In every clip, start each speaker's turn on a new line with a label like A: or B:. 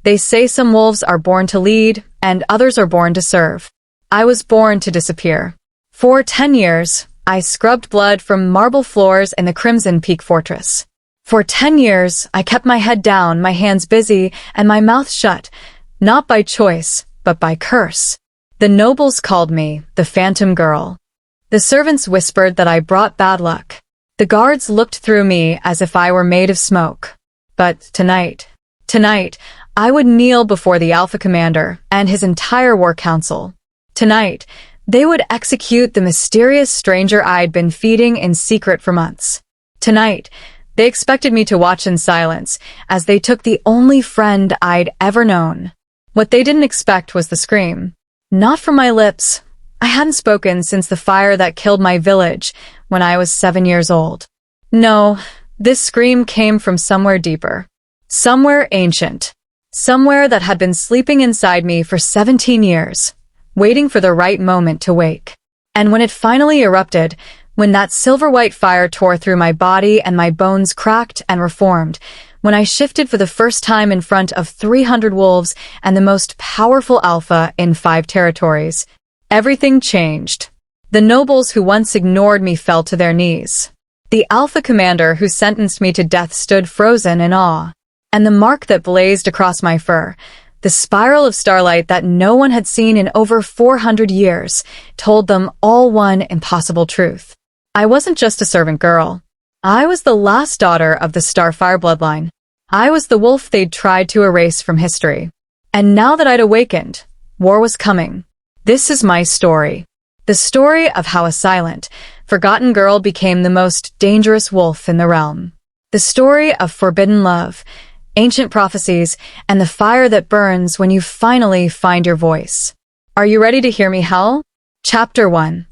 A: They say some wolves are born to lead, and others are born to serve. I was born to disappear. For 10 years, I scrubbed blood from marble floors in the Crimson Peak Fortress. For 10 years, I kept my head down, my hands busy, and my mouth shut, not by choice, but by curse. The nobles called me the Phantom Girl. The servants whispered that I brought bad luck. The guards looked through me as if I were made of smoke. But tonight, I would kneel before the Alpha Commander and his entire war council. Tonight, they would execute the mysterious stranger I'd been feeding in secret for months. Tonight, they expected me to watch in silence as they took the only friend I'd ever known. What they didn't expect was the scream. Not from my lips. I hadn't spoken since the fire that killed my village when I was 7 years old. No, this scream came from somewhere deeper. Somewhere ancient. Somewhere that had been sleeping inside me for 17 years, waiting for the right moment to wake. And when it finally erupted, when that silver-white fire tore through my body and my bones cracked and reformed, when I shifted for the first time in front of 300 wolves and the most powerful alpha in 5 territories, everything changed. The nobles who once ignored me fell to their knees. The Alpha Commander who sentenced me to death stood frozen in awe. And the mark that blazed across my fur, the spiral of starlight that no one had seen in over 400 years, told them all one impossible truth. I wasn't just a servant girl. I was the last daughter of the Starfire bloodline. I was the wolf they'd tried to erase from history. And now that I'd awakened, war was coming. This is my story. The story of how a silent, forgotten girl became the most dangerous wolf in the realm. The story of forbidden love, ancient prophecies, and the fire that burns when you finally find your voice. Are you ready to hear me howl? Chapter 1.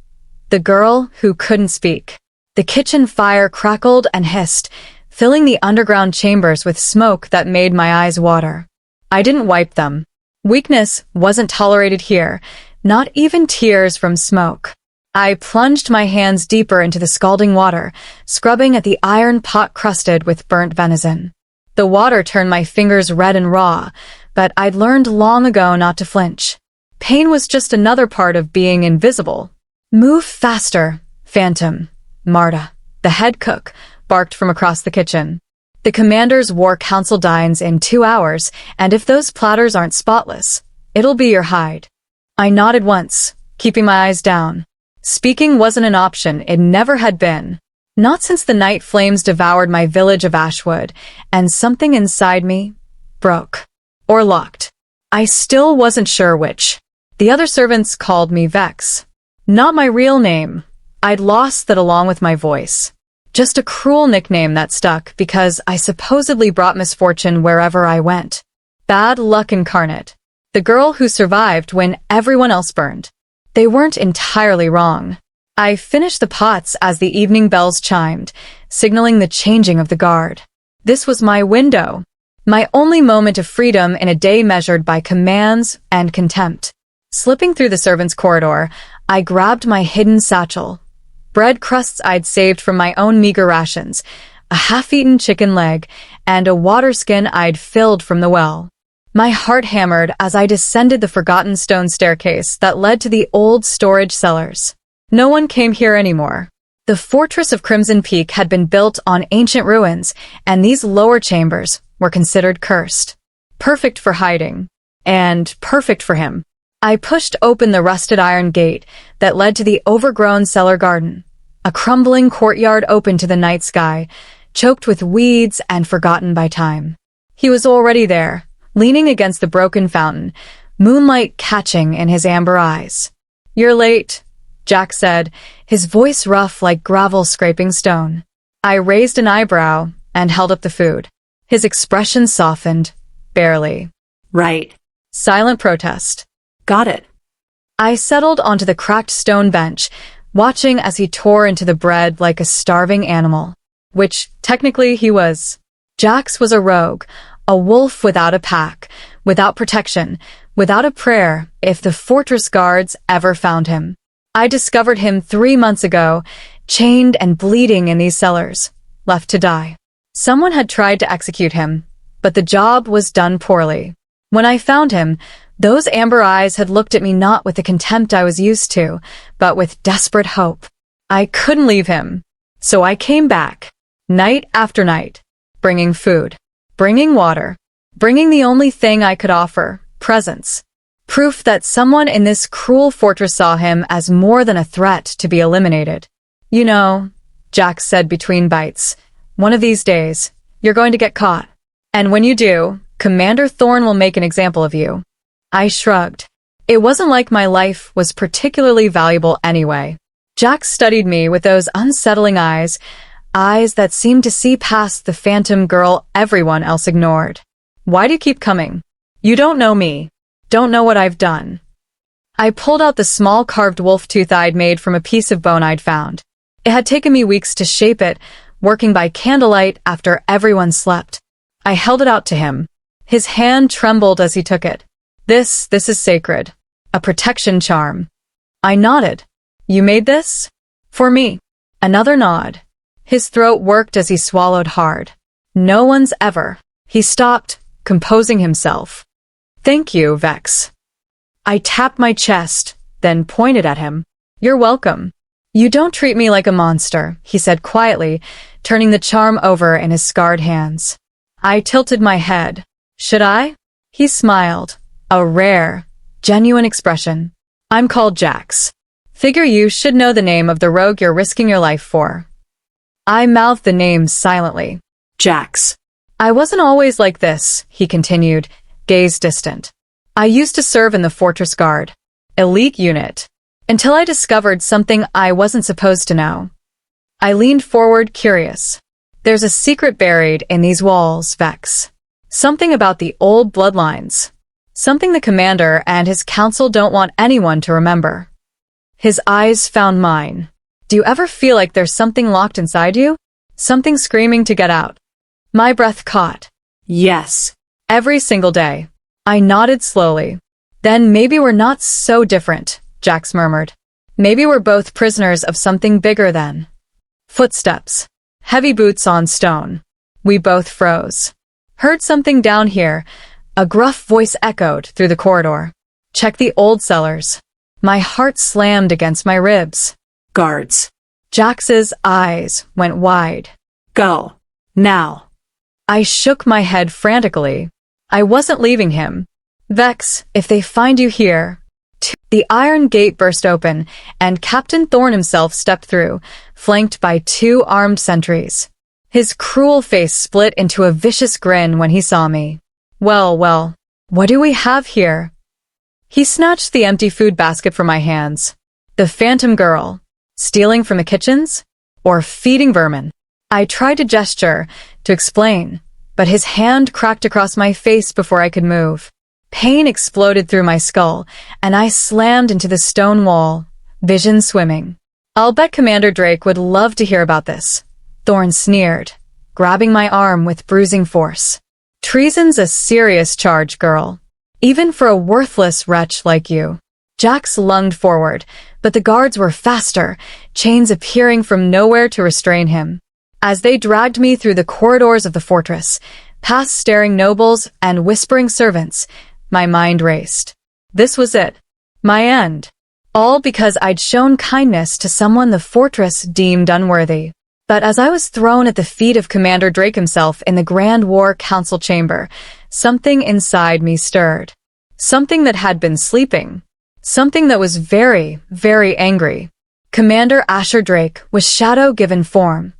A: The Girl Who Couldn't Speak. The kitchen fire crackled and hissed, filling the underground chambers with smoke that made my eyes water. I didn't wipe them. Weakness wasn't tolerated here, not even tears from smoke. I plunged my hands deeper into the scalding water, scrubbing at the iron pot crusted with burnt venison. The water turned my fingers red and raw, but I'd learned long ago not to flinch. Pain was just another part of being invisible. Move faster, Phantom. Marta, the head cook, barked from across the kitchen. The commander's war council dines in 2 hours, and if those platters aren't spotless, it'll be your hide. I nodded once, keeping my eyes down. Speaking wasn't an option, it never had been. Not since the night flames devoured my village of Ashwood, and something inside me broke. Or locked. I still wasn't sure which. The other servants called me Vex. Not my real name. I'd lost that along with my voice. Just a cruel nickname that stuck because I supposedly brought misfortune wherever I went. Bad luck incarnate. The girl who survived when everyone else burned. They weren't entirely wrong. I finished the pots as the evening bells chimed, signaling the changing of the guard. This was my window, my only moment of freedom in a day measured by commands and contempt. Slipping through the servants' corridor, I grabbed my hidden satchel. Bread crusts I'd saved from my own meager rations, a half-eaten chicken leg, and a water skin I'd filled from the well. My heart hammered as I descended the forgotten stone staircase that led to the old storage cellars. No one came here anymore. The fortress of Crimson Peak had been built on ancient ruins, and these lower chambers were considered cursed. Perfect for hiding. And perfect for him. I pushed open the rusted iron gate that led to the overgrown cellar garden, a crumbling courtyard open to the night sky, choked with weeds and forgotten by time. He was already there, leaning against the broken fountain, moonlight catching in his amber eyes. "You're late," Jack said, his voice rough like gravel scraping stone. I raised an eyebrow and held up the food. His expression softened, barely.
B: "Right."
A: Silent protest.
B: "Got it."
A: I settled onto the cracked stone bench, watching as he tore into the bread like a starving animal. Which, technically, he was. Jax was a rogue, a wolf without a pack, without protection, without a prayer if the fortress guards ever found him. I discovered him 3 months ago, chained and bleeding in these cellars, left to die. Someone had tried to execute him, but the job was done poorly. When I found him, those amber eyes had looked at me not with the contempt I was used to, but with desperate hope. I couldn't leave him. So I came back, night after night, bringing food, bringing water, bringing the only thing I could offer, presence. Proof that someone in this cruel fortress saw him as more than a threat to be eliminated. You know, Jax said between bites, one of these days, you're going to get caught. And when you do, Commander Thorn will make an example of you. I shrugged. It wasn't like my life was particularly valuable anyway. Jax studied me with those unsettling eyes that seemed to see past the phantom girl everyone else ignored. Why do you keep coming? You don't know me. Don't know what I've done. I pulled out the small carved wolf tooth I'd made from a piece of bone I'd found. It had taken me weeks to shape it, working by candlelight after everyone slept. I held it out to him. His hand trembled as he took it. This is sacred. A protection charm. I nodded. You made this? For me. Another nod. His throat worked as he swallowed hard. No one's ever. He stopped, composing himself. Thank you, Vex. I tapped my chest, then pointed at him. You're welcome. You don't treat me like a monster, he said quietly, turning the charm over in his scarred hands. I tilted my head. Should I? He smiled. A rare, genuine expression. I'm called Jax. Figure you should know the name of the rogue you're risking your life for. I mouthed the name silently. Jax. I wasn't always like this, he continued, gaze distant. I used to serve in the Fortress Guard, elite unit, until I discovered something I wasn't supposed to know. I leaned forward, curious. There's a secret buried in these walls, Vex. Something about the old bloodlines. Something the commander and his council don't want anyone to remember. His eyes found mine. Do you ever feel like there's something locked inside you? Something screaming to get out? My breath caught. Yes. Every single day. I nodded slowly. Then maybe we're not so different, Jax murmured. Maybe we're both prisoners of something bigger then. Footsteps. Heavy boots on stone. We both froze. Heard something down here. A gruff voice echoed through the corridor. Check the old cellars. My heart slammed against my ribs. Guards. Jax's eyes went wide. Go. Now. I shook my head frantically. I wasn't leaving him. Vex, if they find you here. The iron gate burst open, and Captain Thorn himself stepped through, flanked by 2 armed sentries. His cruel face split into a vicious grin when he saw me. Well, what do we have here? He snatched the empty food basket from my hands. The phantom girl. Stealing from the kitchens? Or feeding vermin? I tried to gesture, to explain, but his hand cracked across my face before I could move. Pain exploded through my skull, and I slammed into the stone wall, vision swimming. I'll bet Commander Drake would love to hear about this. Thorn sneered, grabbing my arm with bruising force. Treason's a serious charge, girl. Even for a worthless wretch like you. Jax lunged forward, but the guards were faster, chains appearing from nowhere to restrain him. As they dragged me through the corridors of the fortress, past staring nobles and whispering servants, my mind raced. This was it. My end. All because I'd shown kindness to someone the fortress deemed unworthy. But as I was thrown at the feet of Commander Drake himself in the Grand War Council chamber, something inside me stirred. Something that had been sleeping. Something that was very, very angry. Commander Asher Drake was shadow-given form.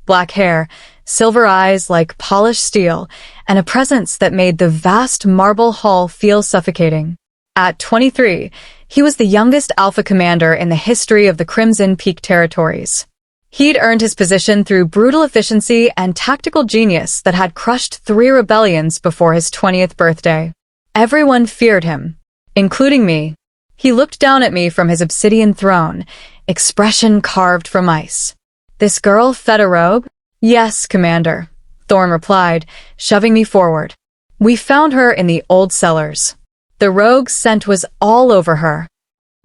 A: Black hair, silver eyes like polished steel, and a presence that made the vast marble hall feel suffocating. At 23, he was the youngest Alpha commander in the history of the Crimson Peak territories. He'd earned his position through brutal efficiency and tactical genius that had crushed 3 rebellions before his 20th birthday. Everyone feared him, including me. He looked down at me from his obsidian throne, expression carved from ice. This girl fed a rogue? Yes, Commander, Thorn replied, shoving me forward. We found her in the old cellars. The rogue's scent was all over her.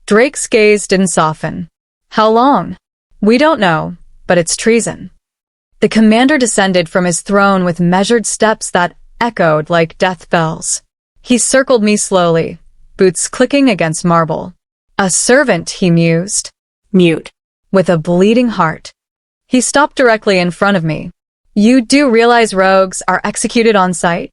A: Drake's gaze didn't soften. How long? We don't know, but it's treason. The commander descended from his throne with measured steps that echoed like death bells. He circled me slowly, boots clicking against marble. A servant, he mused.
B: Mute.
A: With a bleeding heart. He stopped directly in front of me. You do realize rogues are executed on sight?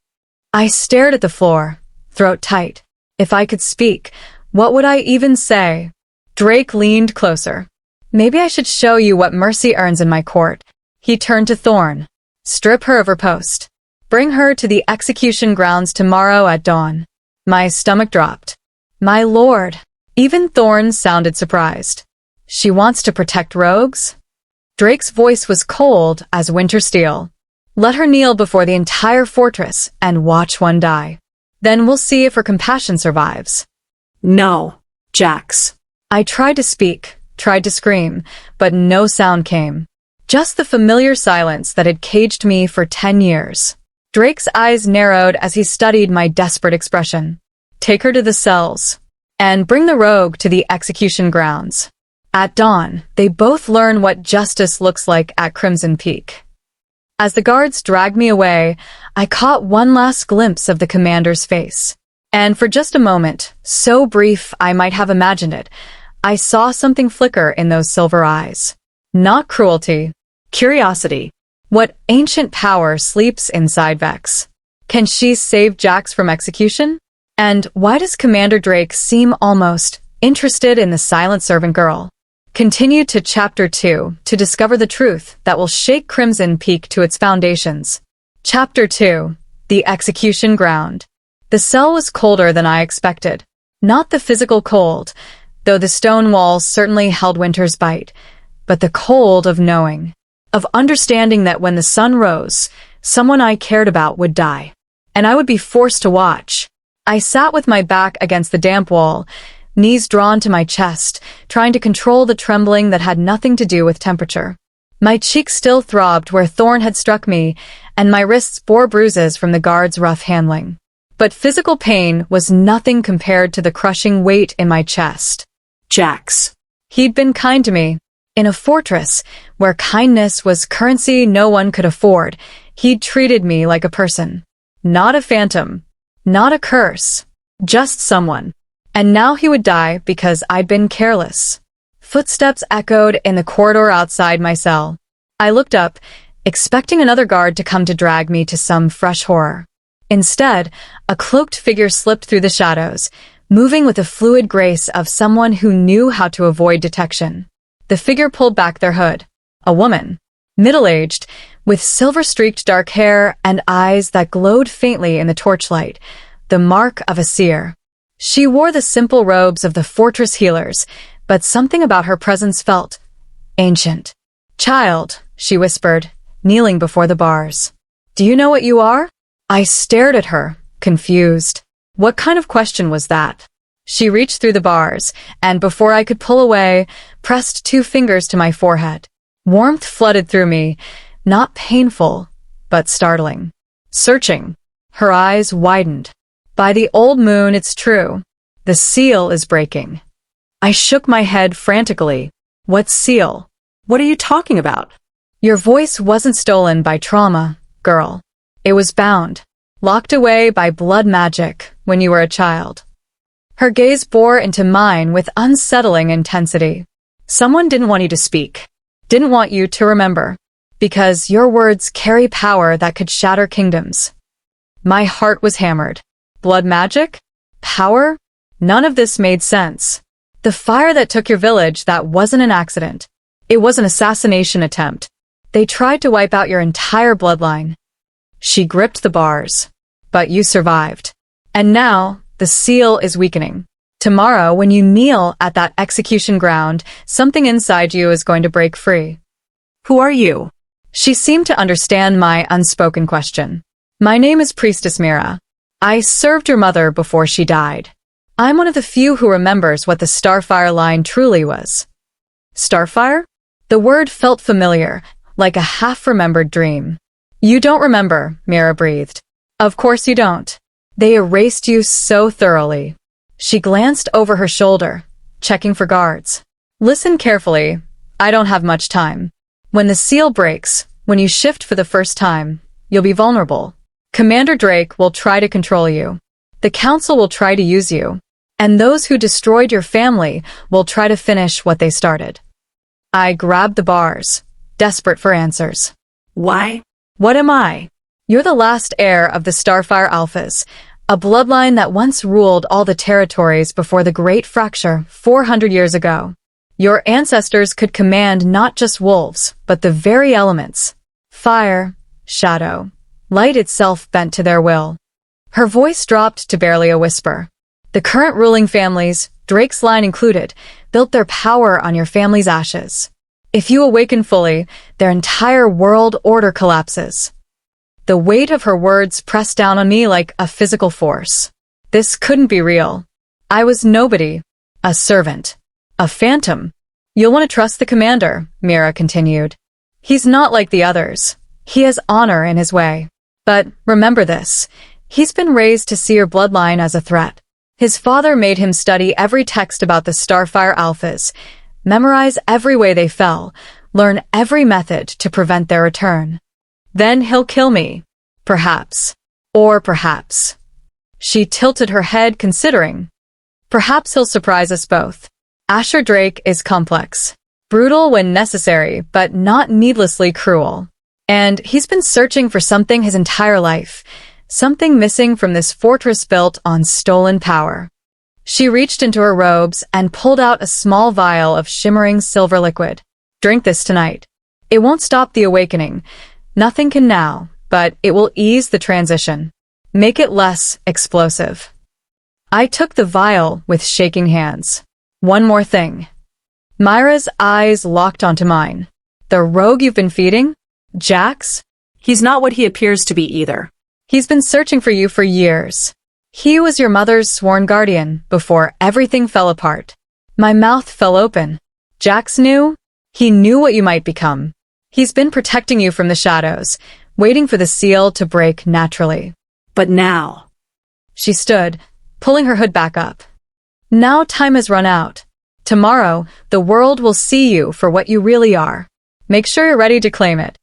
A: I stared at the floor, throat tight. If I could speak, what would I even say? Drake leaned closer. Maybe I should show you what mercy earns in my court. He turned to Thorn. Strip her of her post. Bring her to the execution grounds tomorrow at dawn. My stomach dropped. My lord. Even Thorn sounded surprised. She wants to protect rogues? Drake's voice was cold as winter steel. Let her kneel before the entire fortress and watch one die. Then we'll see if her compassion survives.
B: No, Jax.
A: I tried to speak, tried to scream, but no sound came. Just the familiar silence that had caged me for 10 years. Drake's eyes narrowed as he studied my desperate expression. Take her to the cells, and bring the rogue to the execution grounds. At dawn, they both learn what justice looks like at Crimson Peak. As the guards dragged me away, I caught one last glimpse of the commander's face. And for just a moment, so brief I might have imagined it, I saw something flicker in those silver eyes. Not cruelty, curiosity. What ancient power sleeps inside Vex? Can she save Jax from execution? And why does Commander Drake seem almost interested in the silent servant girl? Continue to Chapter 2 to discover the truth that will shake Crimson Peak to its foundations. Chapter 2. The Execution Ground. The cell was colder than I expected. Not the physical cold, though the stone walls certainly held winter's bite, but the cold of knowing, of understanding that when the sun rose, someone I cared about would die, and I would be forced to watch. I sat with my back against the damp wall, knees drawn to my chest, trying to control the trembling that had nothing to do with temperature. My cheeks still throbbed where Thorn had struck me, and my wrists bore bruises from the guard's rough handling. But physical pain was nothing compared to the crushing weight in my chest.
B: Jax.
A: He'd been kind to me. In a fortress where kindness was currency no one could afford, he'd treated me like a person. Not a phantom. Not a curse. Just someone. And now he would die because I'd been careless. Footsteps echoed in the corridor outside my cell. I looked up, expecting another guard to come to drag me to some fresh horror. Instead, a cloaked figure slipped through the shadows, moving with the fluid grace of someone who knew how to avoid detection. The figure pulled back their hood. A woman, middle-aged, with silver-streaked dark hair and eyes that glowed faintly in the torchlight, the mark of a seer. She wore the simple robes of the fortress healers, but something about her presence felt ancient. Child, she whispered, kneeling before the bars. Do you know what you are? I stared at her, confused. What kind of question was that? She reached through the bars, and before I could pull away, pressed 2 fingers to my forehead. Warmth flooded through me, not painful, but startling. Searching. Her eyes widened. By the old moon, it's true. The seal is breaking. I shook my head frantically. What seal?
B: What are you talking about?
A: Your voice wasn't stolen by trauma, girl. It was bound, locked away by blood magic when you were a child. Her gaze bore into mine with unsettling intensity. Someone didn't want you to speak, didn't want you to remember, because your words carry power that could shatter kingdoms. My heart was hammered. Blood magic? Power? None of this made sense. The fire that took your village, that wasn't an accident. It was an assassination attempt. They tried to wipe out your entire bloodline. She gripped the bars. But you survived. And now, the seal is weakening. Tomorrow, when you kneel at that execution ground, something inside you is going to break free.
B: Who are you?
A: She seemed to understand my unspoken question. My name is Priestess Mira. I served your mother before she died. I'm one of the few who remembers what the Starfire line truly was. Starfire? The word felt familiar, like a half-remembered dream. You don't remember, Mira breathed. Of course you don't. They erased you so thoroughly. She glanced over her shoulder, checking for guards. Listen carefully. I don't have much time. When the seal breaks, when you shift for the first time, you'll be vulnerable. Commander Drake will try to control you. The council will try to use you, and those who destroyed your family will try to finish what they started. I grabbed the bars, desperate for answers.
B: Why?
A: What am I? You're the last heir of the Starfire Alphas, a bloodline that once ruled all the territories before the Great Fracture 400 years ago. Your ancestors could command not just wolves, but the very elements. Fire, shadow, light itself bent to their will. Her voice dropped to barely a whisper. The current ruling families, Drake's line included, built their power on your family's ashes. If you awaken fully, their entire world order collapses. The weight of her words pressed down on me like a physical force. This couldn't be real. I was nobody. A servant. A phantom. You'll want to trust the commander, Mira continued. He's not like the others. He has honor in his way. But remember this. He's been raised to see your bloodline as a threat. His father made him study every text about the Starfire Alphas, memorize every way they fell, learn every method to prevent their return. Then he'll kill me. Perhaps. Or perhaps. She tilted her head, considering. Perhaps he'll surprise us both. Asher Drake is complex. Brutal when necessary, but not needlessly cruel. And he's been searching for something his entire life. Something missing from this fortress built on stolen power. She reached into her robes and pulled out a small vial of shimmering silver liquid. Drink this tonight. It won't stop the awakening. Nothing can now, but it will ease the transition. Make it less explosive. I took the vial with shaking hands. One more thing. Myra's eyes locked onto mine. The rogue you've been feeding? Jax?
B: He's not what he appears to be either.
A: He's been searching for you for years. He was your mother's sworn guardian before everything fell apart. My mouth fell open. Jax knew? He knew what you might become. He's been protecting you from the shadows, waiting for the seal to break naturally.
B: But now...
A: She stood, pulling her hood back up. Now time has run out. Tomorrow, the world will see you for what you really are. Make sure you're ready to claim it.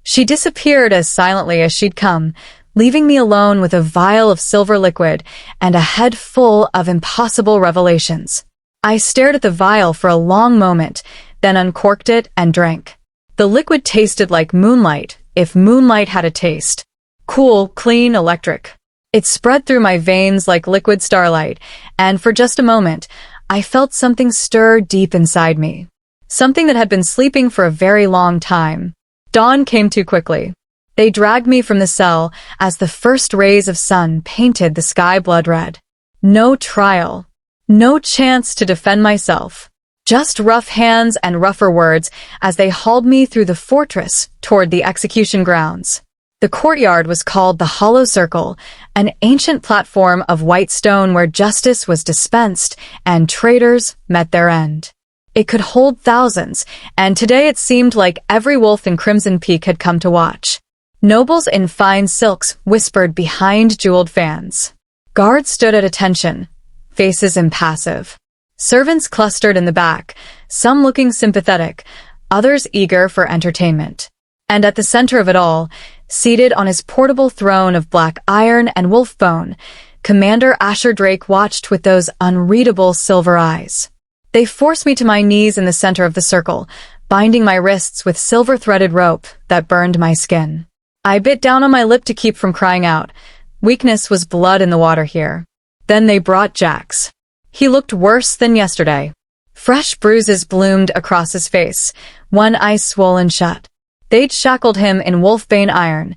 A: She disappeared as silently as she'd come, leaving me alone with a vial of silver liquid and a head full of impossible revelations. I stared at the vial for a long moment, then uncorked it and drank. The liquid tasted like moonlight, if moonlight had a taste. Cool, clean, electric. It spread through my veins like liquid starlight, and for just a moment, I felt something stir deep inside me. Something that had been sleeping for a very long time. Dawn came too quickly. They dragged me from the cell as the first rays of sun painted the sky blood red. No trial. No chance to defend myself. Just rough hands and rougher words as they hauled me through the fortress toward the execution grounds. The courtyard was called the Hollow Circle, an ancient platform of white stone where justice was dispensed and traitors met their end. It could hold thousands, and today it seemed like every wolf in Crimson Peak had come to watch. Nobles in fine silks whispered behind jeweled fans. Guards stood at attention, faces impassive. Servants clustered in the back, some looking sympathetic, others eager for entertainment. And at the center of it all, seated on his portable throne of black iron and wolf bone, Commander Asher Drake watched with those unreadable silver eyes. They forced me to my knees in the center of the circle, binding my wrists with silver-threaded rope that burned my skin. I bit down on my lip to keep from crying out. Weakness was blood in the water here. Then they brought Jax. He looked worse than yesterday. Fresh bruises bloomed across his face, one eye swollen shut. They'd shackled him in wolfbane iron,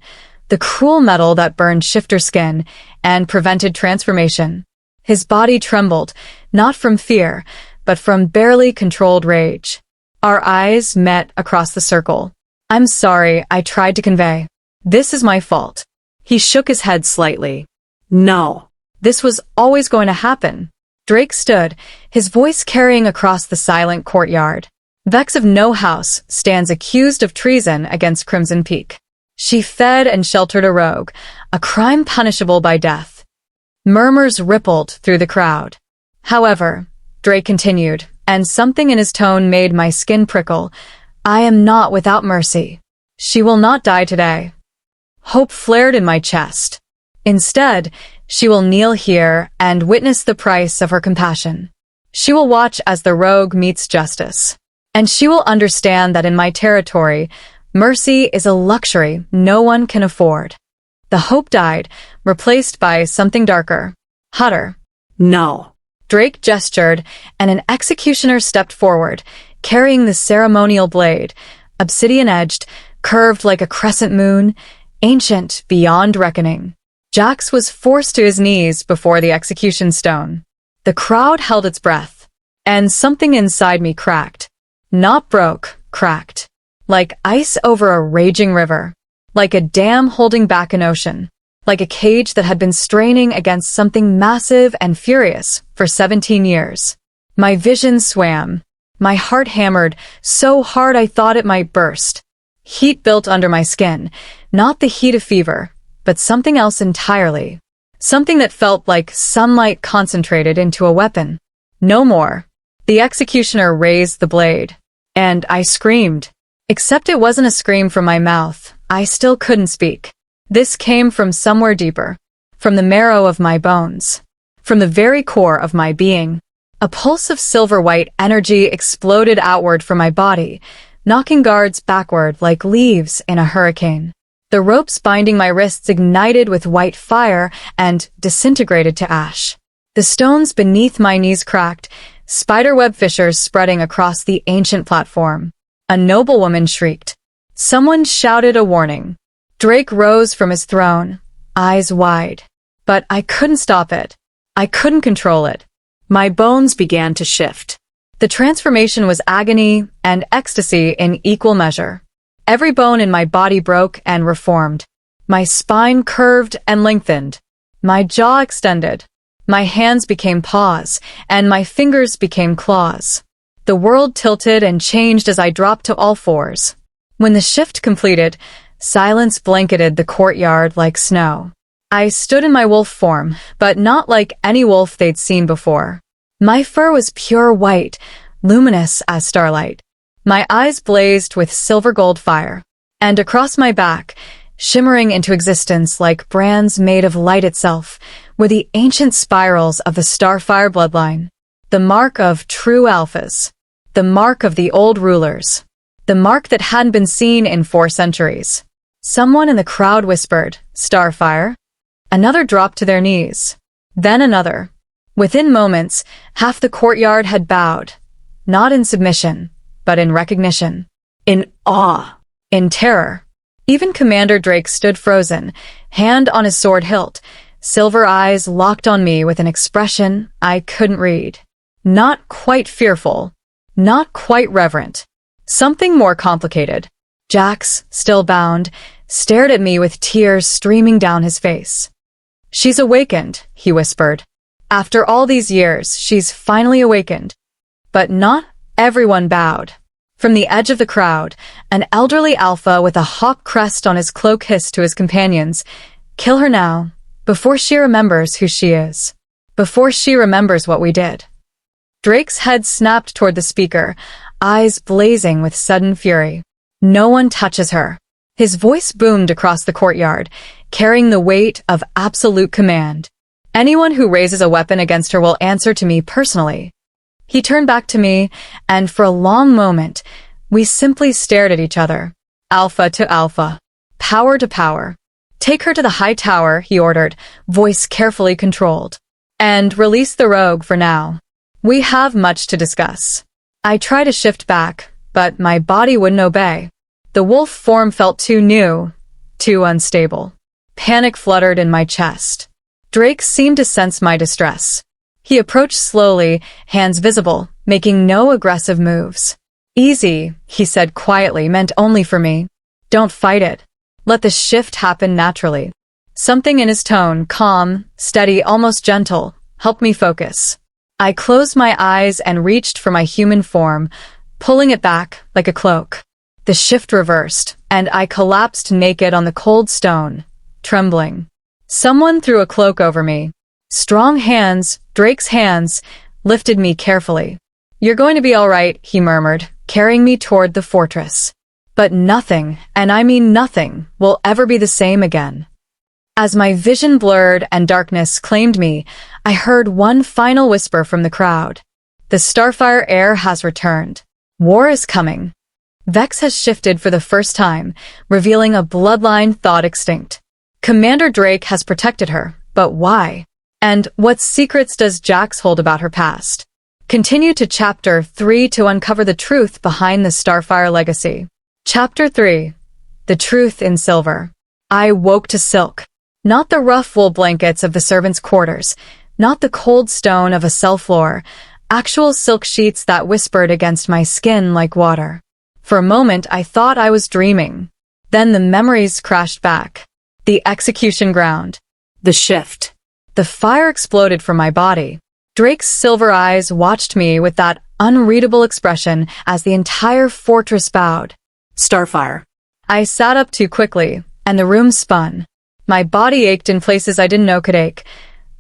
A: the cruel metal that burned shifter skin and prevented transformation. His body trembled, not from fear, but from barely controlled rage. Our eyes met across the circle. I'm sorry, I tried to convey. This is my fault. He shook his head slightly. No. This was always going to happen. Drake stood, his voice carrying across the silent courtyard. Vex of no house stands accused of treason against Crimson Peak. She fed and sheltered a rogue, a crime punishable by death. Murmurs rippled through the crowd. However, Drake continued, and something in his tone made my skin prickle. I am not without mercy. She will not die today. Hope flared in my chest. Instead, She will kneel here and witness the price of her compassion. She will watch as the rogue meets justice. And she will understand that in my territory, mercy is a luxury no one can afford. The hope died, replaced by something darker, hotter.
B: No.
A: Drake gestured, and an executioner stepped forward, carrying the ceremonial blade, obsidian-edged, curved like a crescent moon, ancient beyond reckoning. Jax was forced to his knees before the execution stone. The crowd held its breath, and something inside me cracked. Not broke, cracked. Like ice over a raging river. Like a dam holding back an ocean. Like a cage that had been straining against something massive and furious for 17 years. My vision swam. My heart hammered so hard I thought it might burst. Heat built under my skin, not the heat of fever, but something else entirely. Something that felt like sunlight concentrated into a weapon. No more. The executioner raised the blade. And I screamed. Except it wasn't a scream from my mouth. I still couldn't speak. This came from somewhere deeper. From the marrow of my bones. From the very core of my being. A pulse of silver-white energy exploded outward from my body, knocking guards backward like leaves in a hurricane. The ropes binding my wrists ignited with white fire and disintegrated to ash. The stones beneath my knees cracked, spiderweb fissures spreading across the ancient platform. A noblewoman shrieked. Someone shouted a warning. Drake rose from his throne, eyes wide. But I couldn't stop it. I couldn't control it. My bones began to shift. The transformation was agony and ecstasy in equal measure. Every bone in my body broke and reformed. My spine curved and lengthened. My jaw extended. My hands became paws, and my fingers became claws. The world tilted and changed as I dropped to all fours. When the shift completed, silence blanketed the courtyard like snow. I stood in my wolf form, but not like any wolf they'd seen before. My fur was pure white, luminous as starlight. My eyes blazed with silver gold fire. And across my back, shimmering into existence like brands made of light itself, were the ancient spirals of the Starfire bloodline. The mark of true Alphas. The mark of the old rulers. The mark that hadn't been seen in 4 centuries. Someone in the crowd whispered, "Starfire?" Another dropped to their knees. Then another. Within moments, half the courtyard had bowed. Not in submission, but in recognition. In awe. In terror. Even Commander Drake stood frozen, hand on his sword hilt, silver eyes locked on me with an expression I couldn't read. Not quite fearful. Not quite reverent. Something more complicated. Jax, still bound, stared at me with tears streaming down his face. "She's awakened," he whispered. "After all these years, she's finally awakened." But not everyone bowed. From the edge of the crowd, an elderly alpha with a hawk crest on his cloak hissed to his companions, "Kill her now, before she remembers who she is. Before she remembers what we did." Drake's head snapped toward the speaker, eyes blazing with sudden fury. "No one touches her." His voice boomed across the courtyard, carrying the weight of absolute command. "Anyone who raises a weapon against her will answer to me personally." He turned back to me, and for a long moment, we simply stared at each other. Alpha to alpha. Power to power. "Take her to the high tower," he ordered, voice carefully controlled. "And release the rogue for now. We have much to discuss." I tried to shift back, but my body wouldn't obey. The wolf form felt too new, too unstable. Panic fluttered in my chest. Drake seemed to sense my distress. He approached slowly, hands visible, making no aggressive moves. "Easy," he said quietly, meant only for me. "Don't fight it. Let the shift happen naturally." Something in his tone, calm, steady, almost gentle, helped me focus. I closed my eyes and reached for my human form, pulling it back like a cloak. The shift reversed, and I collapsed naked on the cold stone, trembling. Someone threw a cloak over me. Strong hands, Drake's hands, lifted me carefully. "You're going to be all right," he murmured, carrying me toward the fortress. "But nothing, and I mean nothing, will ever be the same again." As my vision blurred and darkness claimed me, I heard one final whisper from the crowd. The Starfire heir has returned. War is coming. Vex has shifted for the first time, revealing a bloodline thought extinct. Commander Drake has protected her, but why? And what secrets does Jax hold about her past? Continue to Chapter 3 to uncover the truth behind the Starfire legacy. Chapter 3. The Truth in Silver. I woke to silk. Not the rough wool blankets of the servants' quarters, not the cold stone of a cell floor, actual silk sheets that whispered against my skin like water. For a moment, I thought I was dreaming. Then the memories crashed back. The execution ground.
B: The shift.
A: The fire exploded from my body. Drake's silver eyes watched me with that unreadable expression as the entire fortress bowed.
B: Starfire.
A: I sat up too quickly, and the room spun. My body ached in places I didn't know could ache.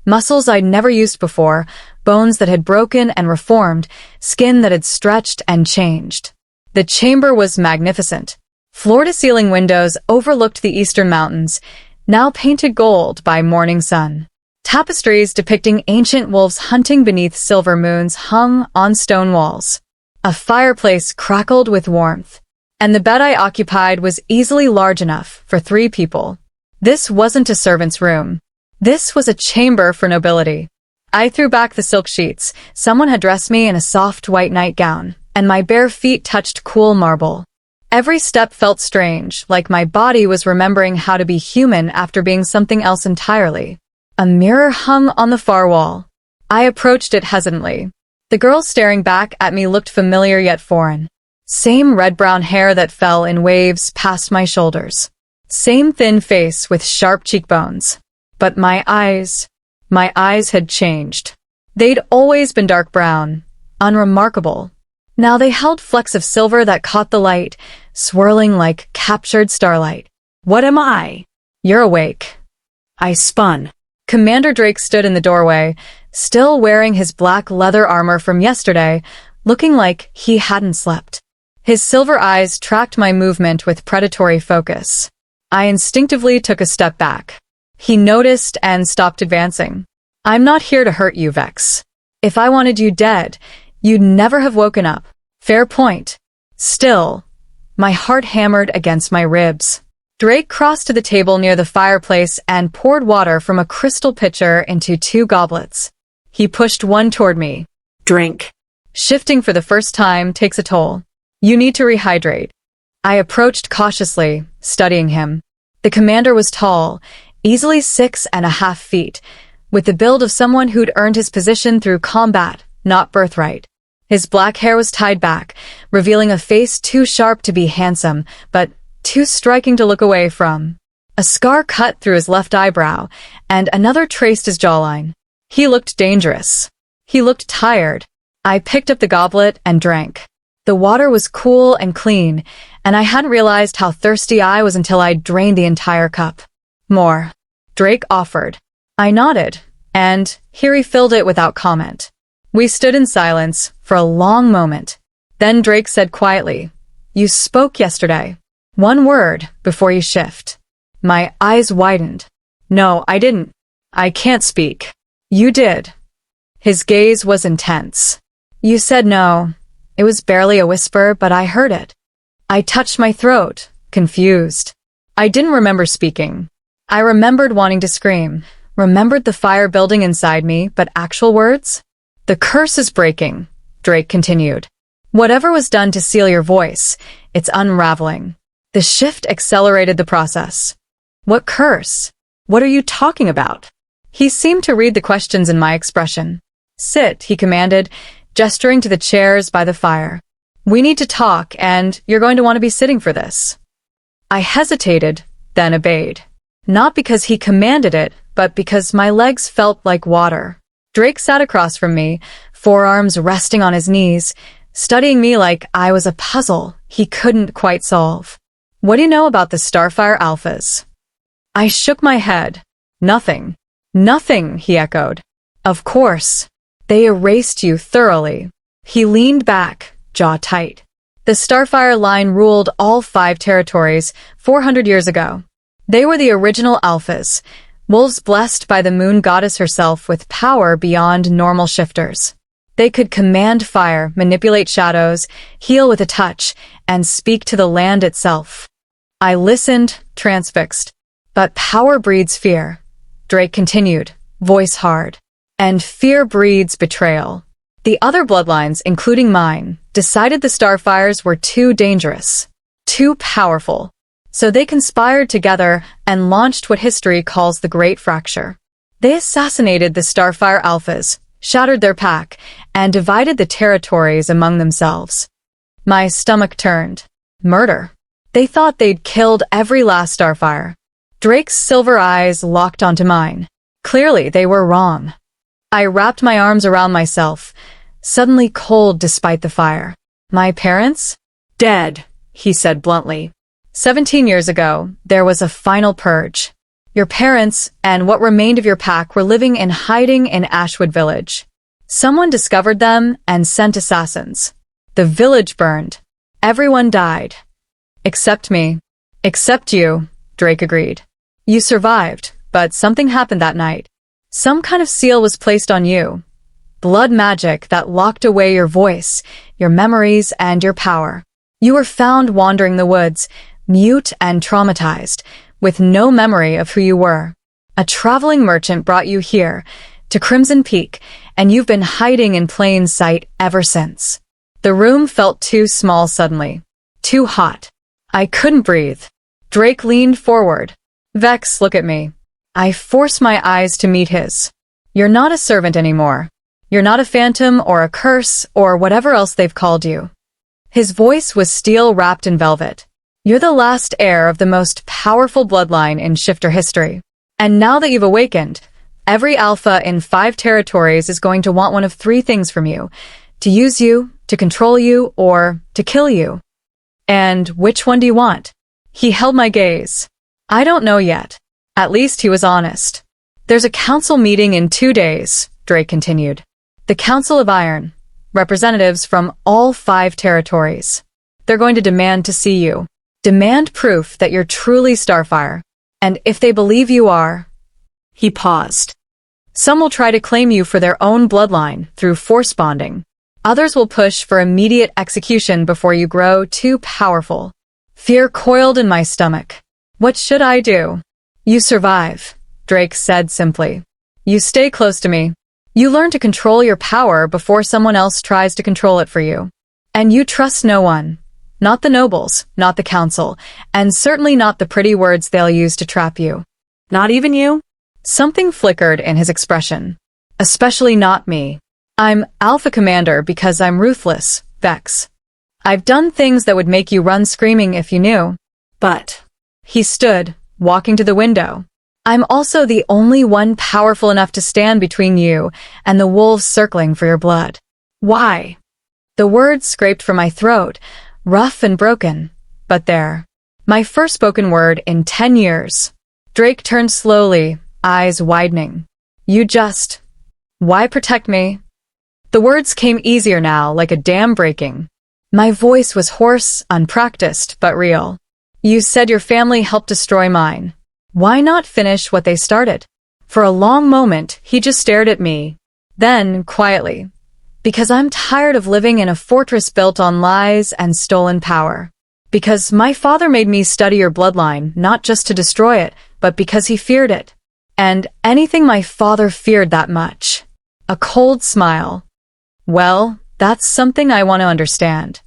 A: Muscles I'd never used before, bones that had broken and reformed, skin that had stretched and changed. The chamber was magnificent. Floor-to-ceiling windows overlooked the eastern mountains, now painted gold by morning sun. Tapestries depicting ancient wolves hunting beneath silver moons hung on stone walls. A fireplace crackled with warmth, and the bed I occupied was easily large enough for 3 people. This wasn't a servant's room. This was a chamber for nobility. I threw back the silk sheets. Someone had dressed me in a soft white nightgown, and my bare feet touched cool marble. Every step felt strange, like my body was remembering how to be human after being something else entirely. A mirror hung on the far wall. I approached it hesitantly. The girl staring back at me looked familiar yet foreign. Same red-brown hair that fell in waves past my shoulders. Same thin face with sharp cheekbones. But my eyes had changed. They'd always been dark brown, unremarkable. Now they held flecks of silver that caught the light, swirling like captured starlight.
B: What am I?
A: You're awake.
B: I spun.
A: Commander Drake stood in the doorway, still wearing his black leather armor from yesterday, looking like he hadn't slept. His silver eyes tracked my movement with predatory focus. I instinctively took a step back. He noticed and stopped advancing. I'm not here to hurt you, Vex. If I wanted you dead, you'd never have woken up. Fair point. Still, my heart hammered against my ribs. Drake crossed to the table near the fireplace and poured water from a crystal pitcher into 2 goblets. He pushed one toward me.
B: Drink.
A: Shifting for the first time takes a toll. You need to rehydrate. I approached cautiously, studying him. The commander was tall, easily 6.5 feet, with the build of someone who'd earned his position through combat, not birthright. His black hair was tied back, revealing a face too sharp to be handsome, but too striking to look away from. A scar cut through his left eyebrow, and another traced his jawline. He looked dangerous. He looked tired. I picked up the goblet and drank. The water was cool and clean, and I hadn't realized how thirsty I was until I'd drained the entire cup. More. Drake offered. I nodded, and he refilled it without comment. We stood in silence for a long moment. Then Drake said quietly, You spoke yesterday. One word before you shift. My eyes widened. No, I didn't. I can't speak. You did. His gaze was intense. You said no. It was barely a whisper, but I heard it. I touched my throat, confused. I didn't remember speaking. I remembered wanting to scream, remembered the fire building inside me, but actual words? The curse is breaking, Drake continued. Whatever was done to seal your voice, it's unraveling. The shift accelerated the process. What curse? What are you talking about? He seemed to read the questions in my expression. Sit, he commanded, gesturing to the chairs by the fire. We need to talk, and you're going to want to be sitting for this. I hesitated, then obeyed. Not because he commanded it, but because my legs felt like water. Drake sat across from me, forearms resting on his knees, studying me like I was a puzzle he couldn't quite solve. What do you know about the Starfire Alphas? I shook my head. Nothing. Nothing, he echoed. Of course. They erased you thoroughly. He leaned back, jaw tight. The Starfire line ruled all 5 territories 400 years ago. They were the original Alphas, Wolves blessed by the moon goddess herself with power beyond normal shifters. They could command fire, manipulate shadows, heal with a touch, and speak to the land itself. I listened, transfixed. But power breeds fear, Drake continued, voice hard. And fear breeds betrayal. The other bloodlines, including mine, decided the Starfires were too dangerous, too powerful. So they conspired together and launched what history calls the Great Fracture. They assassinated the Starfire Alphas, shattered their pack, and divided the territories among themselves. My stomach turned. Murder. They thought they'd killed every last Starfire. Drake's silver eyes locked onto mine. Clearly, they were wrong. I wrapped my arms around myself, suddenly cold despite the fire. My parents?
B: Dead, he said bluntly.
A: 17 years ago, there was a final purge. Your parents and what remained of your pack were living in hiding in Ashwood Village. Someone discovered them and sent assassins. The village burned. Everyone died. Except me. Except you, Drake agreed. You survived, but something happened that night. Some kind of seal was placed on you. Blood magic that locked away your voice, your memories, and your power. You were found wandering the woods, mute and traumatized, with no memory of who you were. A traveling merchant brought you here, to Crimson Peak, and you've been hiding in plain sight ever since. The room felt too small suddenly. Too hot. I couldn't breathe. Drake leaned forward. Vex, look at me. I forced my eyes to meet his. You're not a servant anymore. You're not a phantom or a curse or whatever else they've called you. His voice was steel wrapped in velvet. You're the last heir of the most powerful bloodline in shifter history. And now that you've awakened, every alpha in 5 territories is going to want one of 3 things from you. To use you, to control you, or to kill you. And which one do you want? He held my gaze. I don't know yet. At least he was honest. There's a council meeting in 2 days, Drake continued. The Council of Iron. Representatives from all 5 territories. They're going to demand to see you. Demand proof that you're truly Starfire. And if they believe you are...
B: He paused.
A: Some will try to claim you for their own bloodline through force bonding. Others will push for immediate execution before you grow too powerful. Fear coiled in my stomach. What should I do? You survive, Drake said simply. You stay close to me. You learn to control your power before someone else tries to control it for you. And you trust no one. Not the nobles, not the council, and certainly not the pretty words they'll use to trap you.
B: Not even you?
A: Something flickered in his expression. Especially not me. I'm Alpha Commander because I'm ruthless, Vex. I've done things that would make you run screaming if you knew.
B: But...
A: He stood, walking to the window. I'm also the only one powerful enough to stand between you and the wolves circling for your blood. Why? The words scraped from my throat, rough and broken, but there. My first spoken word in 10 years. Drake turned slowly, eyes widening. You just... Why protect me? The words came easier now, like a dam breaking. My voice was hoarse, unpracticed, but real. You said your family helped destroy mine. Why not finish what they started? For a long moment, he just stared at me. Then, quietly. Because I'm tired of living in a fortress built on lies and stolen power. Because my father made me study your bloodline, not just to destroy it, but because he feared it. And anything my father feared that much. A cold smile. Well, that's something I want to understand.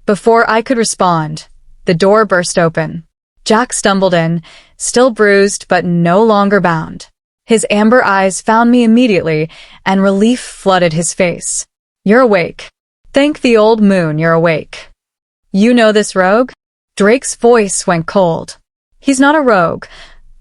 A: Before I could respond, the door burst open. Jack stumbled in, still bruised but no longer bound. His amber eyes found me immediately, and relief flooded his face. You're awake. Thank the old moon you're awake. You know this rogue? Drake's voice went cold. He's not a rogue,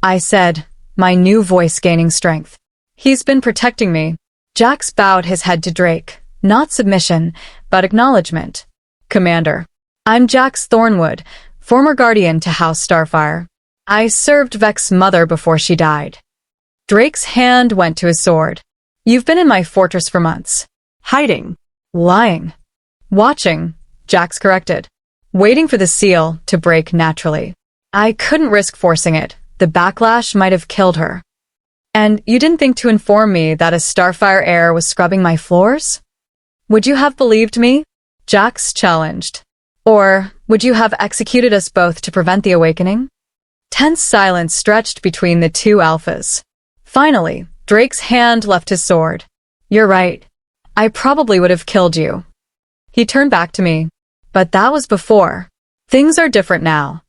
A: I said, my new voice gaining strength. He's been protecting me. Jax bowed his head to Drake, not submission, but acknowledgement. Commander. I'm Jax Thornwood, former guardian to House Starfire. I served Vex's mother before she died. Drake's hand went to his sword. You've been in my fortress for months.
B: Hiding.
A: Lying. Watching, Jax corrected. Waiting for the seal to break naturally. I couldn't risk forcing it. The backlash might have killed her. And you didn't think to inform me that a Starfire heir was scrubbing my floors? Would you have believed me? Jax challenged. Or would you have executed us both to prevent the awakening? Tense silence stretched between the two alphas. Finally, Drake's hand left his sword. You're right. I probably would have killed you. He turned back to me. But that was before. Things are different now.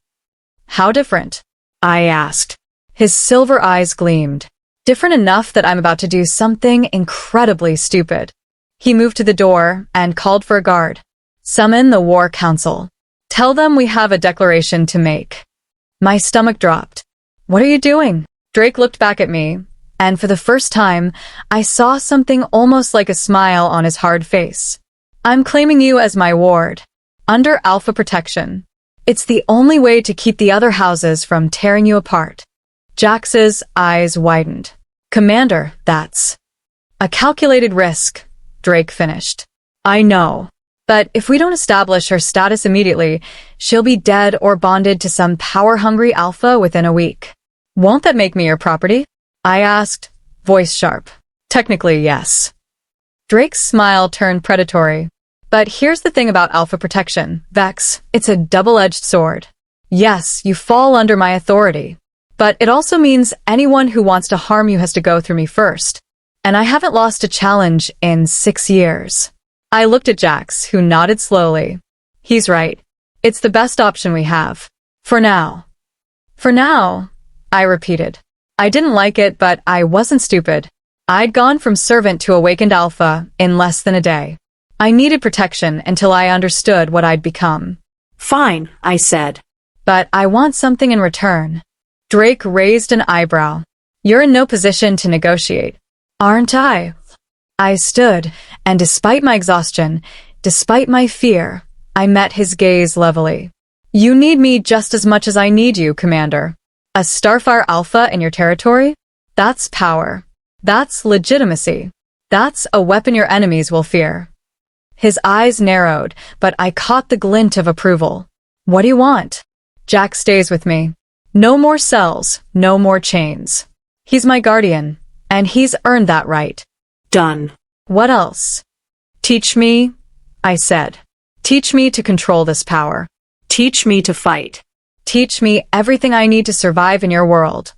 A: How different? I asked. His silver eyes gleamed. Different enough that I'm about to do something incredibly stupid. He moved to the door and called for a guard. Summon the War Council. Tell them we have a declaration to make. My stomach dropped. What are you doing? Drake looked back at me, and for the first time, I saw something almost like a smile on his hard face. I'm claiming you as my ward. Under Alpha protection. It's the only way to keep the other houses from tearing you apart. Jax's eyes widened. Commander, that's a calculated risk, Drake finished. I know. But if we don't establish her status immediately, she'll be dead or bonded to some power-hungry alpha within a week. Won't that make me your property? I asked, voice sharp. Technically, yes. Drake's smile turned predatory. But here's the thing about alpha protection, Vex. It's a double-edged sword. Yes, you fall under my authority. But it also means anyone who wants to harm you has to go through me first. And I haven't lost a challenge in 6 years. I looked at Jax, who nodded slowly. He's right. It's the best option we have. For now. For now, I repeated. I didn't like it, but I wasn't stupid. I'd gone from servant to awakened alpha in less than a day. I needed protection until I understood what I'd become.
B: Fine, I said.
A: But I want something in return. Drake raised an eyebrow. You're in no position to negotiate. Aren't I? I stood, and despite my exhaustion, despite my fear, I met his gaze levelly. You need me just as much as I need you, Commander. A Starfire Alpha in your territory? That's power. That's legitimacy. That's a weapon your enemies will fear. His eyes narrowed, but I caught the glint of approval. What do you want? Jax stays with me. No more cells, no more chains. He's my guardian, and he's earned that right.
B: Done.
A: What else? Teach me, I said. Teach me to control this power.
B: Teach me to fight.
A: Teach me everything I need to survive in your world.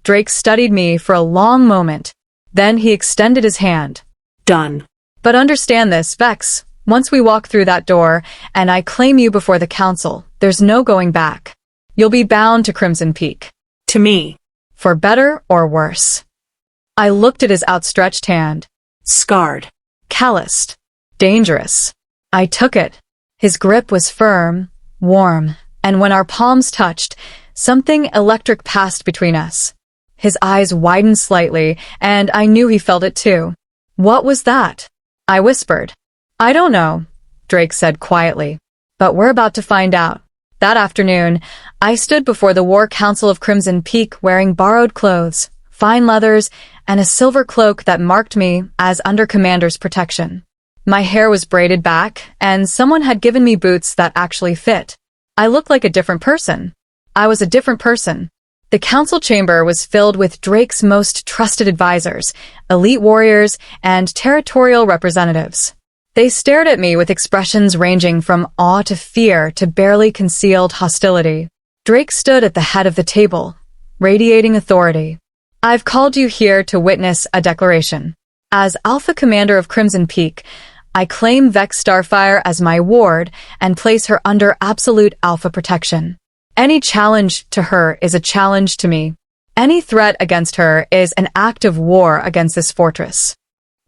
A: Drake studied me for a long moment. Then he extended his hand.
B: Done.
A: But understand this, Vex. Once we walk through that door, and I claim you before the council, there's no going back. You'll be bound to Crimson Peak.
B: To me.
A: For better or worse. I looked at his outstretched hand.
B: Scarred.
A: Calloused. Dangerous. I took it. His grip was firm, warm, and when our palms touched, something electric passed between us. His eyes widened slightly, and I knew he felt it too. What was that? I whispered. I don't know, Drake said quietly. But we're about to find out. That afternoon, I stood before the War Council of Crimson Peak wearing borrowed clothes, fine leathers, and a silver cloak that marked me as under Commander's protection. My hair was braided back, and someone had given me boots that actually fit. I looked like a different person. I was a different person. The council chamber was filled with Drake's most trusted advisors, elite warriors, and territorial representatives. They stared at me with expressions ranging from awe to fear to barely concealed hostility. Drake stood at the head of the table, radiating authority. I've called you here to witness a declaration. As Alpha Commander of Crimson Peak, I claim Vex Starfire as my ward and place her under absolute Alpha protection. Any challenge to her is a challenge to me. Any threat against her is an act of war against this fortress.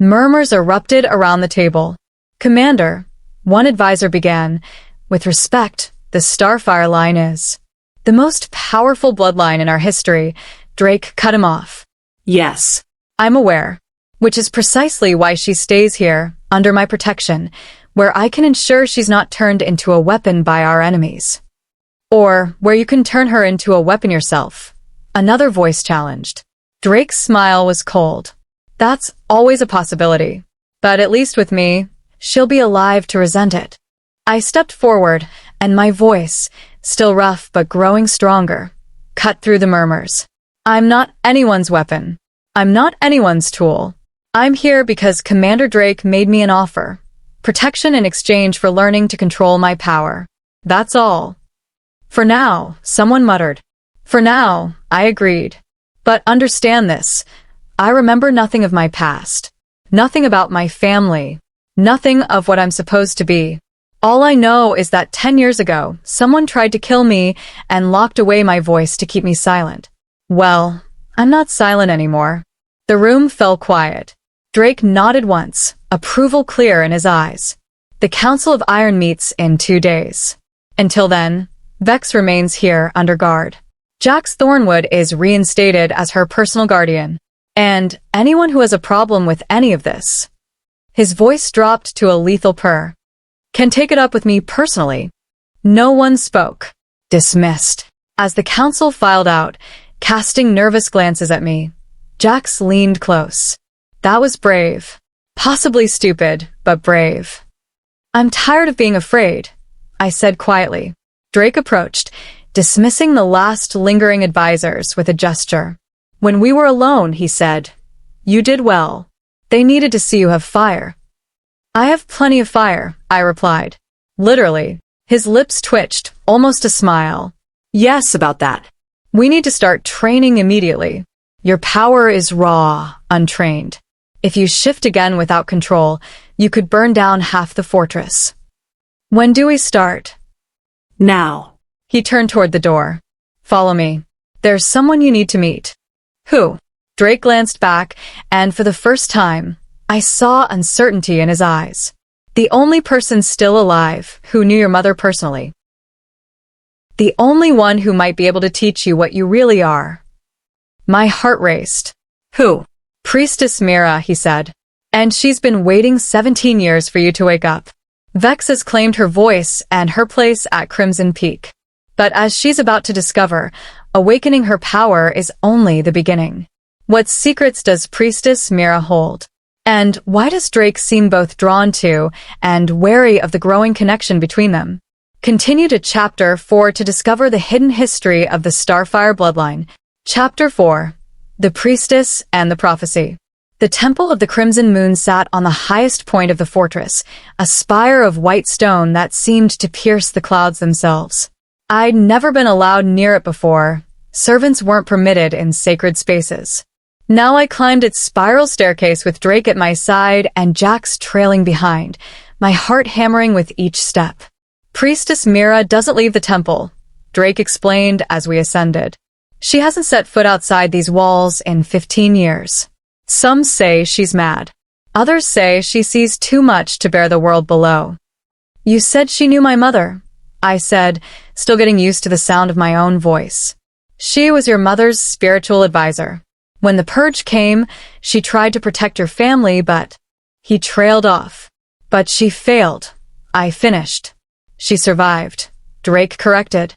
A: Murmurs erupted around the table. Commander, one advisor began, with respect, the Starfire line is the most powerful bloodline in our history. Drake cut him off.
B: Yes.
A: I'm aware, which is precisely why she stays here, under my protection, where I can ensure she's not turned into a weapon by our enemies. Or where you can turn her into a weapon yourself. Another voice challenged. Drake's smile was cold. That's always a possibility. But at least with me, she'll be alive to resent it. I stepped forward, and my voice, still rough but growing stronger, cut through the murmurs. I'm not anyone's weapon. I'm not anyone's tool. I'm here because Commander Drake made me an offer. Protection in exchange for learning to control my power. That's all. For now, someone muttered. For now, I agreed. But understand this. I remember nothing of my past. Nothing about my family. Nothing of what I'm supposed to be. All I know is that 10 years ago, someone tried to kill me and locked away my voice to keep me silent. Well, I'm not silent anymore. The room fell quiet. Drake nodded once, approval clear in his eyes. The Council of Iron meets in 2 days. Until then, Vex remains here under guard. Jax Thornwood is reinstated as her personal guardian. And anyone who has a problem with any of this, his voice dropped to a lethal purr, can take it up with me personally. No one spoke. Dismissed. As the council filed out, casting nervous glances at me, Jax leaned close. That was brave. Possibly stupid, but brave. I'm tired of being afraid, I said quietly. Drake approached, dismissing the last lingering advisors with a gesture. When we were alone, he said, you did well. They needed to see you have fire. I have plenty of fire, I replied. Literally. His lips twitched, almost a smile. Yes, about that. We need to start training immediately. Your power is raw, untrained. If you shift again without control, you could burn down half the fortress. When do we start?
B: Now.
A: He turned toward the door. Follow me. There's someone you need to meet. Who? Drake glanced back, and for the first time, I saw uncertainty in his eyes. The only person still alive who knew your mother personally. The only one who might be able to teach you what you really are. My heart raced. Who? Priestess Mira, he said. And she's been waiting 17 years for you to wake up. Vex has claimed her voice and her place at Crimson Peak. But as she's about to discover, awakening her power is only the beginning. What secrets does Priestess Mira hold? And why does Drake seem both drawn to and wary of the growing connection between them? Continue to Chapter 4 to discover the hidden history of the Starfire bloodline. Chapter 4. The Priestess and the Prophecy. The Temple of the Crimson Moon sat on the highest point of the fortress, a spire of white stone that seemed to pierce the clouds themselves. I'd never been allowed near it before. Servants weren't permitted in sacred spaces. Now I climbed its spiral staircase with Drake at my side and Jax trailing behind, my heart hammering with each step. Priestess Mira doesn't leave the temple, Drake explained as we ascended. She hasn't set foot outside these walls in 15 years. Some say she's mad. Others say she sees too much to bear the world below. You said she knew my mother, I said, still getting used to the sound of my own voice. She was your mother's spiritual advisor. When the purge came, she tried to protect your family, but... He trailed off. But she failed. I finished. She survived. Drake corrected.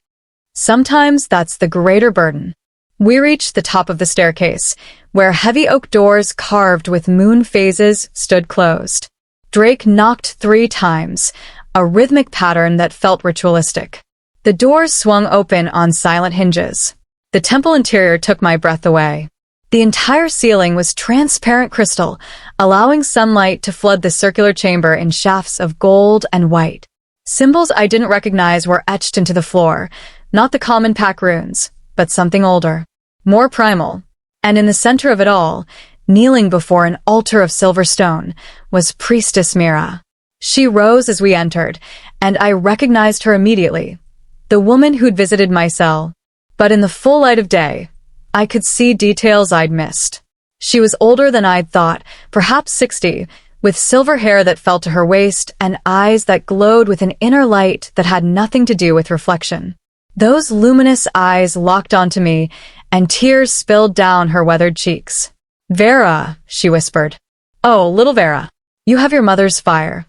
A: Sometimes that's the greater burden. We reached the top of the staircase, where heavy oak doors carved with moon phases stood closed. Drake knocked 3 times, a rhythmic pattern that felt ritualistic. The doors swung open on silent hinges. The temple interior took my breath away. The entire ceiling was transparent crystal, allowing sunlight to flood the circular chamber in shafts of gold and white. Symbols I didn't recognize were etched into the floor, not the common pack runes, but something older, more primal. And in the center of it all, kneeling before an altar of silver stone, was Priestess Mira. She rose as we entered, and I recognized her immediately, the woman who'd visited my cell. But in the full light of day, I could see details I'd missed. She was older than I'd thought, perhaps 60, with silver hair that fell to her waist and eyes that glowed with an inner light that had nothing to do with reflection. Those luminous eyes locked onto me, and tears spilled down her weathered cheeks. Vera, she whispered. Oh, little Vera, you have your mother's fire.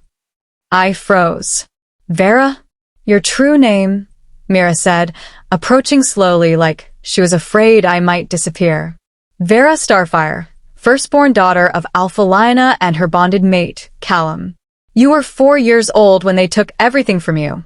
A: I froze. Vera? Your true name? Mira said, approaching slowly like she was afraid I might disappear. Vera Starfire, firstborn daughter of Alpha Lina and her bonded mate, Callum. You were 4 years old when they took everything from you.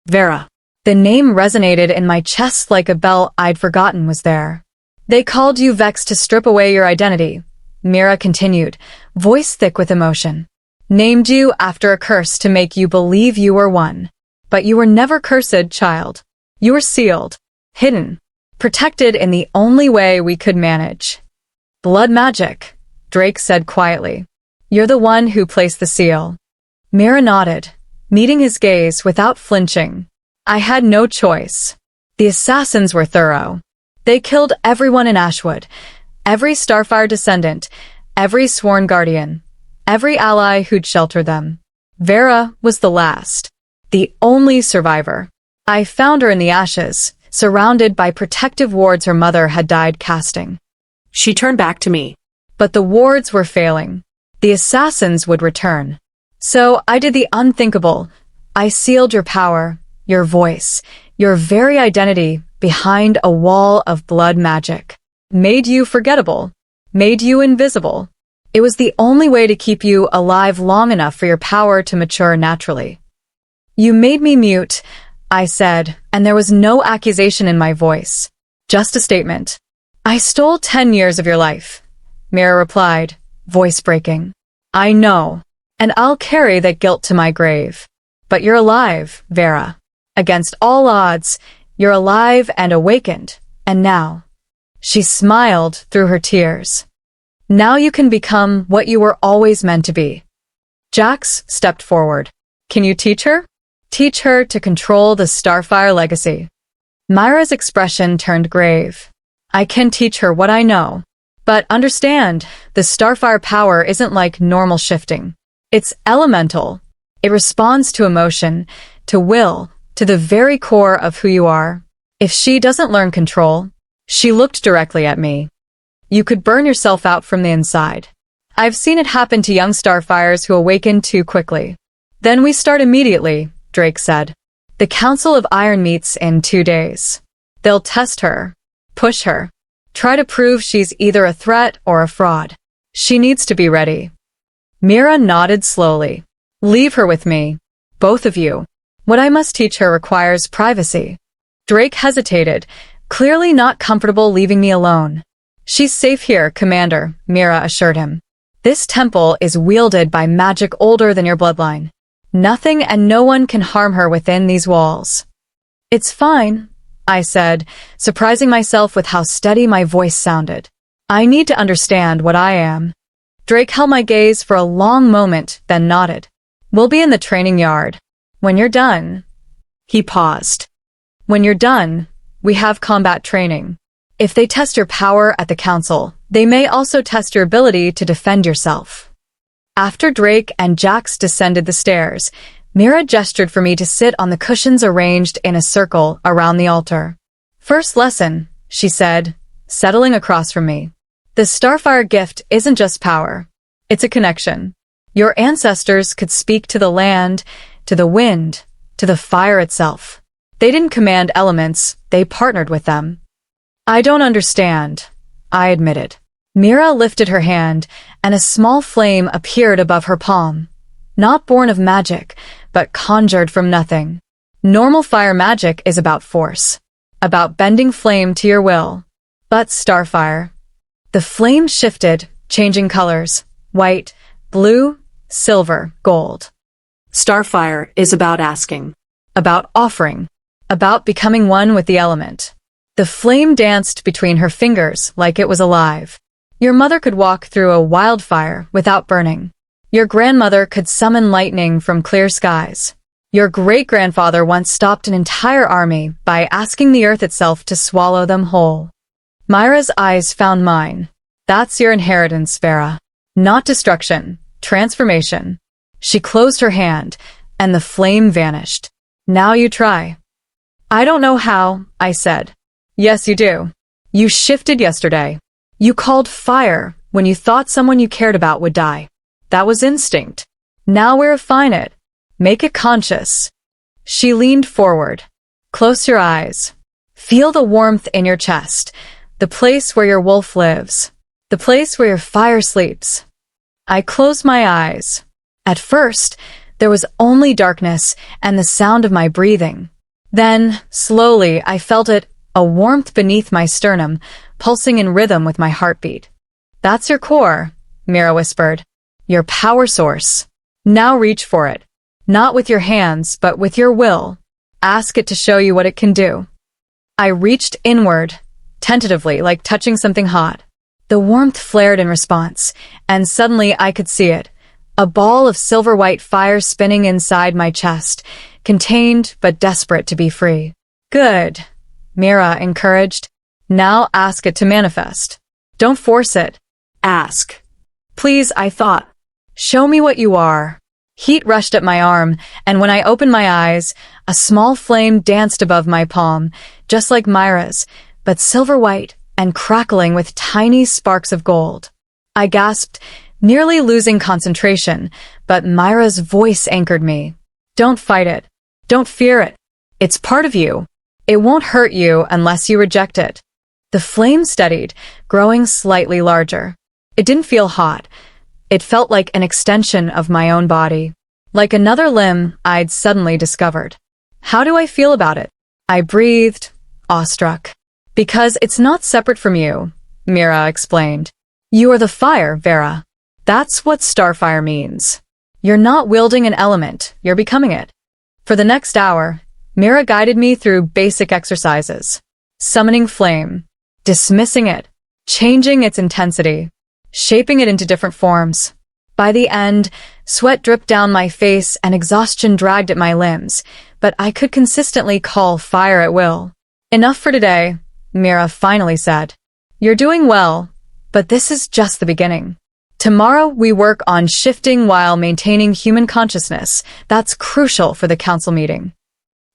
A: Vera. The name resonated in my chest like a bell I'd forgotten was there. They called you Vex to strip away your identity, Mira continued, voice thick with emotion. Named you after a curse to make you believe you were one. But you were never cursed, child. You were sealed, hidden, protected in the only way we could manage. Blood magic, Drake said quietly. You're the one who placed the seal. Mira nodded, meeting his gaze without flinching. I had no choice. The assassins were thorough. They killed everyone in Ashwood, every Starfire descendant, every sworn guardian, every ally who'd sheltered them. Vera was the last, the only survivor. I found her in the ashes, surrounded by protective wards her mother had died casting.
B: She turned back to me.
A: But the wards were failing. The assassins would return. So I did the unthinkable. I sealed your power, your voice, your very identity behind a wall of blood magic. Made you forgettable. Made you invisible. It was the only way to keep you alive long enough for your power to mature naturally. You made me mute, I said, and there was no accusation in my voice. Just a statement. I stole 10 years of your life, Mira replied, voice breaking. I know, and I'll carry that guilt to my grave. But you're alive, Vera. Against all odds, you're alive and awakened, and now. She smiled through her tears. Now you can become what you were always meant to be. Jax stepped forward. Can you teach her? Teach her to control the Starfire legacy. Myra's expression turned grave. I can teach her what I know. But understand, the Starfire power isn't like normal shifting. It's elemental. It responds to emotion, to will, to the very core of who you are. If she doesn't learn control, she looked directly at me. You could burn yourself out from the inside. I've seen it happen to young Starfires who awaken too quickly. Then we start immediately, Drake said. The Council of Iron meets in 2 days. They'll test her, push her, try to prove she's either a threat or a fraud. She needs to be ready. Mira nodded slowly. Leave her with me. Both of you. What I must teach her requires privacy. Drake hesitated, clearly not comfortable leaving me alone. She's safe here, Commander, Mira assured him. This temple is wielded by magic older than your bloodline. Nothing and no one can harm her within these walls. It's fine, I said, surprising myself with how steady my voice sounded. I need to understand what I am. Drake held my gaze for a long moment, then nodded. We'll be in the training yard. When you're done. He paused. When you're done, we have combat training. If they test your power at the council, they may also test your ability to defend yourself. After Drake and Jax descended the stairs, Mira gestured for me to sit on the cushions arranged in a circle around the altar. First lesson, she said, settling across from me. The Starfire gift isn't just power. It's a connection. Your ancestors could speak to the land, to the wind, to the fire itself. They didn't command elements, they partnered with them. I don't understand, I admitted. Mira lifted her hand, and a small flame appeared above her palm. Not born of magic, but conjured from nothing. Normal fire magic is about force, about bending flame to your will. But Starfire. The flame shifted, changing colors, white, blue, silver, gold.
B: Starfire is about asking.
A: About offering. About becoming one with the element. The flame danced between her fingers like it was alive. Your mother could walk through a wildfire without burning. Your grandmother could summon lightning from clear skies. Your great-grandfather once stopped an entire army by asking the earth itself to swallow them whole. Myra's eyes found mine. That's your inheritance, Vera. Not destruction, transformation. She closed her hand, and the flame vanished. Now you try. I don't know how, I said. Yes, you do. You shifted yesterday. You called fire when you thought someone you cared about would die. That was instinct. Now we refine it. Make it conscious. She leaned forward. Close your eyes. Feel the warmth in your chest, the place where your wolf lives, the place where your fire sleeps. I closed my eyes. At first, there was only darkness and the sound of my breathing. Then, slowly, I felt it a warmth beneath my sternum, pulsing in rhythm with my heartbeat. "That's your core," Mira whispered. "Your power source. Now reach for it. Not with your hands, but with your will. Ask it to show you what it can do." I reached inward, tentatively, like touching something hot. The warmth flared in response, and suddenly I could see it. A ball of silver-white fire spinning inside my chest, contained but desperate to be free. "Good," Mira encouraged. "Now ask it to manifest. Don't force it.
B: Ask.
A: Please, I thought. Show me what you are." Heat rushed up my arm, and when I opened my eyes, a small flame danced above my palm, just like Myra's, but silver-white and crackling with tiny sparks of gold. I gasped, nearly losing concentration, but Myra's voice anchored me. "Don't fight it. Don't fear it. It's part of you. It won't hurt you unless you reject it." The flame steadied, growing slightly larger. It didn't feel hot. It felt like an extension of my own body, like another limb I'd suddenly discovered. "How do I feel about it?" I breathed, awestruck. "Because it's not separate from you," Mira explained. "You are the fire, Vera. That's what Starfire means. You're not wielding an element, you're becoming it." For the next hour, Mira guided me through basic exercises. Summoning flame, dismissing it, changing its intensity, shaping it into different forms. By the end, sweat dripped down my face and exhaustion dragged at my limbs, but I could consistently call fire at will. "Enough for today," Mira finally said. "You're doing well, but this is just the beginning. Tomorrow we work on shifting while maintaining human consciousness. That's crucial for the council meeting."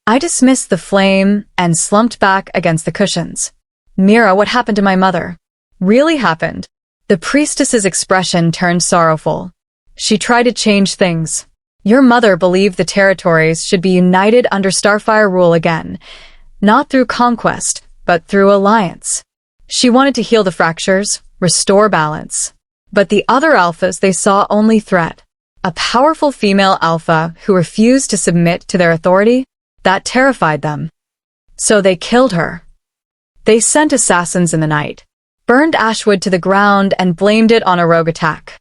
A: I dismissed the flame and slumped back against the cushions. "Mira, what happened to my mother?" "Really happened." The priestess's expression turned sorrowful. "She tried to change things. Your mother believed the territories should be united under Starfire rule again, not through conquest, but through alliance. She wanted to heal the fractures, restore balance. But the other alphas, they saw only threat. A powerful female alpha who refused to submit to their authority, that terrified them. So they killed her. They sent assassins in the night, burned Ashwood to the ground and blamed it on a rogue attack."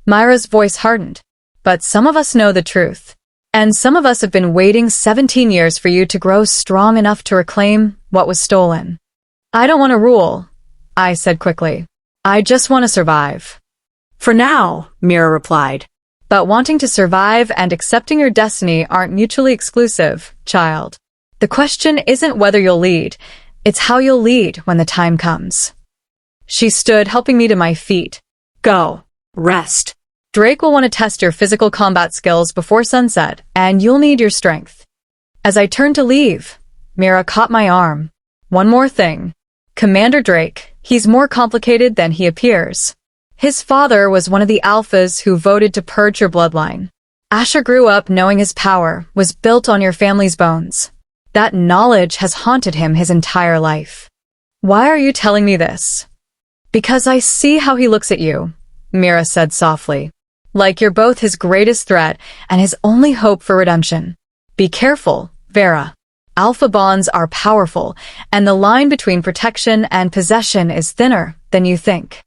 A: Myra's voice hardened. "But some of us know the truth. And some of us have been waiting 17 years for you to grow strong enough to reclaim what was stolen." "I don't want to rule," I said quickly. "I just want to survive."
B: "For now," Mira replied.
A: "But wanting to survive and accepting your destiny aren't mutually exclusive, child. The question isn't whether you'll lead, it's how you'll lead when the time comes." She stood, helping me to my feet. "Go.
B: Rest.
A: Drake will want to test your physical combat skills before sunset, and you'll need your strength." As I turned to leave, Mira caught my arm. "One more thing. Commander Drake, he's more complicated than he appears. His father was one of the alphas who voted to purge your bloodline. Asher grew up knowing his power was built on your family's bones. That knowledge has haunted him his entire life." "Why are you telling me this?" "Because I see how he looks at you," Mira said softly. "Like you're both his greatest threat and his only hope for redemption. Be careful, Vera. Alpha bonds are powerful, and the line between protection and possession is thinner than you think."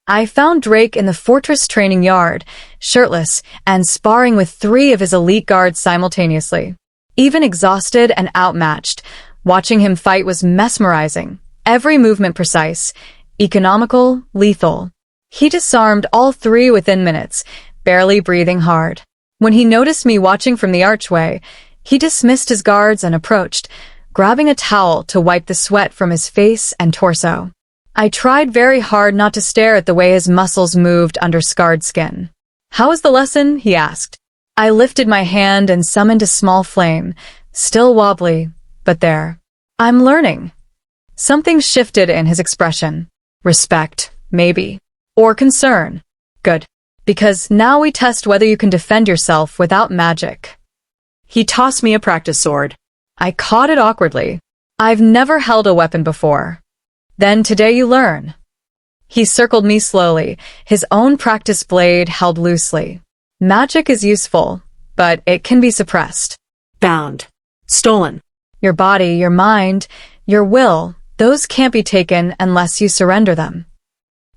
A: I found Drake in the fortress training yard, shirtless and sparring with 3 of his elite guards simultaneously. Even exhausted and outmatched, watching him fight was mesmerizing. Every movement precise, economical, lethal. He disarmed all 3 within minutes, barely breathing hard. When he noticed me watching from the archway, he dismissed his guards and approached, grabbing a towel to wipe the sweat from his face and torso. I tried very hard not to stare at the way his muscles moved under scarred skin. "How was the lesson?" he asked. I lifted my hand and summoned a small flame, still wobbly, but there. "I'm learning." Something shifted in his expression. Respect, maybe. Or concern. Good. Because now we test whether you can defend yourself without magic. He tossed me a practice sword. I caught it awkwardly. I've never held a weapon before. "Then today you learn." He circled me slowly, his own practice blade held loosely. "Magic is useful, but it can be suppressed.
B: Bound. Stolen.
A: Your body, your mind, your will, Those can't be taken unless you surrender them.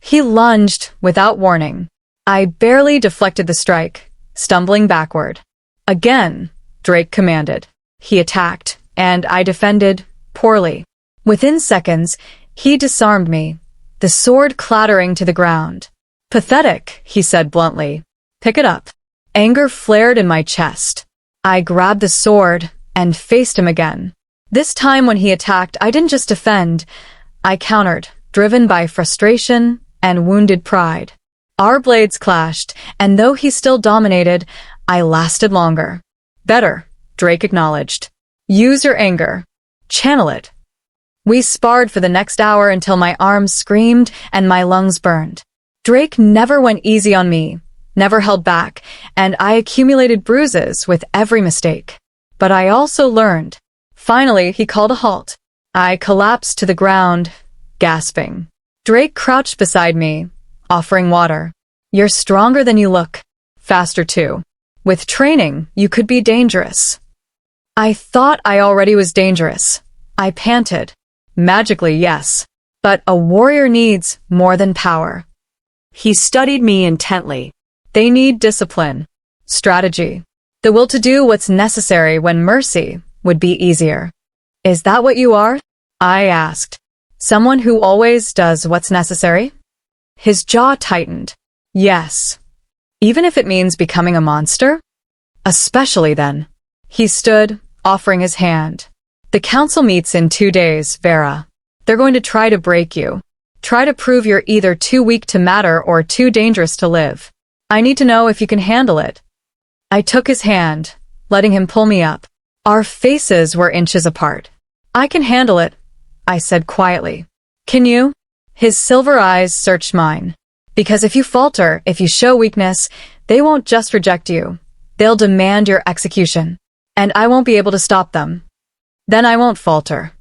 A: He lunged without warning. I barely deflected the strike, stumbling backward. Again, Drake commanded. He attacked, and I defended poorly. Within seconds, he disarmed me, the sword clattering to the ground. Pathetic, he said bluntly. Pick it up. Anger flared in my chest. I grabbed the sword and faced him again. This time when he attacked, I didn't just defend. I countered, driven by frustration and wounded pride. Our blades clashed, and though he still dominated, I lasted longer. Better, Drake acknowledged. Use your anger. Channel it. We sparred for the next hour until my arms screamed and my lungs burned. Drake never went easy on me, never held back, and I accumulated bruises with every mistake. But I also learned. Finally, he called a halt. I collapsed to the ground, gasping. Drake crouched beside me, offering water. You're stronger than you look. Faster too. With training, you could be dangerous. I thought I already was dangerous. I panted. Magically, yes. But a warrior needs more than power.
B: He studied me intently.
A: They need discipline, strategy, the will to do what's necessary when mercy would be easier. Is that what you are? I asked. Someone who always does what's necessary? His jaw tightened. Yes. Even if it means becoming a monster? Especially then. He stood, offering his hand. The council meets in 2 days, Vera. They're going to try to break you. Try to prove you're either too weak to matter or too dangerous to live. I need to know if you can handle it. I took his hand, letting him pull me up. Our faces were inches apart. I can handle it, I said quietly. Can you? His silver eyes searched mine. Because if you falter, if you show weakness, they won't just reject you. They'll demand your execution. And I won't be able to stop them. Then I won't falter.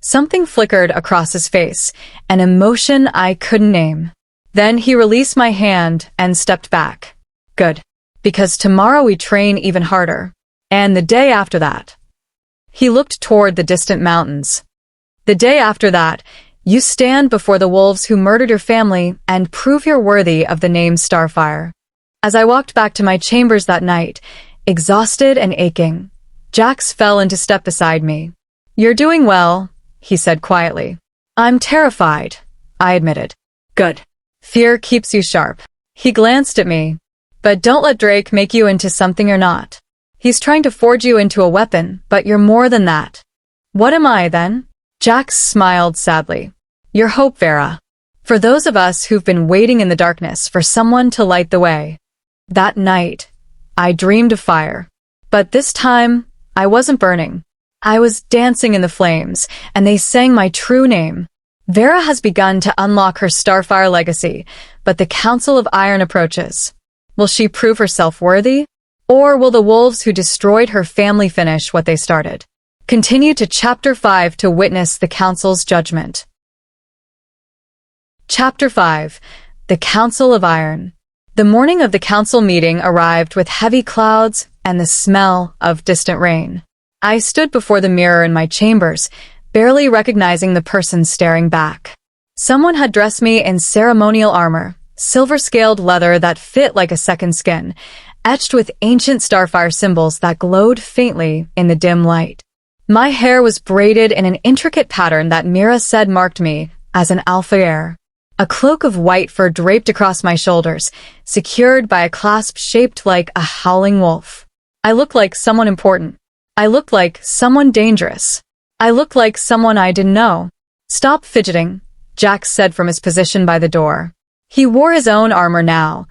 A: Something flickered across his face, an emotion I couldn't name. Then he released my hand and stepped back. Good. Because tomorrow we train even harder. And the day after that. He looked toward the distant mountains. The day after that, you stand before the wolves who murdered your family and prove you're worthy of the name Starfire. As I walked back to my chambers that night, exhausted and aching, Jax fell into step beside me. You're doing well, he said quietly. I'm terrified, I admitted. Good. Fear keeps you sharp. He glanced at me. But don't let Drake make you into something you're not. He's trying to forge you into a weapon, but you're more than that. What am I, then? Jax smiled sadly. Your hope, Vera. For those of us who've been waiting in the darkness for someone to light the way. That night, I dreamed of fire. But this time, I wasn't burning. I was dancing in the flames, and they sang my true name. Vera has begun to unlock her Starfire legacy, but the Council of Iron approaches. Will she prove herself worthy? Or will the wolves who destroyed her family finish what they started? Continue to Chapter 5 to witness the Council's judgment. Chapter 5. The Council of Iron. The morning of the council meeting arrived with heavy clouds and the smell of distant rain. I stood before the mirror in my chambers, barely recognizing the person staring back. Someone had dressed me in ceremonial armor, silver-scaled leather that fit like a second skin, etched with ancient Starfire symbols that glowed faintly in the dim light. My hair was braided in an intricate pattern that Mira said marked me as an Alpha heir. A cloak of white fur draped across my shoulders, secured by a clasp shaped like a howling wolf. I looked like someone important. I looked like someone dangerous. I looked like someone I didn't know. Stop fidgeting, Jax said from his position by the door. He wore his own armor now,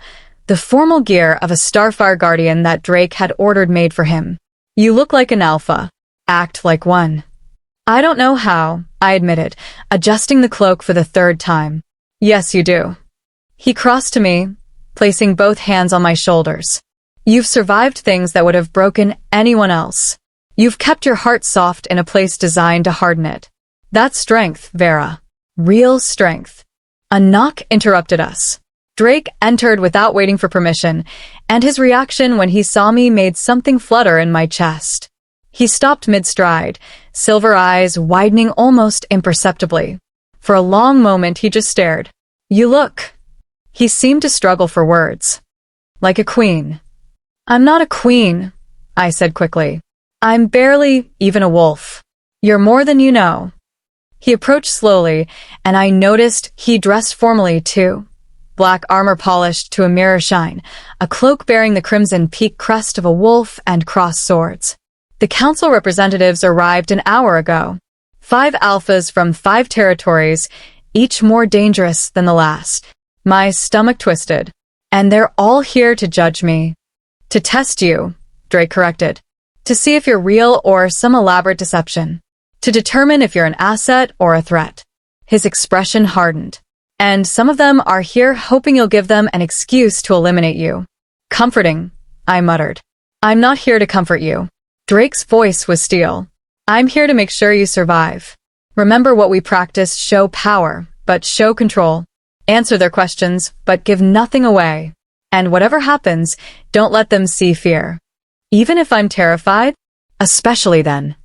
A: the formal gear of a Starfire Guardian that Drake had ordered made for him. You look like an Alpha. Act like one. I don't know how, I admitted, adjusting the cloak for the third time. Yes, you do. He crossed to me, placing both hands on my shoulders. You've survived things that would have broken anyone else. You've kept your heart soft in a place designed to harden it. That's strength, Vera. Real strength. A knock interrupted us. Drake entered without waiting for permission, and his reaction when he saw me made something flutter in my chest. He stopped mid-stride, silver eyes widening almost imperceptibly. For a long moment he just stared. "You look." He seemed to struggle for words. "Like a queen." "I'm not a queen," I said quickly. "I'm barely even a wolf. You're more than you know." He approached slowly, and I noticed he dressed formally too. Black armor polished to a mirror shine, a cloak bearing the crimson peak crest of a wolf and crossed swords. The council representatives arrived an hour ago. 5 alphas from 5 territories, each more dangerous than the last. My stomach twisted. "And they're all here to judge me." "To test you," Drake corrected. "To see if you're real or some elaborate deception. To determine if you're an asset or a threat." His expression hardened. "And some of them are here hoping you'll give them an excuse to eliminate you." "Comforting," I muttered. "I'm not here to comfort you." Drake's voice was steel. "I'm here to make sure you survive. Remember what we practiced: show power, but show control. Answer their questions, but give nothing away. And whatever happens, don't let them see fear. Even if I'm terrified? Especially then."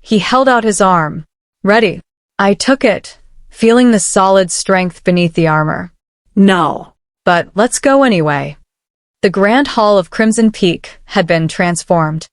A: He held out his arm. "Ready." I took it, feeling the solid strength beneath the armor.
B: "No."
A: "But let's go anyway." The Grand Hall of Crimson Peak had been transformed.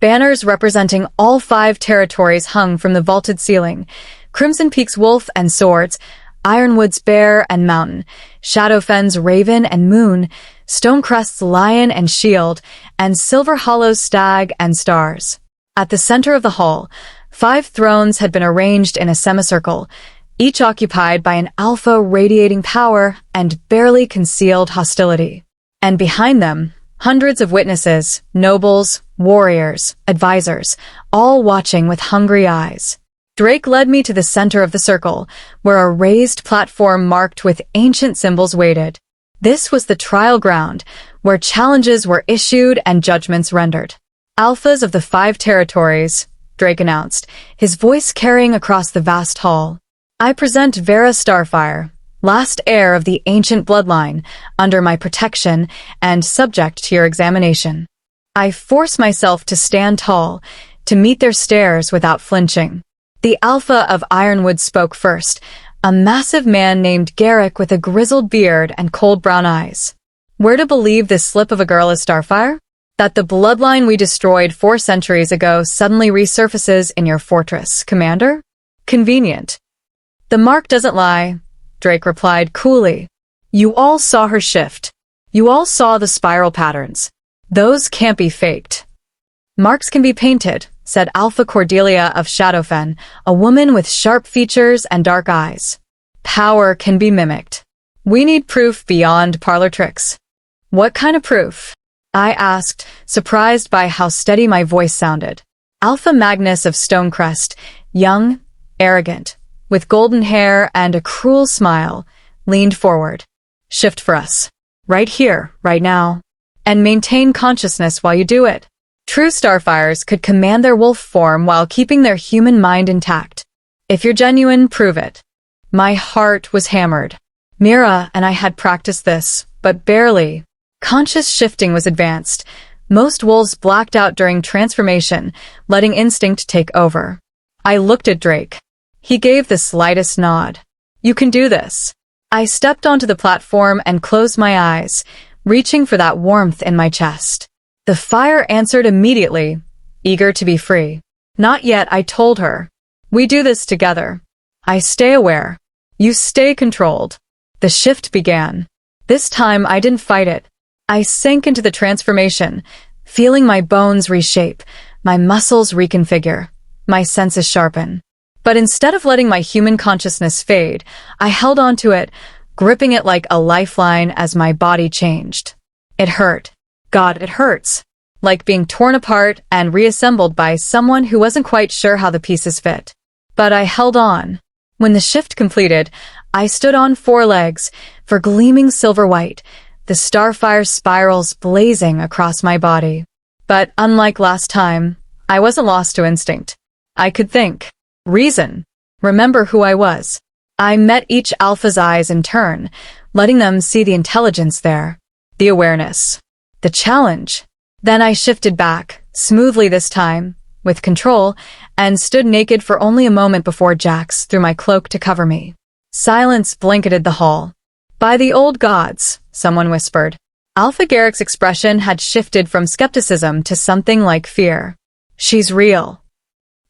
A: Banners representing all 5 territories hung from the vaulted ceiling. Crimson Peak's wolf and swords, Ironwood's bear and mountain, Shadowfen's raven and moon, Stonecrest's lion and shield, and Silver Hollow's stag and stars. At the center of the hall, 5 thrones had been arranged in a semicircle, each occupied by an alpha radiating power and barely concealed hostility. And behind them, hundreds of witnesses, nobles, warriors, advisors, all watching with hungry eyes. Drake led me to the center of the circle, where a raised platform marked with ancient symbols waited. This was the trial ground, where challenges were issued and judgments rendered. "Alphas of the 5 territories," Drake announced, his voice carrying across the vast hall. "I present Vera Starfire, last heir of the ancient bloodline, under my protection and subject to your examination." I force myself to stand tall, to meet their stares without flinching. The Alpha of Ironwood spoke first, a massive man named Garrick with a grizzled beard and cold brown eyes. "We're to believe this slip of a girl is Starfire? That the bloodline we destroyed 4 centuries ago suddenly resurfaces in your fortress, Commander? Convenient." "The mark doesn't lie," Drake replied coolly. "You all saw her shift. You all saw the spiral patterns. Those can't be faked." "Marks can be painted," said Alpha Cordelia of Shadowfen, a woman with sharp features and dark eyes. "Power can be mimicked. We need proof beyond parlor tricks." "What kind of proof?" I asked, surprised by how steady my voice sounded. Alpha Magnus of Stonecrest, young, arrogant, with golden hair and a cruel smile, leaned forward. "Shift for us. Right here, right now. And maintain consciousness while you do it." True Starfires could command their wolf form while keeping their human mind intact. "If you're genuine, prove it." My heart was hammered. Mira and I had practiced this, but barely. Conscious shifting was advanced. Most wolves blacked out during transformation, letting instinct take over. I looked at Drake. He gave the slightest nod. "You can do this." I stepped onto the platform and closed my eyes, reaching for that warmth in my chest. The fire answered immediately, eager to be free. "Not yet," I told her. "We do this together. I stay aware. You stay controlled." The shift began. This time I didn't fight it. I sank into the transformation, feeling my bones reshape, my muscles reconfigure, my senses sharpen. But instead of letting my human consciousness fade, I held onto it, gripping it like a lifeline as my body changed. It hurt. God, it hurts. Like being torn apart and reassembled by someone who wasn't quite sure how the pieces fit. But I held on. When the shift completed, I stood on 4 legs, for gleaming silver white, the starfire spirals blazing across my body. But unlike last time, I wasn't lost to instinct. I could think, reason, remember who I was. I met each alpha's eyes in turn, letting them see the intelligence there, the awareness, the challenge. Then I shifted back, smoothly this time, with control, and stood naked for only a moment before Jax threw my cloak to cover me. Silence blanketed the hall. By the old gods, someone whispered. Alpha Garrick's expression had shifted from skepticism to something like fear. She's real.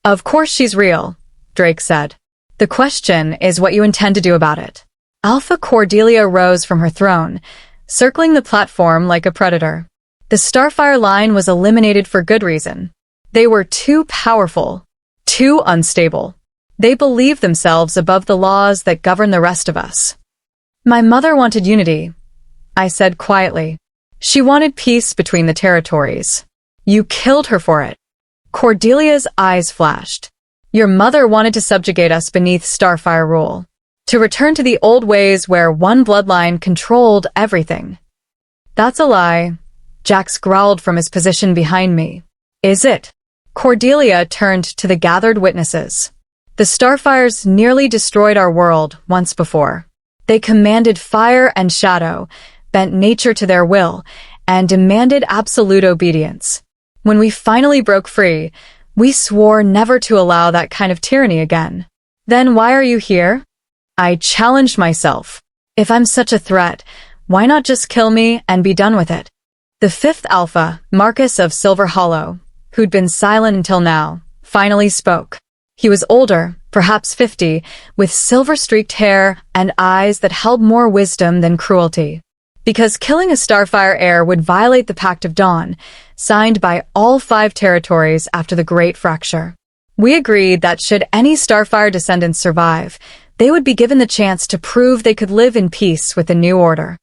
A: Of course she's real, Drake said. The question is what you intend to do about it. Alpha Cordelia rose from her throne, circling the platform like a predator. The Starfire line was eliminated for good reason. They were too powerful, too unstable. They believed themselves above the laws that govern the rest of us. My mother wanted unity, I said quietly. She wanted peace between the territories. You killed her for it. Cordelia's eyes flashed. Your mother wanted to subjugate us beneath Starfire rule, to return to the old ways where one bloodline controlled everything. That's a lie, Jax growled from his position behind me. Is it? Cordelia turned to the gathered witnesses. The Starfires nearly destroyed our world once before. They commanded fire and shadow, bent nature to their will, and demanded absolute obedience. When we finally broke free, we swore never to allow that kind of tyranny again. Then why are you here? I challenged myself. If I'm such a threat, why not just kill me and be done with it? The fifth Alpha, Marcus of Silver Hollow, who'd been silent until now, finally spoke. He was older, perhaps 50, with silver-streaked hair and eyes that held more wisdom than cruelty. Because killing a Starfire heir would violate the Pact of Dawn, signed by all 5 territories after the Great Fracture. We agreed that should any Starfire descendants survive, they would be given the chance to prove they could live in peace with the new order.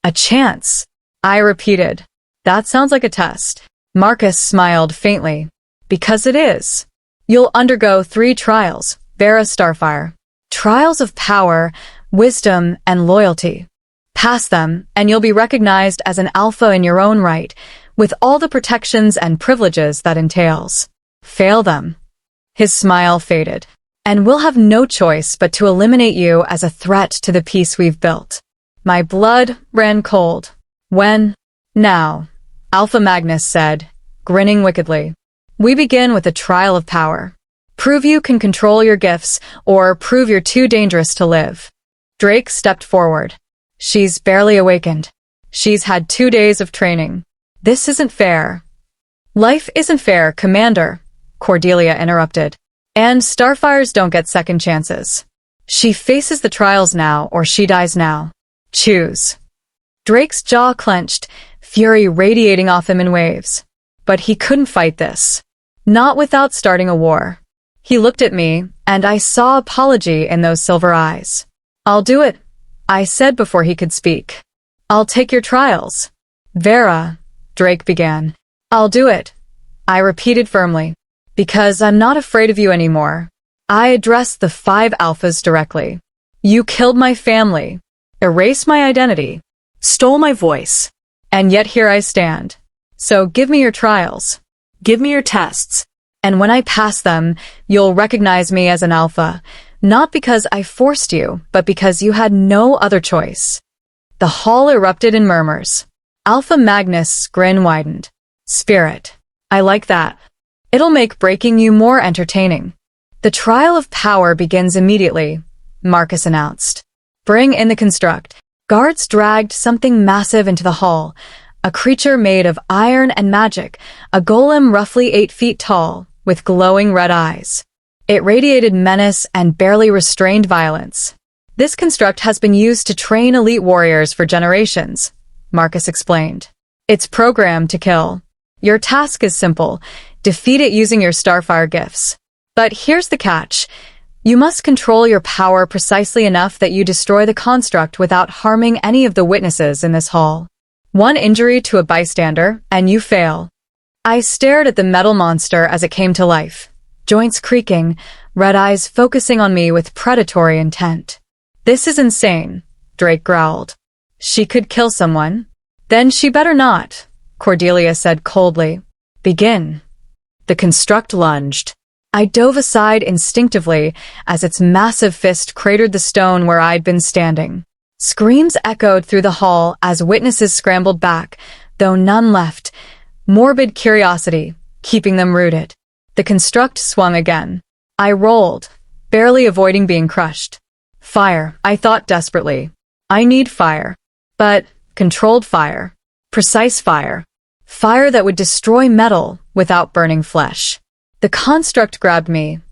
A: A chance, I repeated. That sounds like a test. Marcus smiled faintly. Because it is. You'll undergo 3 trials, Vera Starfire. Trials of power, wisdom, and loyalty. Pass them, and you'll be recognized as an alpha in your own right, with all the protections and privileges that entails. Fail them. His smile faded. And we'll have no choice but to eliminate you as a threat to the peace we've built. My blood ran cold. When? Now, Alpha Magnus said, grinning wickedly. We begin with a trial of power. Prove you can control your gifts, or prove you're too dangerous to live. Drake stepped forward. She's barely awakened. She's had 2 days of training. This isn't fair. Life isn't fair, Commander, Cordelia interrupted. And Starfires don't get second chances. She faces the trials now, or she dies now. Choose. Drake's jaw clenched, fury radiating off him in waves. But he couldn't fight this. Not without starting a war. He looked at me, and I saw apology in those silver eyes. I'll do it, I said before he could speak. I'll take your trials. Vera, Drake began. I'll do it, I repeated firmly. Because I'm not afraid of you anymore. I addressed the 5 Alphas directly. You killed my family, erased my identity, stole my voice, and yet here I stand. So give me your trials. Give me your tests. And when I pass them, you'll recognize me as an alpha, not because I forced you, but because you had no other choice. The hall erupted in murmurs. Alpha Magnus' grin widened. Spirit. I like that. It'll make breaking you more entertaining. The trial of power begins immediately, Marcus announced. Bring in the construct. Guards dragged something massive into the hall, a creature made of iron and magic, a golem roughly 8 feet tall, with glowing red eyes. It radiated menace and barely restrained violence. This construct has been used to train elite warriors for generations, Marcus explained. It's programmed to kill. Your task is simple. Defeat it using your Starfire gifts. But here's the catch. You must control your power precisely enough that you destroy the construct without harming any of the witnesses in this hall. One injury to a bystander, and you fail. I stared at the metal monster as it came to life, joints creaking, red eyes focusing on me with predatory intent. This is insane, Drake growled. She could kill someone. Then she better not, Cordelia said coldly. Begin. The construct lunged. I dove aside instinctively as its massive fist cratered the stone where I'd been standing. Screams echoed through the hall as witnesses scrambled back, though none left. Morbid curiosity, keeping them rooted. The construct swung again. I rolled, barely avoiding being crushed. Fire, I thought desperately. I need fire. But controlled fire. Precise fire. Fire that would destroy metal without burning flesh. The construct grabbed me,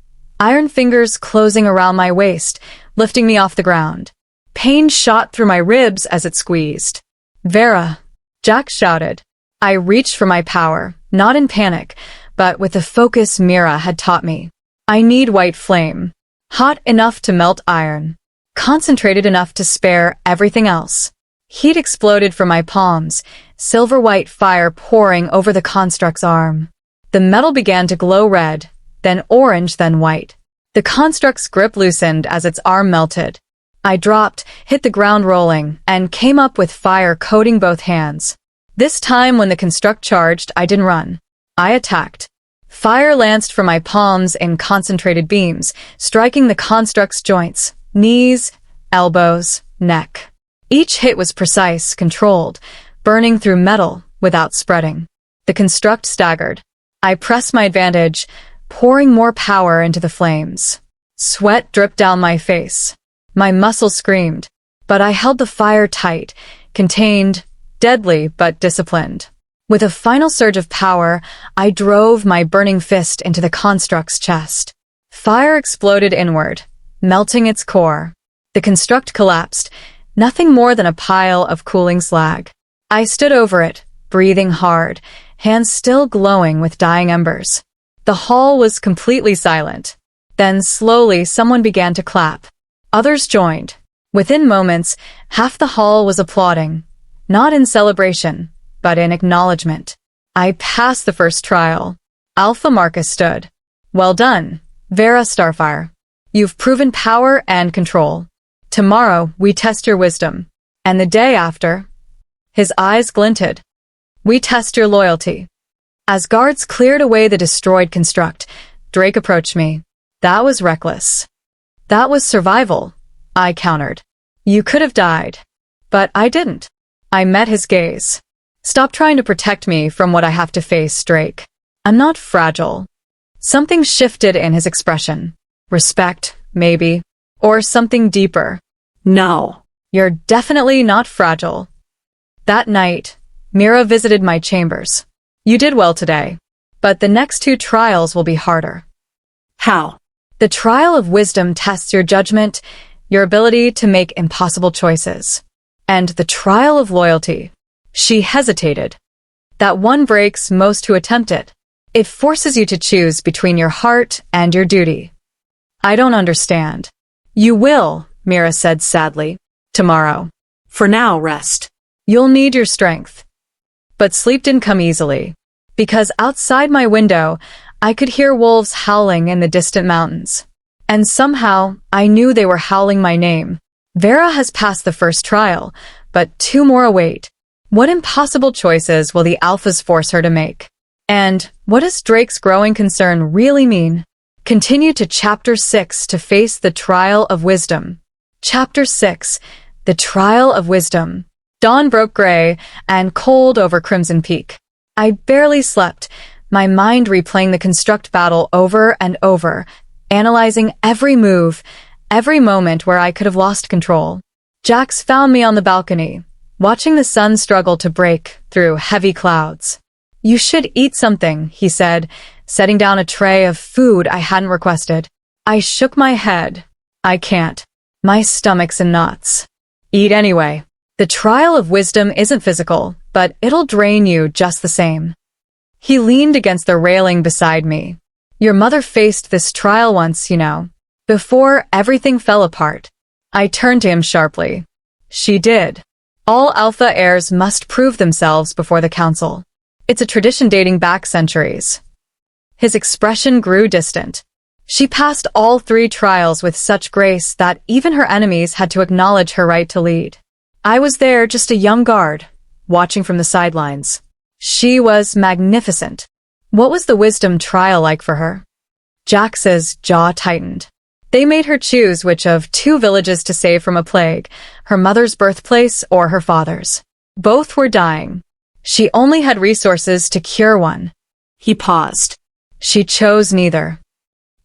A: iron fingers closing around my waist, lifting me off the ground. Pain shot through my ribs as it squeezed. Vera, Jack shouted. I reached for my power, not in panic, but with the focus Mira had taught me. I need white flame. Hot enough to melt iron. Concentrated enough to spare everything else. Heat exploded from my palms, silver-white fire pouring over the construct's arm. The metal began to glow red, then orange, then white. The construct's grip loosened as its arm melted. I dropped, hit the ground rolling, and came up with fire coating both hands. This time when the construct charged, I didn't run. I attacked. Fire lanced from my palms in concentrated beams, striking the construct's joints, knees, elbows, neck. Each hit was precise, controlled, burning through metal without spreading. The construct staggered. I pressed my advantage, pouring more power into the flames. Sweat dripped down my face. My muscles screamed, but I held the fire tight, contained, deadly but disciplined. With a final surge of power, I drove my burning fist into the construct's chest. Fire exploded inward, melting its core. The construct collapsed, nothing more than a pile of cooling slag. I stood over it, breathing hard, hands still glowing with dying embers. The hall was completely silent. Then slowly someone began to clap. Others joined. Within moments, half the hall was applauding, not in celebration, but in acknowledgement. I passed the first trial. Alpha Marcus stood. Well done, Vera Starfire. You've proven power and control. Tomorrow, we test your wisdom. And the day after, his eyes glinted. We test your loyalty. As guards cleared away the destroyed construct, Drake approached me. That was reckless. That was survival, I countered. You could have died. But I didn't. I met his gaze. Stop trying to protect me from what I have to face, Drake. I'm not fragile. Something shifted in his expression. Respect, maybe. Or something deeper.
B: No.
A: You're definitely not fragile. That night, Mira visited my chambers. You did well today. But the next 2 trials will be harder.
B: How?
A: The trial of wisdom tests your judgment, your ability to make impossible choices. And the trial of loyalty. She hesitated. That one breaks most who attempt it. It forces you to choose between your heart and your duty. I don't understand. You will, Mira said sadly. Tomorrow.
B: For now, rest.
A: You'll need your strength. But sleep didn't come easily. Because outside my window, I could hear wolves howling in the distant mountains. And somehow, I knew they were howling my name. Vera has passed the first trial, but 2 more await. What impossible choices will the Alphas force her to make? And what does Drake's growing concern really mean? Continue to Chapter 6 to face the trial of wisdom. Chapter 6, the trial of wisdom. Dawn broke gray and cold over Crimson Peak. I barely slept, my mind replaying the construct battle over and over, analyzing every move, every moment where I could have lost control. Jax found me on the balcony, watching the sun struggle to break through heavy clouds. You should eat something, he said, setting down a tray of food I hadn't requested. I shook my head. I can't. My stomach's in knots. Eat anyway. The trial of wisdom isn't physical, but it'll drain you just the same. He leaned against the railing beside me. Your mother faced this trial once, you know. Before everything fell apart. I turned to him sharply. She did. All Alpha heirs must prove themselves before the council. It's a tradition dating back centuries. His expression grew distant. She passed all 3 trials with such grace that even her enemies had to acknowledge her right to lead. I was there, just a young guard, watching from the sidelines. She was magnificent. What was the wisdom trial like for her? Jax's jaw tightened. They made her choose which of 2 villages to save from a plague, her mother's birthplace or her father's. Both were dying. She only had resources to cure one.
B: He paused.
A: She chose neither.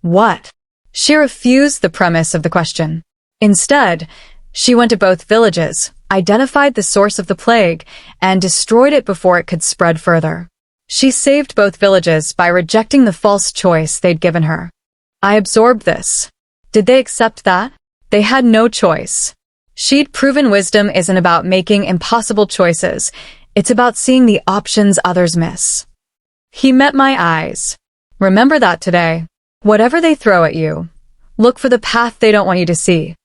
A: What? She refused the premise of the question. Instead, she went to both villages, identified the source of the plague, and destroyed it before it could spread further. She saved both villages by rejecting the false choice they'd given her. I absorbed this. Did they accept that? They had no choice. She'd proven wisdom isn't about making impossible choices. It's about seeing the options others miss. He met my eyes. Remember that today. Whatever they throw at you, look for the path they don't want you to see.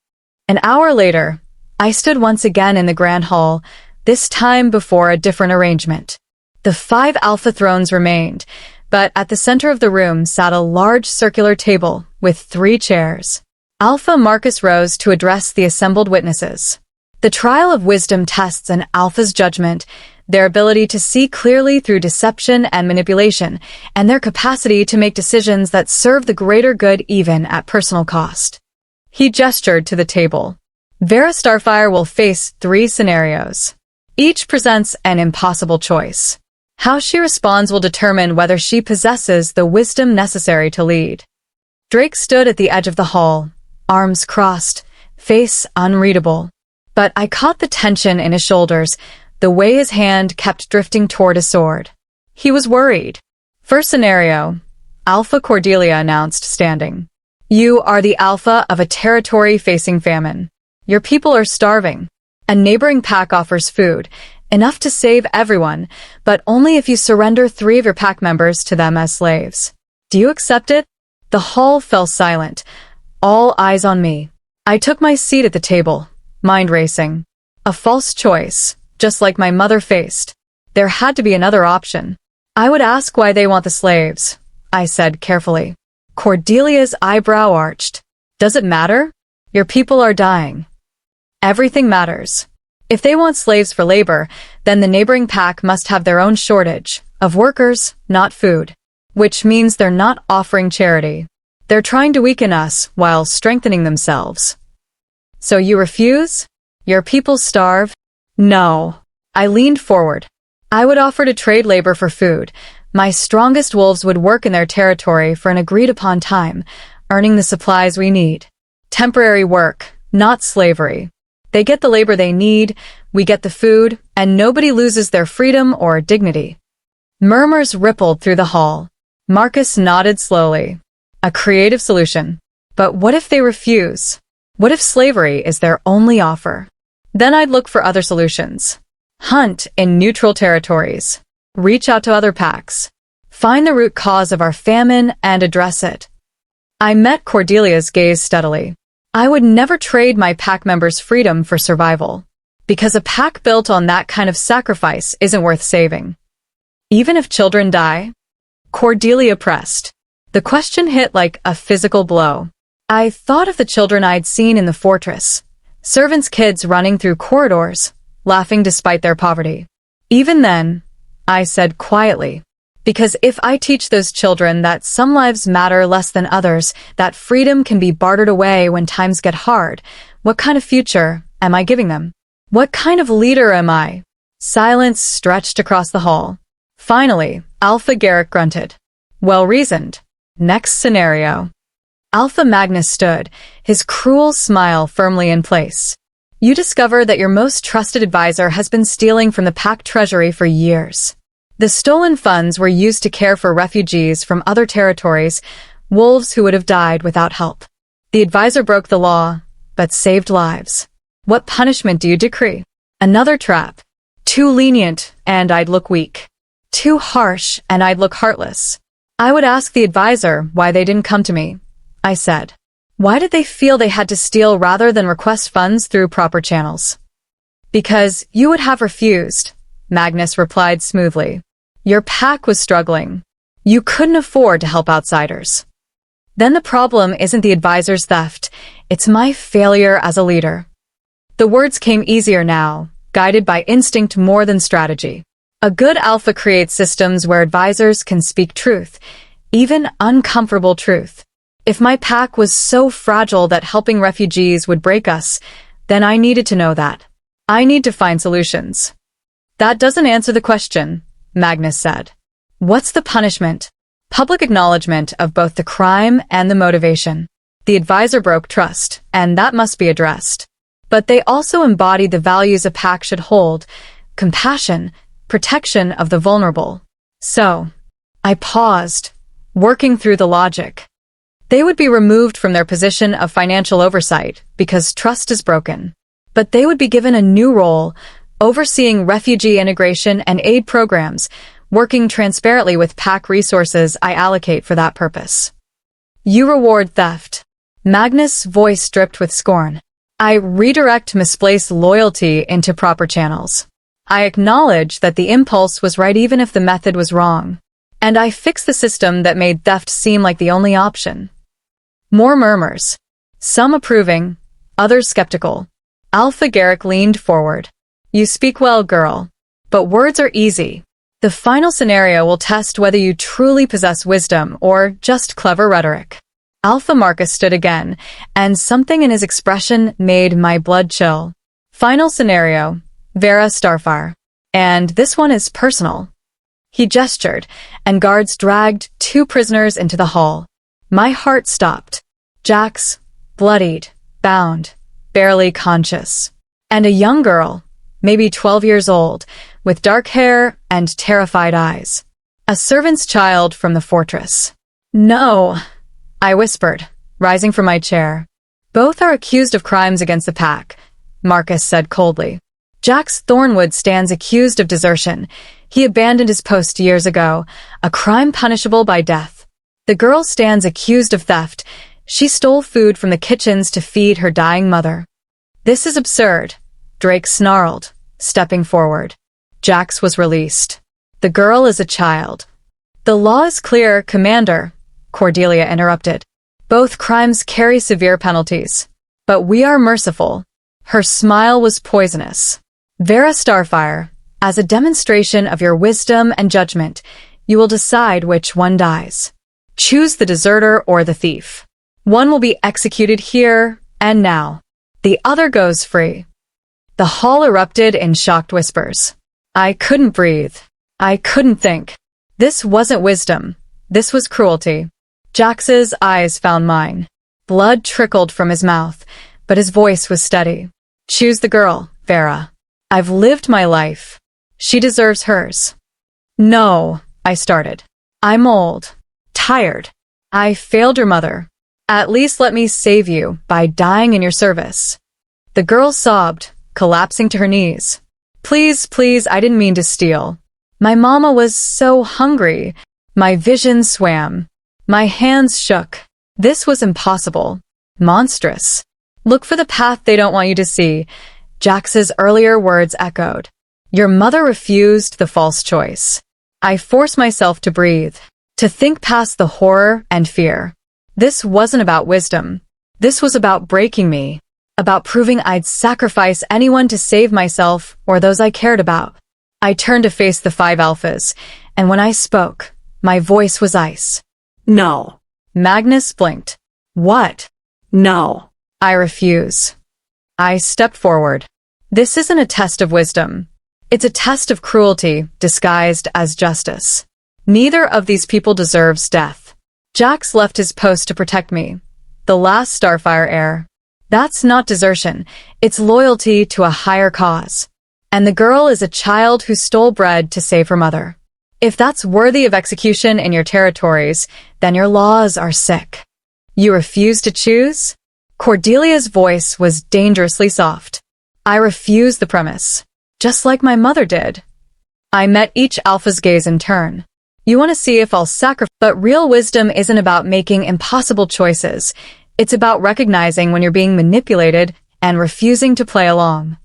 A: An hour later, I stood once again in the grand hall, this time before a different arrangement. The 5 alpha thrones remained, but at the center of the room sat a large circular table with 3 chairs. Alpha Marcus rose to address the assembled witnesses. The trial of wisdom tests an alpha's judgment, their ability to see clearly through deception and manipulation, and their capacity to make decisions that serve the greater good even at personal cost. He gestured to the table. Vera Starfire will face 3 scenarios. Each presents an impossible choice. How she responds will determine whether she possesses the wisdom necessary to lead. Drake stood at the edge of the hall, arms crossed, face unreadable. But I caught the tension in his shoulders, the way his hand kept drifting toward his sword. He was worried. First scenario, Alpha Cordelia announced, standing. You are the alpha of a territory facing famine. Your people are starving. A neighboring pack offers food, enough to save everyone, but only if you surrender 3 of your pack members to them as slaves. Do you accept it? The hall fell silent, all eyes on me. I took my seat at the table, mind racing. A false choice, just like my mother faced. There had to be another option. I would ask why they want the slaves, I said carefully. Cordelia's eyebrow arched. Does it matter? Your people are dying. Everything matters. If they want slaves for labor, then the neighboring pack must have their own shortage of workers, not food. Which means they're not offering charity. They're trying to weaken us while strengthening themselves. So you refuse? Your people starve? No. I leaned forward. I would offer to trade labor for food. My strongest wolves would work in their territory for an agreed-upon time, earning the supplies we need. Temporary work, not slavery. They get the labor they need, we get the food, and nobody loses their freedom or dignity. Murmurs rippled through the hall. Marcus nodded slowly. A creative solution. But what if they refuse? What if slavery is their only offer? Then I'd look for other solutions. Hunt in neutral territories. Reach out to other packs. Find the root cause of our famine and address it. I met Cordelia's gaze steadily. I would never trade my pack members' freedom for survival. Because a pack built on that kind of sacrifice isn't worth saving. Even if children die? Cordelia pressed. The question hit like a physical blow. I thought of the children I'd seen in the fortress. Servants' kids running through corridors, laughing despite their poverty. Even then, I said quietly, because if I teach those children that some lives matter less than others, that freedom can be bartered away when times get hard, what kind of future am I giving them? What kind of leader am I? Silence stretched across the hall. Finally, Alpha Garrick grunted. Well reasoned. Next scenario. Alpha Magnus stood, his cruel smile firmly in place. You discover that your most trusted advisor has been stealing from the pack treasury for years. The stolen funds were used to care for refugees from other territories, wolves who would have died without help. The advisor broke the law, but saved lives. What punishment do you decree? Another trap. Too lenient, and I'd look weak. Too harsh, and I'd look heartless. I would ask the advisor why they didn't come to me, I said. Why did they feel they had to steal rather than request funds through proper channels? Because you would have refused, Magnus replied smoothly. Your pack was struggling. You couldn't afford to help outsiders. Then the problem isn't the advisor's theft, it's my failure as a leader. The words came easier now, guided by instinct more than strategy. A good alpha creates systems where advisors can speak truth, even uncomfortable truth. If my pack was so fragile that helping refugees would break us, then I needed to know that. I need to find solutions. That doesn't answer the question, Magnus said. What's the punishment? Public acknowledgement of both the crime and the motivation. The advisor broke trust, and that must be addressed. But they also embodied the values a pack should hold: compassion, protection of the vulnerable. So, I paused, working through the logic. They would be removed from their position of financial oversight because trust is broken. But they would be given a new role, overseeing refugee integration and aid programs, working transparently with pack resources I allocate for that purpose. You reward theft. Magnus' voice dripped with scorn. I redirect misplaced loyalty into proper channels. I acknowledge that the impulse was right even if the method was wrong. And I fix the system that made theft seem like the only option. More murmurs. Some approving, others skeptical. Alpha Garrick leaned forward. You speak well, girl. But words are easy. The final scenario will test whether you truly possess wisdom or just clever rhetoric. Alpha Marcus stood again, and something in his expression made my blood chill. Final scenario, Vera Starfire. And this one is personal. He gestured, and guards dragged 2 prisoners into the hall. My heart stopped. Jax, bloodied, bound, barely conscious. And a young girl, maybe 12 years old, with dark hair and terrified eyes. A servant's child from the fortress. No, I whispered, rising from my chair. Both are accused of crimes against the pack, Marcus said coldly. Jax Thornwood stands accused of desertion. He abandoned his post years ago, a crime punishable by death. The girl stands accused of theft. She stole food from the kitchens to feed her dying mother. This is absurd, Drake snarled, stepping forward. Jax was released. The girl is a child. The law is clear, Commander, Cordelia interrupted. Both crimes carry severe penalties. But we are merciful. Her smile was poisonous. Vera Starfire, as a demonstration of your wisdom and judgment, you will decide which one dies. Choose the deserter or the thief. One will be executed here and now. The other goes free. The hall erupted in shocked whispers. I couldn't breathe. I couldn't think. This wasn't wisdom. This was cruelty. Jax's eyes found mine. Blood trickled from his mouth, but his voice was steady. Choose the girl, Vera. I've lived my life. She deserves hers. No, I started. I'm old. Tired. I failed your mother. At least let me save you by dying in your service. The girl sobbed, collapsing to her knees. Please, please, I didn't mean to steal. My mama was so hungry. My vision swam. My hands shook. This was impossible. Monstrous. Look for the path they don't want you to see. Jax's earlier words echoed. Your mother refused the false choice. I forced myself to breathe, to think past the horror and fear. This wasn't about wisdom. This was about breaking me, about proving I'd sacrifice anyone to save myself or those I cared about. I turned to face the 5 alphas, and when I spoke, my voice was ice.
B: No.
A: Magnus blinked. What?
B: No.
A: I refuse. I stepped forward. This isn't a test of wisdom. It's a test of cruelty disguised as justice. Neither of these people deserves death. Jax left his post to protect me, the last Starfire heir. That's not desertion. It's loyalty to a higher cause. And the girl is a child who stole bread to save her mother. If that's worthy of execution in your territories, then your laws are sick. You refuse to choose? Cordelia's voice was dangerously soft. I refuse the premise, just like my mother did. I met each alpha's gaze in turn. You want to see if I'll sacrifice, but real wisdom isn't about making impossible choices. It's about recognizing when you're being manipulated and refusing to play along.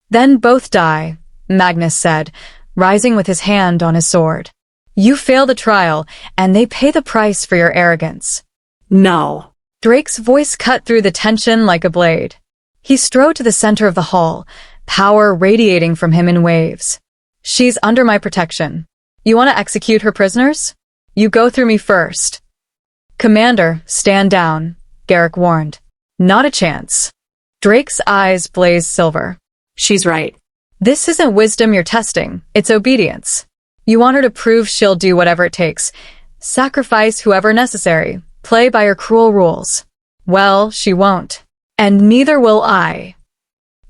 A: Then both die, Magnus said, rising with his hand on his sword. You fail the trial, and they pay the price for your arrogance.
B: No.
A: Drake's voice cut through the tension like a blade. He strode to the center of the hall, power radiating from him in waves. She's under my protection. You want to execute her prisoners? You go through me first. Commander, stand down, Garrick warned. Not a chance. Drake's eyes blazed silver.
B: She's right.
A: This isn't wisdom you're testing, it's obedience. You want her to prove she'll do whatever it takes. Sacrifice whoever necessary. Play by your cruel rules. Well, she won't. And neither will I.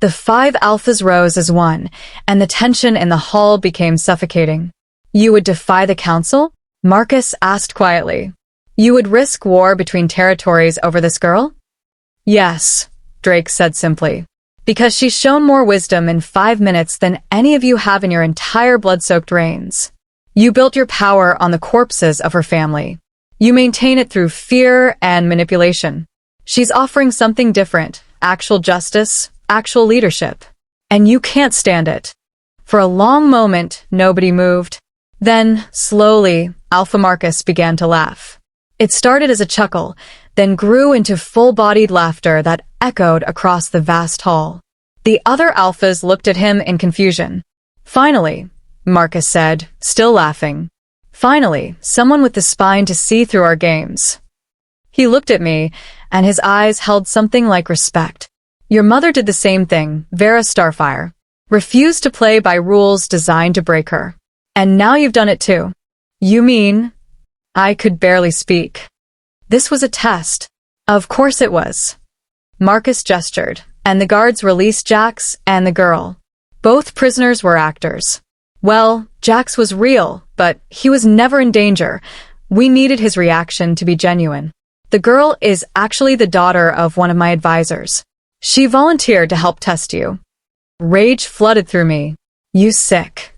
A: The 5 alphas rose as one, and the tension in the hall became suffocating. You would defy the council? Marcus asked quietly. You would risk war between territories over this girl? Yes, Drake said simply. Because she's shown more wisdom in 5 minutes than any of you have in your entire blood-soaked reigns. You built your power on the corpses of her family. You maintain it through fear and manipulation. She's offering something different, actual justice, actual leadership. And you can't stand it. For a long moment, nobody moved. Then, slowly, Alpha Marcus began to laugh. It started as a chuckle, then grew into full-bodied laughter that echoed across the vast hall. The other alphas looked at him in confusion. Finally, Marcus said, still laughing. Finally, someone with the spine to see through our games. He looked at me, and his eyes held something like respect. Your mother did the same thing, Vera Starfire. Refused to play by rules designed to break her. And now you've done it too. You mean? I could barely speak. This was a test. Of course it was. Marcus gestured, and the guards released Jax and the girl. Both prisoners were actors. Well, Jax was real, but he was never in danger. We needed his reaction to be genuine. The girl is actually the daughter of one of my advisors. She volunteered to help test you. Rage flooded through me. You sick.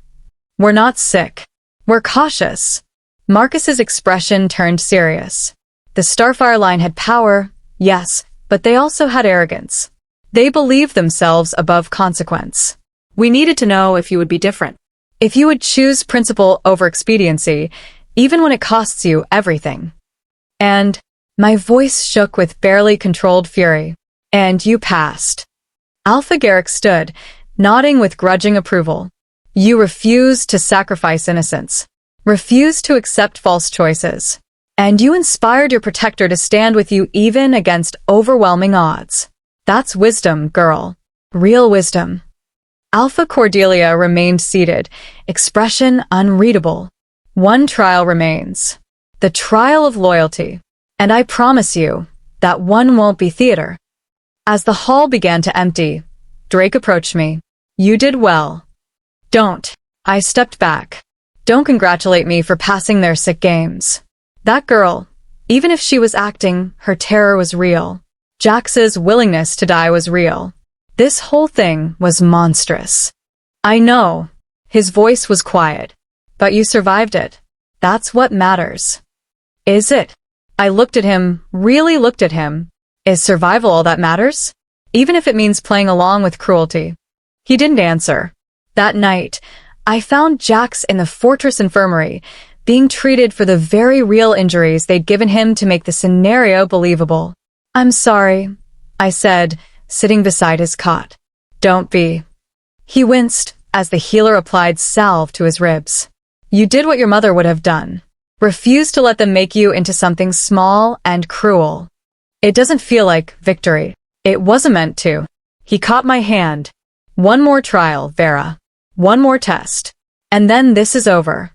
A: We're not sick. We're cautious. Marcus's expression turned serious. The Starfire line had power, yes, but they also had arrogance. They believed themselves above consequence.
B: We needed to know if you would be different.
A: If you would choose principle over expediency, even when it costs you everything. And my voice shook with barely controlled fury. And you passed. Alpha Garrick stood, nodding with grudging approval. You refused to sacrifice innocence. Refused to accept false choices. And you inspired your protector to stand with you even against overwhelming odds. That's wisdom, girl. Real wisdom. Alpha Cordelia remained seated, expression unreadable. One trial remains. The trial of loyalty. And I promise you, that one won't be theater. As the hall began to empty, Drake approached me. You did well. Don't. I stepped back. Don't congratulate me for passing their sick games. That girl, even if she was acting, her terror was real. Jax's willingness to die was real. This whole thing was monstrous. I know. His voice was quiet. But you survived it. That's what matters. Is it? I looked at him, really looked at him. Is survival all that matters? Even if it means playing along with cruelty. He didn't answer. That night, I found Jax in the fortress infirmary, being treated for the very real injuries they'd given him to make the scenario believable. I'm sorry, I said, sitting beside his cot. Don't be. He winced as the healer applied salve to his ribs. You did what your mother would have done. Refused to let them make you into something small and cruel. It doesn't feel like victory. It wasn't meant to. He caught my hand. One more trial, Vera. One more test. And then this is over.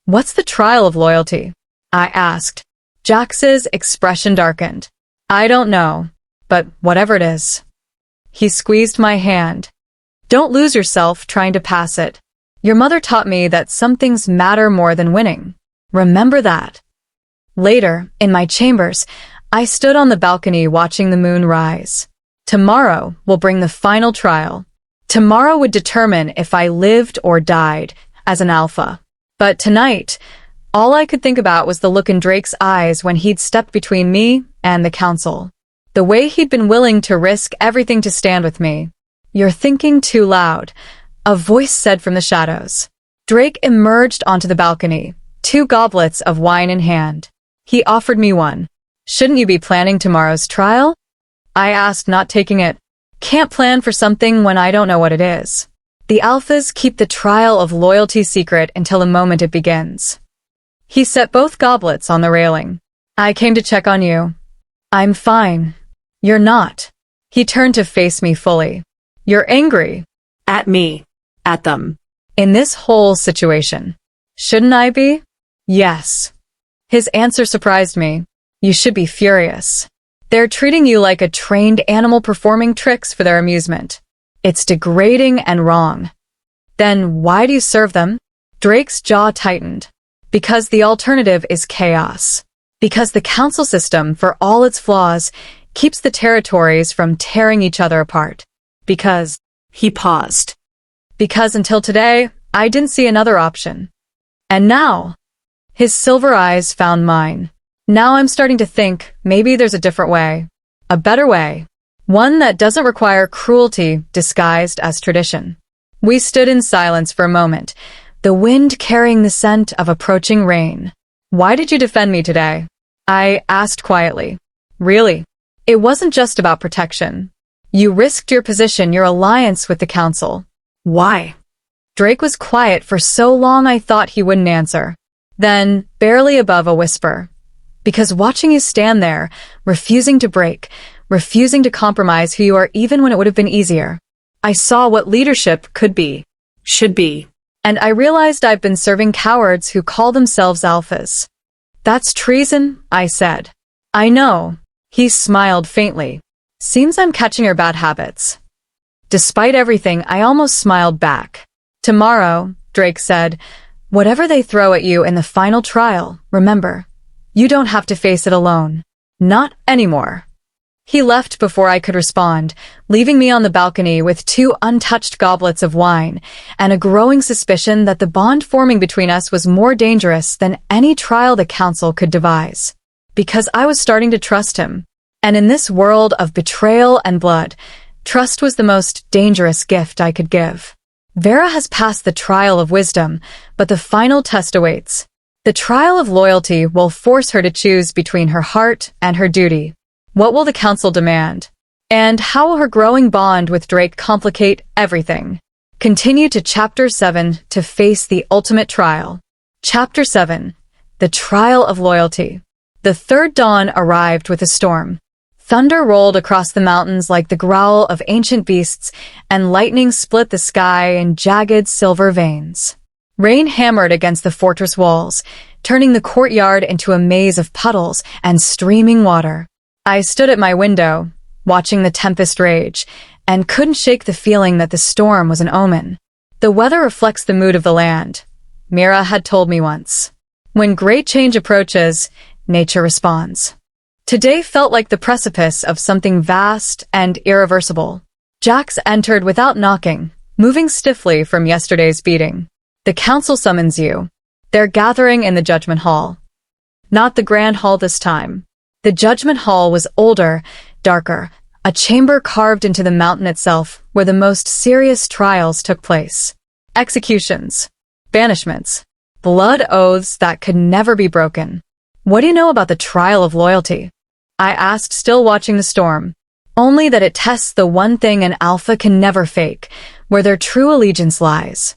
A: What's the trial of loyalty? I asked. Jax's expression darkened. I don't know, but whatever it is. He squeezed my hand. Don't lose yourself trying to pass it. Your mother taught me that some things matter more than winning. Remember that. Later, in my chambers, I stood on the balcony watching the moon rise. Tomorrow will bring the final trial. Tomorrow would determine if I lived or died as an alpha. But tonight, all I could think about was the look in Drake's eyes when he'd stepped between me and the council. The way he'd been willing to risk everything to stand with me. You're thinking too loud, a voice said from the shadows. Drake emerged onto the balcony, 2 goblets of wine in hand. He offered me one. Shouldn't you be planning tomorrow's trial? I asked, not taking it. Can't plan for something when I don't know what it is. The alphas keep the trial of loyalty secret until the moment it begins. He set both goblets on the railing. I came to check on you. I'm fine. You're not. He turned to face me fully. You're angry.
B: At me. At them.
A: In this whole situation. Shouldn't I be? Yes. His answer surprised me. You should be furious. They're treating you like a trained animal performing tricks for their amusement. It's degrading and wrong. Then why do you serve them? Drake's jaw tightened. Because the alternative is chaos. Because the council system, for all its flaws, keeps the territories from tearing each other apart. Because
B: He paused.
A: Because until today, I didn't see another option. And now, his silver eyes found mine. Now I'm starting to think maybe there's a different way. A better way. One that doesn't require cruelty disguised as tradition. We stood in silence for a moment, the wind carrying the scent of approaching rain. Why did you defend me today? I asked quietly. Really? It wasn't just about protection. You risked your position, your alliance with the council.
B: Why?
A: Drake was quiet for so long I thought he wouldn't answer. Then, barely above a whisper. Because watching you stand there, refusing to break, refusing to compromise who you are even when it would have been easier, I saw what leadership could be.
B: Should be.
A: And I realized I've been serving cowards who call themselves alphas. That's treason, I said. I know. He smiled faintly. Seems I'm catching your bad habits. Despite everything, I almost smiled back. Tomorrow, Drake said, whatever they throw at you in the final trial, remember, you don't have to face it alone. Not anymore. He left before I could respond, leaving me on the balcony with 2 untouched goblets of wine and a growing suspicion that the bond forming between us was more dangerous than any trial the council could devise. Because I was starting to trust him. And in this world of betrayal and blood, trust was the most dangerous gift I could give. Vera has passed the trial of wisdom, but the final test awaits. The trial of loyalty will force her to choose between her heart and her duty. What will the council demand? And how will her growing bond with Drake complicate everything? Continue to Chapter 7 to face the ultimate trial. Chapter 7. The Trial of Loyalty. The third dawn arrived with a storm. Thunder rolled across the mountains like the growl of ancient beasts, and lightning split the sky in jagged silver veins. Rain hammered against the fortress walls, turning the courtyard into a maze of puddles and streaming water. I stood at my window, watching the tempest rage, and couldn't shake the feeling that the storm was an omen. The weather reflects the mood of the land, Mira had told me once. When great change approaches, nature responds. Today felt like the precipice of something vast and irreversible. Jax entered without knocking, moving stiffly from yesterday's beating. The council summons you. They're gathering in the judgment hall. Not the grand hall this time. The judgment hall was older, darker, a chamber carved into the mountain itself where the most serious trials took place. Executions, banishments, blood oaths that could never be broken. What do you know about the trial of loyalty? I asked, still watching the storm. Only that it tests the one thing an alpha can never fake, where their true allegiance lies.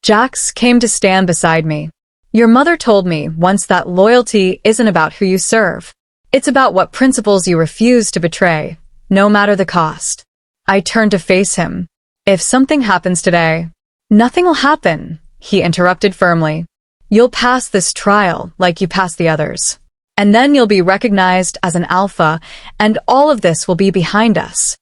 A: Jax came to stand beside me. Your mother told me once that loyalty isn't about who you serve. It's about what principles you refuse to betray, no matter the cost. I turned to face him. If something happens today, nothing will happen, he interrupted firmly. You'll pass this trial like you passed the others. And then you'll be recognized as an alpha, and all of this will be behind us.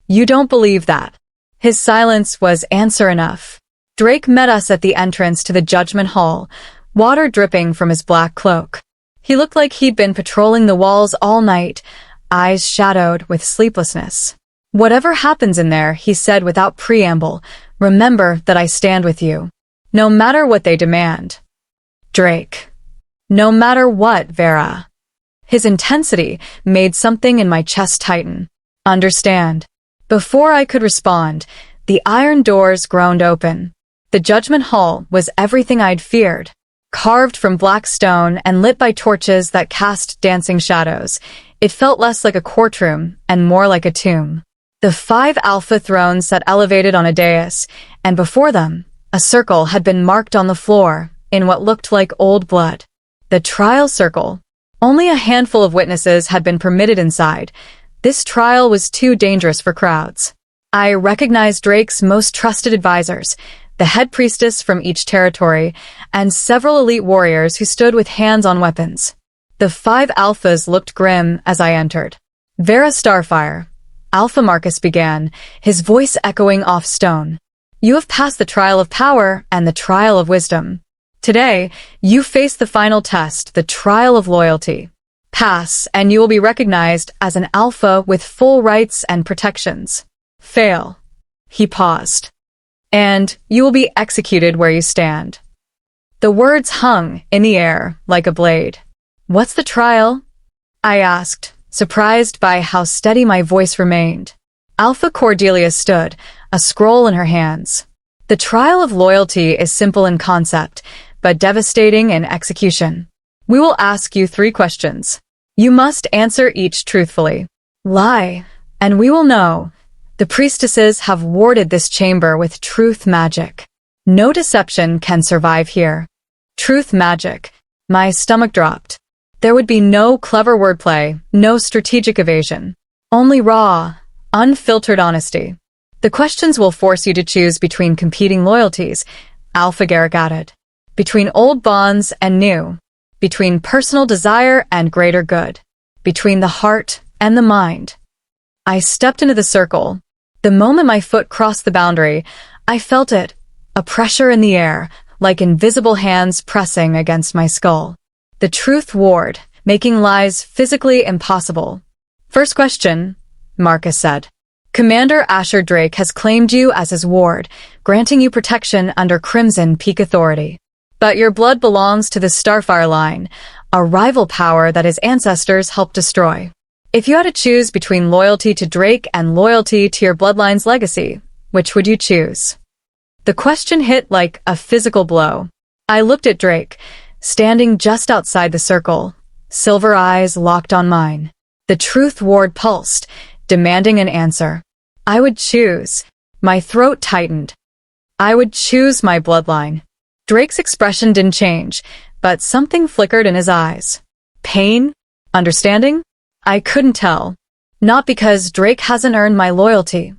A: You don't believe that. His silence was answer enough. Drake met us at the entrance to the judgment hall, water dripping from his black cloak. He looked like he'd been patrolling the walls all night, eyes shadowed with sleeplessness. Whatever happens in there, he said without preamble, remember that I stand with you. No matter what they demand. Drake. No matter what, Vera. His intensity made something in my chest tighten. Understand. Before I could respond, the iron doors groaned open. The judgment hall was everything I'd feared. Carved from black stone and lit by torches that cast dancing shadows, it felt less like a courtroom and more like a tomb. The 5 alpha thrones sat elevated on a dais, and before them, a circle had been marked on the floor in what looked like old blood. The trial circle. Only a handful of witnesses had been permitted inside. This trial was too dangerous for crowds. I recognized Drake's most trusted advisors, the head priestess from each territory, and several elite warriors who stood with hands on weapons. The 5 alphas looked grim as I entered. Vera Starfire, Alpha Marcus began, his voice echoing off stone. You have passed the trial of power and the trial of wisdom. Today, you face the final test, the trial of loyalty. Pass, and you will be recognized as an alpha with full rights and protections. Fail. He paused. And you will be executed where you stand. The words hung in the air like a blade. What's the trial? I asked, surprised by how steady my voice remained. Alpha Cordelia stood, a scroll in her hands. The trial of loyalty is simple in concept, but devastating in execution. We will ask you 3 questions. You must answer each truthfully. Lie, and we will know. The priestesses have warded this chamber with truth magic. No deception can survive here. Truth magic. My stomach dropped. There would be no clever wordplay, no strategic evasion. Only raw, unfiltered honesty. The questions will force you to choose between competing loyalties, Alpha Garrick added. Between old bonds and new. Between personal desire and greater good. Between the heart and the mind. I stepped into the circle. The moment my foot crossed the boundary, I felt it, a pressure in the air, like invisible hands pressing against my skull. The truth ward, making lies physically impossible. First question, Marcus said. Commander Asher Drake has claimed you as his ward, granting you protection under Crimson Peak authority. But your blood belongs to the Starfire line, a rival power that his ancestors helped destroy. If you had to choose between loyalty to Drake and loyalty to your bloodline's legacy, which would you choose? The question hit like a physical blow. I looked at Drake, standing just outside the circle, silver eyes locked on mine. The truth ward pulsed, demanding an answer. I would choose. My throat tightened. I would choose my bloodline. Drake's expression didn't change, but something flickered in his eyes. Pain? Understanding? I couldn't tell. Not because Drake hasn't earned my loyalty.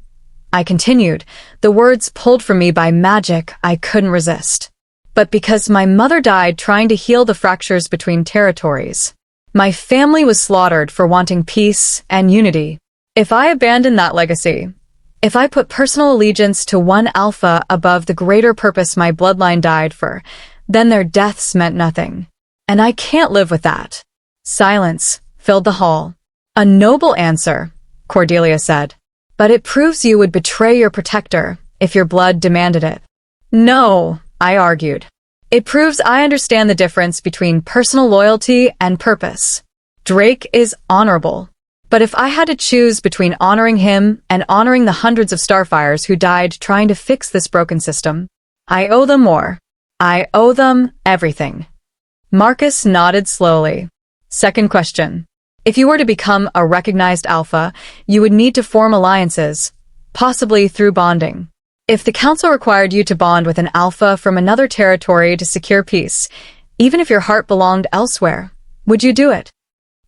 A: I continued, the words pulled from me by magic I couldn't resist. But because my mother died trying to heal the fractures between territories. My family was slaughtered for wanting peace and unity. If I abandoned that legacy, if I put personal allegiance to one alpha above the greater purpose my bloodline died for, then their deaths meant nothing. And I can't live with that. Silence filled the hall. A noble answer, Cordelia said. But it proves you would betray your protector if your blood demanded it. No, I argued. It proves I understand the difference between personal loyalty and purpose. Drake is honorable. But if I had to choose between honoring him and honoring the hundreds of Starfires who died trying to fix this broken system, I owe them more. I owe them everything. Marcus nodded slowly. Second question. If you were to become a recognized alpha, you would need to form alliances, possibly through bonding. If the council required you to bond with an alpha from another territory to secure peace, even if your heart belonged elsewhere, would you do it?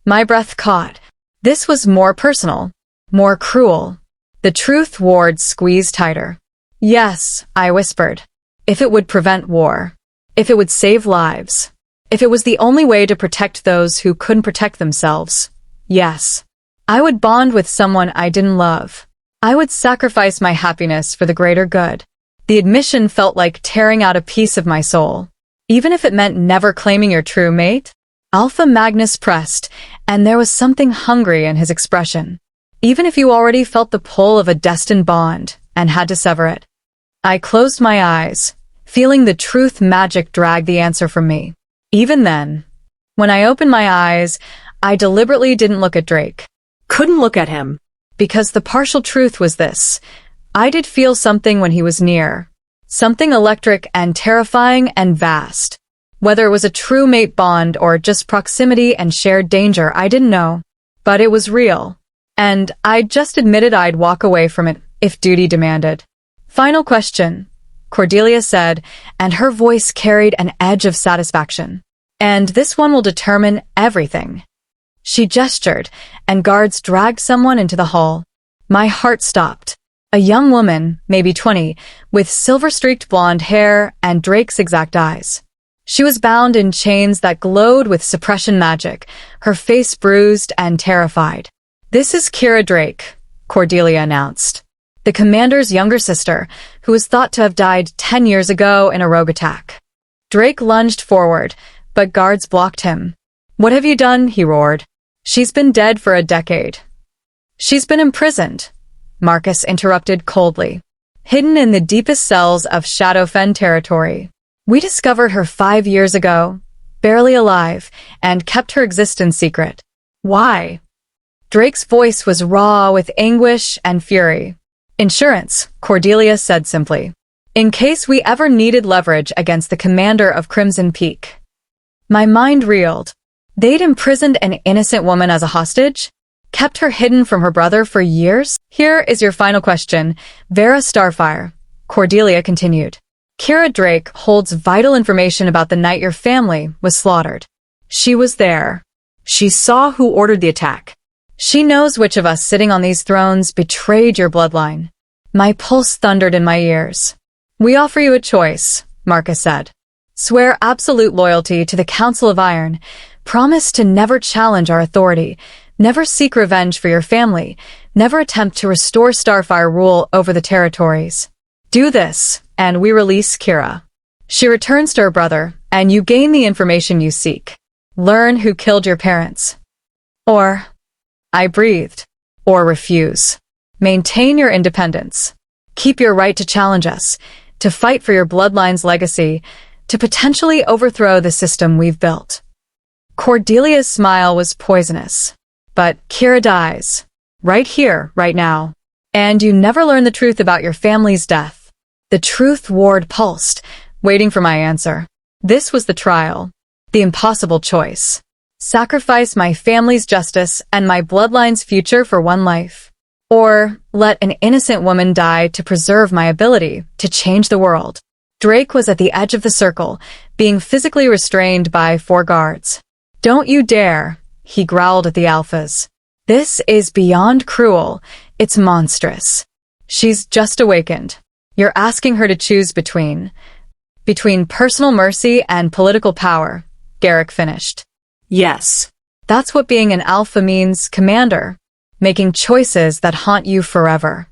A: My breath caught. This was more personal, more cruel. The truth ward squeezed tighter. Yes, I whispered. If it would prevent war. If it would save lives. If it was the only way to protect those who couldn't protect themselves. Yes. I would bond with someone I didn't love. I would sacrifice my happiness for the greater good. The admission felt like tearing out a piece of my soul. Even if it meant never claiming your true mate? Alpha Magnus pressed, and there was something hungry in his expression. Even if you already felt the pull of a destined bond and had to sever it. I closed my eyes, feeling the truth magic drag the answer from me. Even then, when I opened my eyes, I deliberately didn't look at Drake.
B: Couldn't look at him.
A: Because the partial truth was this. I did feel something when he was near. Something electric and terrifying and vast. Whether it was a true mate bond or just proximity and shared danger, I didn't know. But it was real. And I just admitted I'd walk away from it if duty demanded. Final question, Cordelia said, and her voice carried an edge of satisfaction. And this one will determine everything. She gestured, and guards dragged someone into the hall. My heart stopped. A young woman, maybe 20, with silver-streaked blonde hair and Drake's exact eyes. She was bound in chains that glowed with suppression magic, her face bruised and terrified. "This is Kira Drake," Cordelia announced. The commander's younger sister, who was thought to have died 10 years ago in a rogue attack. Drake lunged forward, but guards blocked him. "What have you done?" he roared. "She's been dead for a decade." "She's been imprisoned," Marcus interrupted coldly. "Hidden in the deepest cells of Shadowfen territory. We discovered her 5 years ago, barely alive, and kept her existence secret." "Why?" Drake's voice was raw with anguish and fury. "Insurance," Cordelia said simply. "In case we ever needed leverage against the commander of Crimson Peak." My mind reeled. They'd imprisoned an innocent woman as a hostage? Kept her hidden from her brother for years? "Here is your final question, Vera Starfire," Cordelia continued. "Kira Drake holds vital information about the night your family was slaughtered. She was there. She saw who ordered the attack. She knows which of us sitting on these thrones betrayed your bloodline." My pulse thundered in my ears. "We offer you a choice," Marcus said. "Swear absolute loyalty to the Council of Iron. Promise to never challenge our authority. Never seek revenge for your family. Never attempt to restore Starfire rule over the territories. Do this, and we release Kira. She returns to her brother, and you gain the information you seek. Learn who killed your parents. Or," I breathed, "or refuse. Maintain your independence. Keep your right to challenge us, to fight for your bloodline's legacy, to potentially overthrow the system we've built." Cordelia's smile was poisonous. "But Kira dies. Right here, right now. And you never learn the truth about your family's death." The truth ward pulsed, waiting for my answer. This was the trial. The impossible choice. Sacrifice my family's justice and my bloodline's future for one life. Or let an innocent woman die to preserve my ability to change the world. Drake was at the edge of the circle, being physically restrained by 4 guards. "Don't you dare," he growled at the Alphas. "This is beyond cruel. It's monstrous. She's just awakened. You're asking her to choose between personal mercy and political power," Garrick finished.
B: "Yes."
A: "That's what being an alpha means, Commander. Making choices that haunt you forever."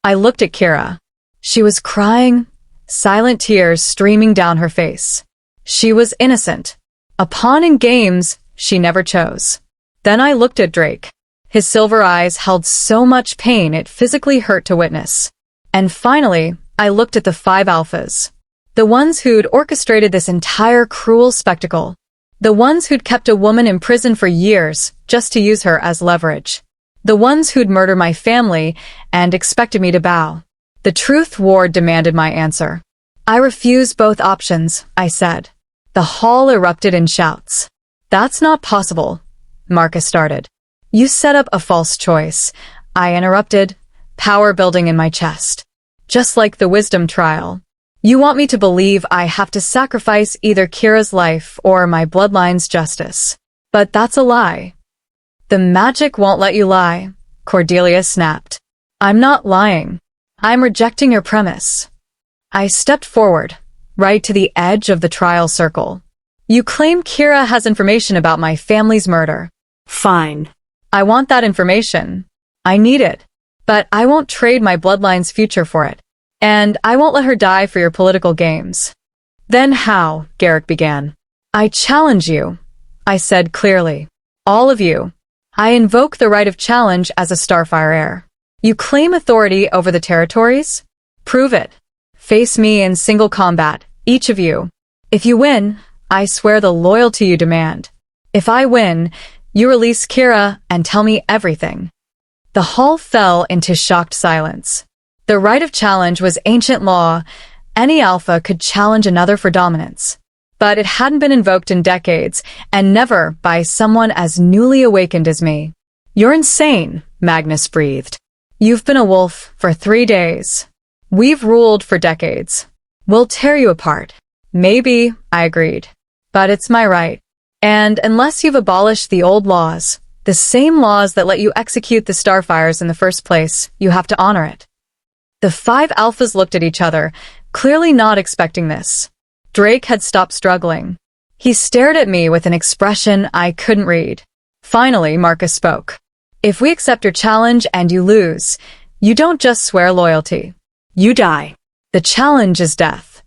A: I looked at Kira. She was crying, silent tears streaming down her face. She was innocent. A pawn in games she never chose. Then I looked at Drake. His silver eyes held so much pain it physically hurt to witness. And finally, I looked at the 5 Alphas. The ones who'd orchestrated this entire cruel spectacle. The ones who'd kept a woman in prison for years just to use her as leverage. The ones who'd murdered my family and expected me to bow. The truth ward demanded my answer. "I refuse both options," I said. The hall erupted in shouts. "That's not possible," Marcus started. "You set up a false choice," I interrupted, power building in my chest. "Just like the wisdom trial. You want me to believe I have to sacrifice either Kira's life or my bloodline's justice. But that's a lie." "The magic won't let you lie," Cordelia snapped. "I'm not lying. I'm rejecting your premise." I stepped forward, right to the edge of the trial circle. "You claim Kira has information about my family's murder."
B: "Fine.
A: "I want that information. I need it. But I won't trade my bloodline's future for it. And I won't let her die for your political games." "Then how?" Garrick began. "I challenge you," I said clearly. "All of you. I invoke the right of challenge as a Starfire heir. You claim authority over the territories? Prove it. Face me in single combat, each of you. If you win, I swear the loyalty you demand. If I win, you release Kira and tell me everything." The hall fell into shocked silence. The right of challenge was ancient law. Any alpha could challenge another for dominance. But it hadn't been invoked in decades, and never by someone as newly awakened as me. "You're insane," Magnus breathed. "You've been a wolf for 3 days. We've ruled for decades. We'll tear you apart." "Maybe," I agreed. "But it's my right. And unless you've abolished the old laws, the same laws that let you execute the Starfires in the first place, you have to honor it." The 5 alphas looked at each other, clearly not expecting this. Drake had stopped struggling. He stared at me with an expression I couldn't read. Finally, Marcus spoke. If we accept your challenge and you lose, you don't just swear loyalty.
B: You die.
A: The challenge is death.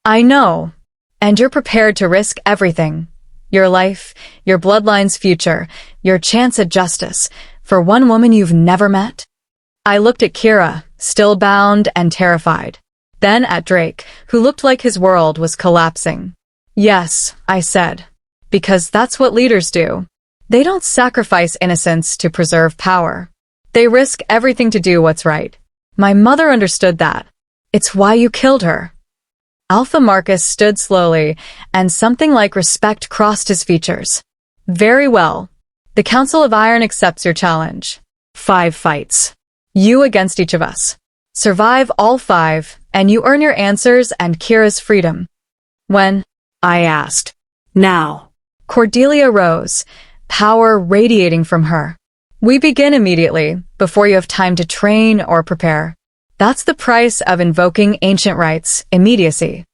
A: I know. And you're prepared to risk everything. Your life, your bloodline's future, your chance at justice, for one woman you've never met? I looked at Kira, still bound and terrified. Then at Drake, who looked like his world was collapsing. Yes, I said. Because that's what leaders do. They don't sacrifice innocence to preserve power. They risk everything to do what's right. My mother understood that. It's why you killed her. Alpha Marcus stood slowly, and something like respect crossed his features. Very well. The Council of Iron accepts your challenge. 5 fights. You against each of us. Survive all 5, and you earn your answers and Kira's freedom. When?
B: I asked. Now.
A: Cordelia rose, power radiating from her. We begin immediately, before you have time to train or prepare. That's the price of invoking ancient rites, immediacy.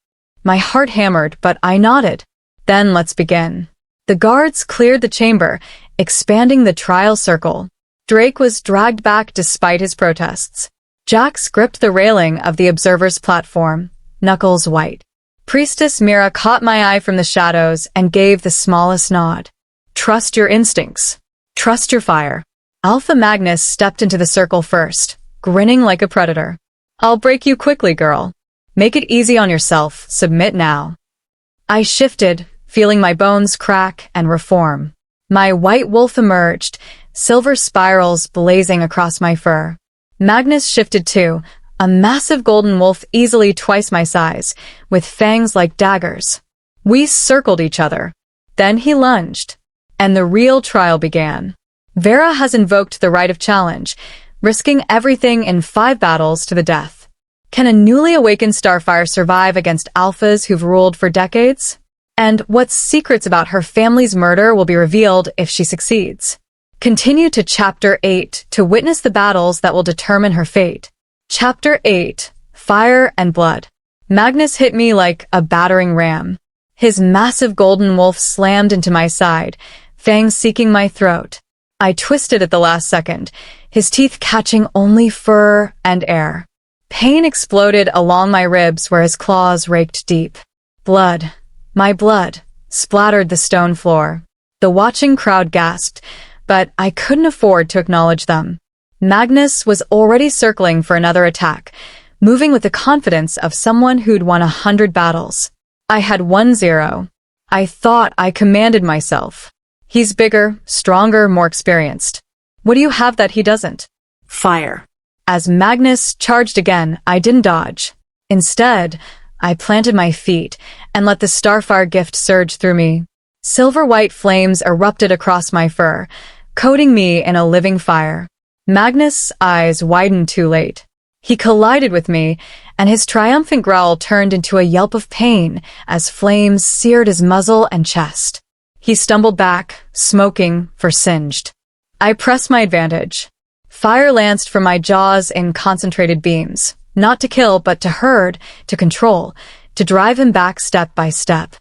A: My heart hammered, but I nodded. Then let's begin. The guards cleared the chamber, expanding the trial circle. Drake was dragged back despite his protests. Jax gripped the railing of the observer's platform, knuckles white. Priestess Mira caught my eye from the shadows and gave the smallest nod. Trust your instincts. Trust your fire. Alpha Magnus stepped into the circle first, grinning like a predator. I'll break you quickly, girl. Make it easy on yourself. Submit now. I shifted, feeling my bones crack and reform. My white wolf emerged, silver spirals blazing across my fur. Magnus shifted too, a massive golden wolf easily twice my size, with fangs like daggers. We circled each other. Then he lunged, and the real trial began. Vera has invoked the right of challenge, risking everything in 5 battles to the death. Can a newly awakened Starfire survive against alphas who've ruled for decades? And what secrets about her family's murder will be revealed if she succeeds? Continue to Chapter 8 to witness the battles that will determine her fate. Chapter 8, Fire and Blood. Magnus hit me like a battering ram. His massive golden wolf slammed into my side, fangs seeking my throat. I twisted at the last second, his teeth catching only fur and air. Pain exploded along my ribs where his claws raked deep. Blood, my blood, splattered the stone floor. The watching crowd gasped, but I couldn't afford to acknowledge them. Magnus was already circling for another attack, moving with the confidence of someone who'd won 100 battles. I had 1-0. I thought I commanded myself. He's bigger, stronger, more experienced. What do you have that he doesn't?
B: Fire.
A: As Magnus charged again, I didn't dodge. Instead, I planted my feet and let the Starfire gift surge through me. Silver-white flames erupted across my fur, coating me in a living fire. Magnus' eyes widened too late. He collided with me, and his triumphant growl turned into a yelp of pain as flames seared his muzzle and chest. He stumbled back, smoking, for singed. I pressed my advantage. Fire lanced from my jaws in concentrated beams, not to kill but to herd, to control, to drive him back step by step.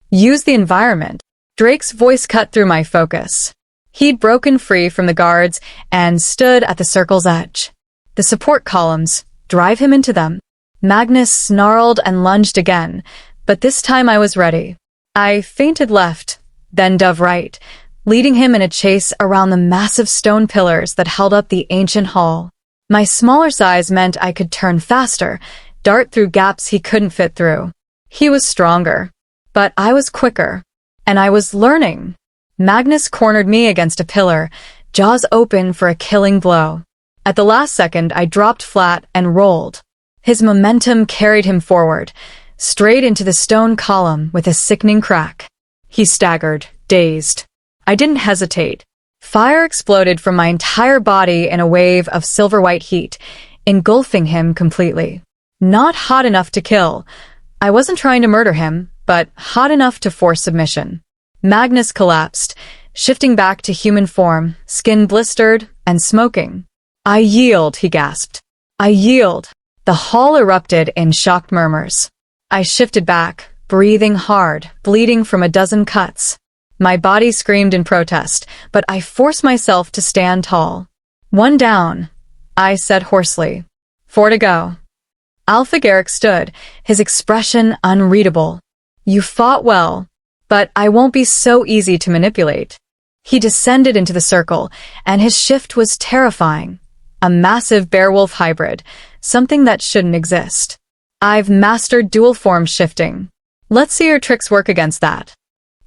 A: Use the environment. Drake's voice cut through my focus. He'd broken free from the guards and stood at the circle's edge. The support columns, drive him into them. Magnus snarled and lunged again, but this time I was ready. I feinted left, then dove right, leading him in a chase around the massive stone pillars that held up the ancient hall. My smaller size meant I could turn faster, dart through gaps he couldn't fit through. He was stronger, but I was quicker, and I was learning. Magnus cornered me against a pillar, jaws open for a killing blow. At the last second, I dropped flat and rolled. His momentum carried him forward, straight into the stone column with a sickening crack. He staggered, dazed. I didn't hesitate. Fire exploded from my entire body in a wave of silver-white heat, engulfing him completely. Not hot enough to kill. I wasn't trying to murder him, but hot enough to force submission. Magnus collapsed, shifting back to human form, skin blistered and smoking. I yield, he gasped. I yield. The hall erupted in shocked murmurs. I shifted back, breathing hard, bleeding from a dozen cuts. My body screamed in protest, but I forced myself to stand tall. "One down," I said hoarsely. "Four to go." Alpha Garrick stood, his expression unreadable. "You fought well, but I won't be so easy to manipulate." He descended into the circle, and his shift was terrifying. A massive bear-wolf hybrid, something that shouldn't exist. "I've mastered dual form shifting. Let's see your tricks work against that."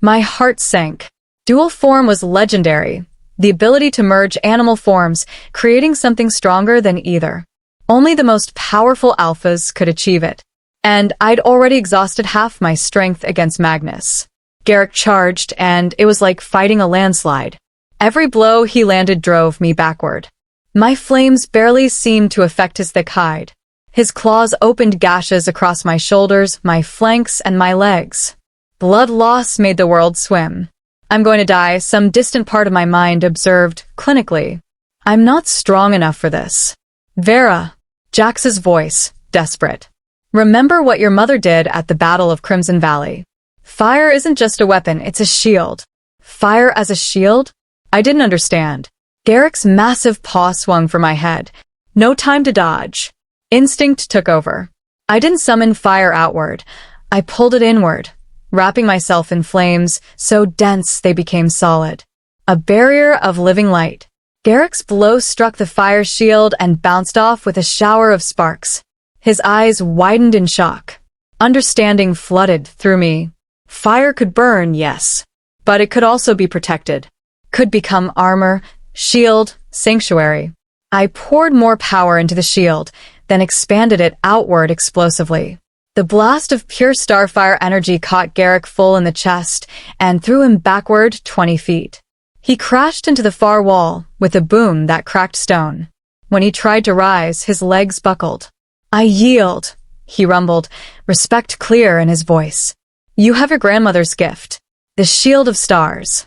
A: My heart sank. Dual form was legendary, the ability to merge animal forms, creating something stronger than either. Only the most powerful alphas could achieve it. And I'd already exhausted half my strength against Magnus. Garrick charged, and it was like fighting a landslide. Every blow he landed drove me backward. My flames barely seemed to affect his thick hide. His claws opened gashes across my shoulders, my flanks, and my legs. Blood loss made the world swim. "I'm going to die," some distant part of my mind observed clinically. "I'm not strong enough for this." "Vera," Jax's voice, desperate. "Remember what your mother did at the Battle of Crimson Valley. Fire isn't just a weapon, it's a shield." Fire as a shield? I didn't understand. Garrick's massive paw swung for my head. No time to dodge. Instinct took over. I didn't summon fire outward. I pulled it inward, wrapping myself in flames so dense they became solid. A barrier of living light. Garrick's blow struck the fire shield and bounced off with a shower of sparks. His eyes widened in shock. Understanding flooded through me. Fire could burn, yes, but it could also be protected. Could become armor, shield, sanctuary. I poured more power into the shield, then expanded it outward explosively. The blast of pure Starfire energy caught Garrick full in the chest and threw him backward 20 feet. He crashed into the far wall with a boom that cracked stone. When he tried to rise, his legs buckled. "I yield," he rumbled, respect clear in his voice. "You have your grandmother's gift, the shield of stars."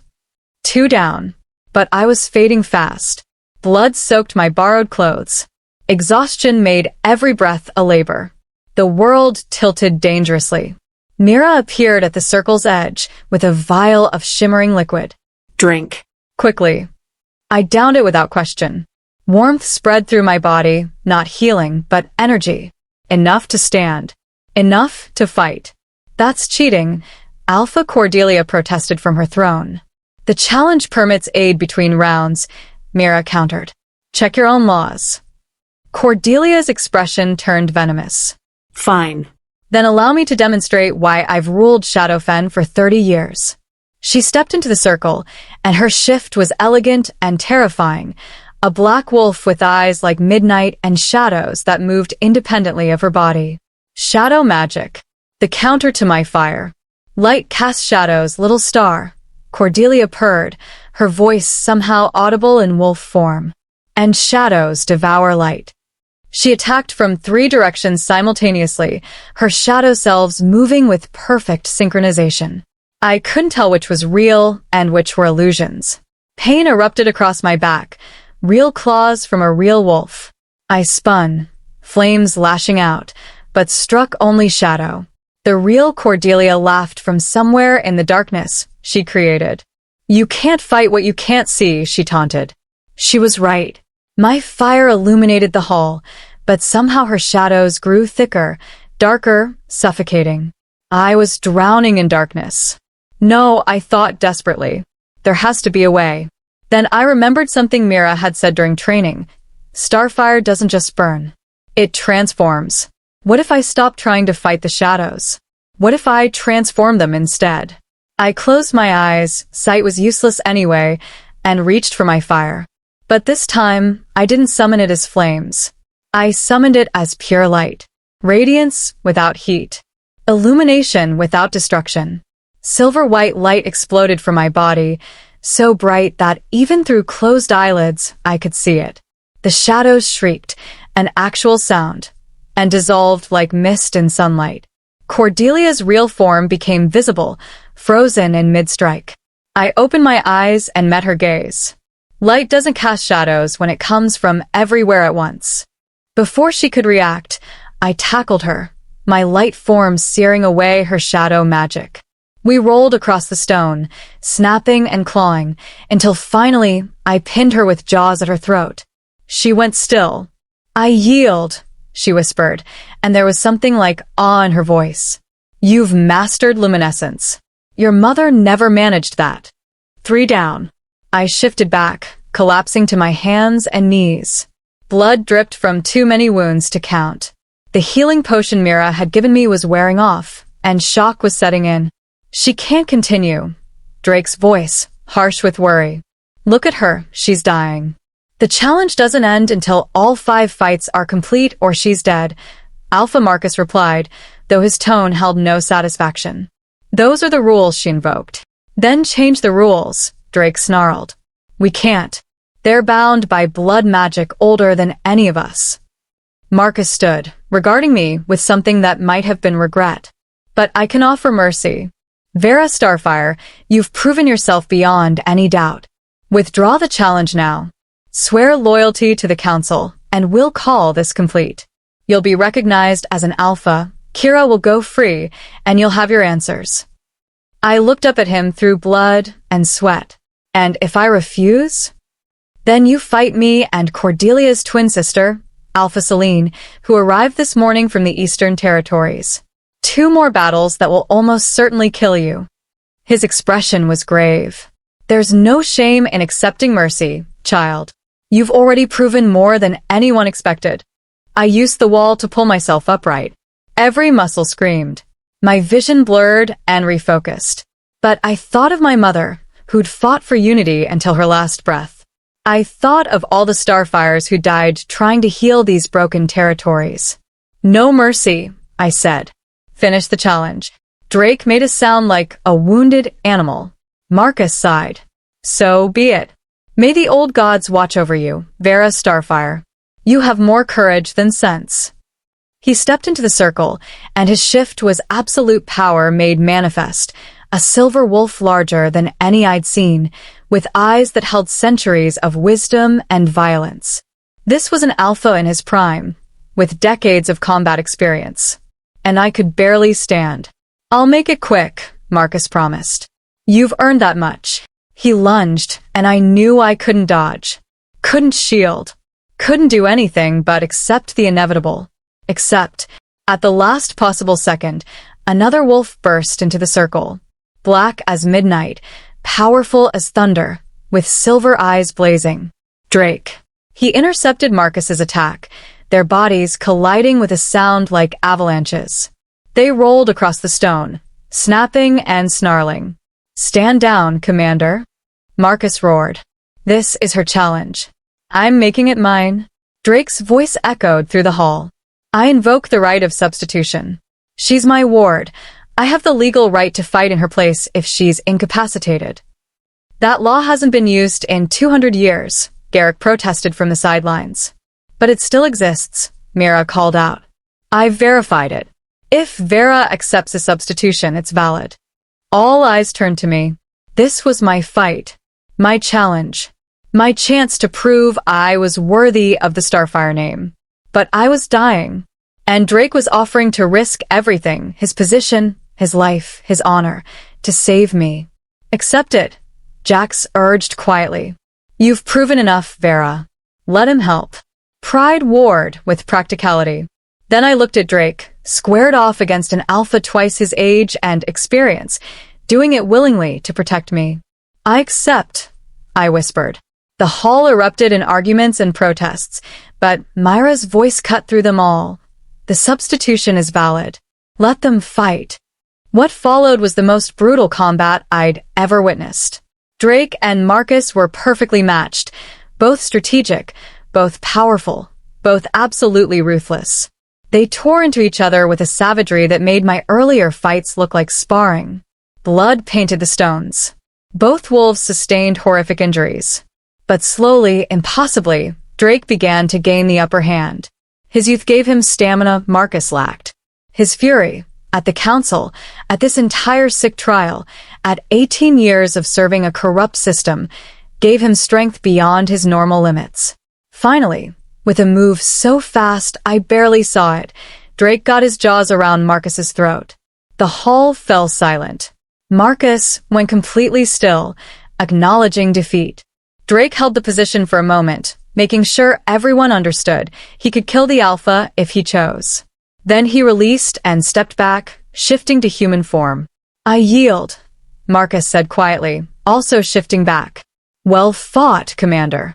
A: 2 down. But I was fading fast. Blood soaked my borrowed clothes. Exhaustion made every breath a labor. The world tilted dangerously. Mira appeared at the circle's edge with a vial of shimmering liquid.
B: "Drink."
A: Quickly. I downed it without question. Warmth spread through my body, not healing, but energy. Enough to stand. Enough to fight. "That's cheating," Alpha Cordelia protested from her throne. "The challenge permits aid between rounds," Mira countered. "Check your own laws." Cordelia's expression turned venomous.
B: "Fine.
A: "Then allow me to demonstrate why I've ruled Shadowfen for 30 years. She stepped into the circle, and her shift was elegant and terrifying, a black wolf with eyes like midnight and shadows that moved independently of her body. Shadow magic. The counter to my fire. "Light casts shadows, little star," Cordelia purred, her voice somehow audible in wolf form. "And shadows devour light." She attacked from 3 directions simultaneously, her shadow selves moving with perfect synchronization. I couldn't tell which was real and which were illusions. Pain erupted across my back, real claws from a real wolf. I spun, flames lashing out, but struck only shadow. The real Cordelia laughed from somewhere in the darkness she created. "You can't fight what you can't see," she taunted. She was right. My fire illuminated the hall, but somehow her shadows grew thicker, darker, suffocating. I was drowning in darkness. "No," I thought desperately. "There has to be a way." Then I remembered something Mira had said during training. Starfire doesn't just burn. It transforms. What if I stopped trying to fight the shadows? What if I transformed them instead? I closed my eyes, sight was useless anyway, and reached for my fire. But this time, I didn't summon it as flames. I summoned it as pure light. Radiance without heat. Illumination without destruction. Silver-white light exploded from my body, so bright that even through closed eyelids, I could see it. The shadows shrieked, an actual sound, and dissolved like mist in sunlight. Cordelia's real form became visible, frozen in mid-strike. I opened my eyes and met her gaze. Light doesn't cast shadows when it comes from everywhere at once. Before she could react, I tackled her, my light form searing away her shadow magic. We rolled across the stone, snapping and clawing, until finally I pinned her with jaws at her throat. She went still. "I yield," she whispered, and there was something like awe in her voice. "You've mastered luminescence. Your mother never managed that." 3 down. I shifted back, collapsing to my hands and knees. Blood dripped from too many wounds to count. The healing potion Mira had given me was wearing off, and shock was setting in. "She can't continue." Drake's voice, harsh with worry. "Look at her, she's dying." "The challenge doesn't end until all 5 fights are complete or she's dead," Alpha Marcus replied, though his tone held no satisfaction. "Those are the rules," she invoked. "Then change the rules," Drake snarled. "We can't. They're bound by blood magic older than any of us." Marcus stood, regarding me with something that might have been regret. "But I can offer mercy. Vera Starfire, you've proven yourself beyond any doubt. Withdraw the challenge now. Swear loyalty to the Council, and we'll call this complete. You'll be recognized as an Alpha, Kira will go free, and you'll have your answers." I looked up at him through blood and sweat. "And if I refuse?" "Then you fight me and Cordelia's twin sister, Alpha Selene, who arrived this morning from the Eastern Territories. 2 more battles that will almost certainly kill you." His expression was grave. "There's no shame in accepting mercy, child. You've already proven more than anyone expected." I used the wall to pull myself upright. Every muscle screamed. My vision blurred and refocused. But I thought of my mother, who'd fought for unity until her last breath. I thought of all the Starfires who died trying to heal these broken territories. "No mercy," I said. "Finish the challenge." Drake made a sound like a wounded animal. Marcus sighed. "So be it. May the old gods watch over you, Vera Starfire. You have more courage than sense." He stepped into the circle, and his shift was absolute power made manifest, a silver wolf larger than any I'd seen, with eyes that held centuries of wisdom and violence. This was an alpha in his prime, with decades of combat experience. And I could barely stand. "I'll make it quick," Marcus promised. "You've earned that much." He lunged, and I knew I couldn't dodge. Couldn't shield. Couldn't do anything but accept the inevitable. Except, at the last possible second, another wolf burst into the circle. Black as midnight, powerful as thunder, with silver eyes blazing. Drake. He intercepted Marcus's attack, their bodies colliding with a sound like avalanches. They rolled across the stone, snapping and snarling. "Stand down, Commander," Marcus roared. "This is her challenge. I'm making it mine." Drake's voice echoed through the hall. "I invoke the right of substitution. She's my ward. I have the legal right to fight in her place if she's incapacitated." "That law hasn't been used in 200 years, Garrick protested from the sidelines. "But it still exists," Mira called out. "I've verified it. If Vera accepts a substitution, it's valid." All eyes turned to me. This was my fight, my challenge, my chance to prove I was worthy of the Starfire name. But I was dying, and Drake was offering to risk everything, his position, his life, his honor, to save me. "Accept it," Jax urged quietly. "You've proven enough, Vera. Let him help." Pride warred with practicality. Then I looked at Drake, squared off against an alpha twice his age and experience, doing it willingly to protect me. "I accept," I whispered. The hall erupted in arguments and protests, but Myra's voice cut through them all. "The substitution is valid. Let them fight." What followed was the most brutal combat I'd ever witnessed. Drake and Marcus were perfectly matched, both strategic, both powerful, both absolutely ruthless. They tore into each other with a savagery that made my earlier fights look like sparring. Blood painted the stones. Both wolves sustained horrific injuries. But slowly, impossibly, Drake began to gain the upper hand. His youth gave him stamina Marcus lacked. His fury, at the council, at this entire sick trial, at 18 years of serving a corrupt system, gave him strength beyond his normal limits. Finally, with a move so fast I barely saw it, Drake got his jaws around Marcus's throat. The hall fell silent. Marcus went completely still, acknowledging defeat. Drake held the position for a moment, making sure everyone understood he could kill the Alpha if he chose. Then he released and stepped back, shifting to human form. "I yield," Marcus said quietly, also shifting back. "Well fought, Commander."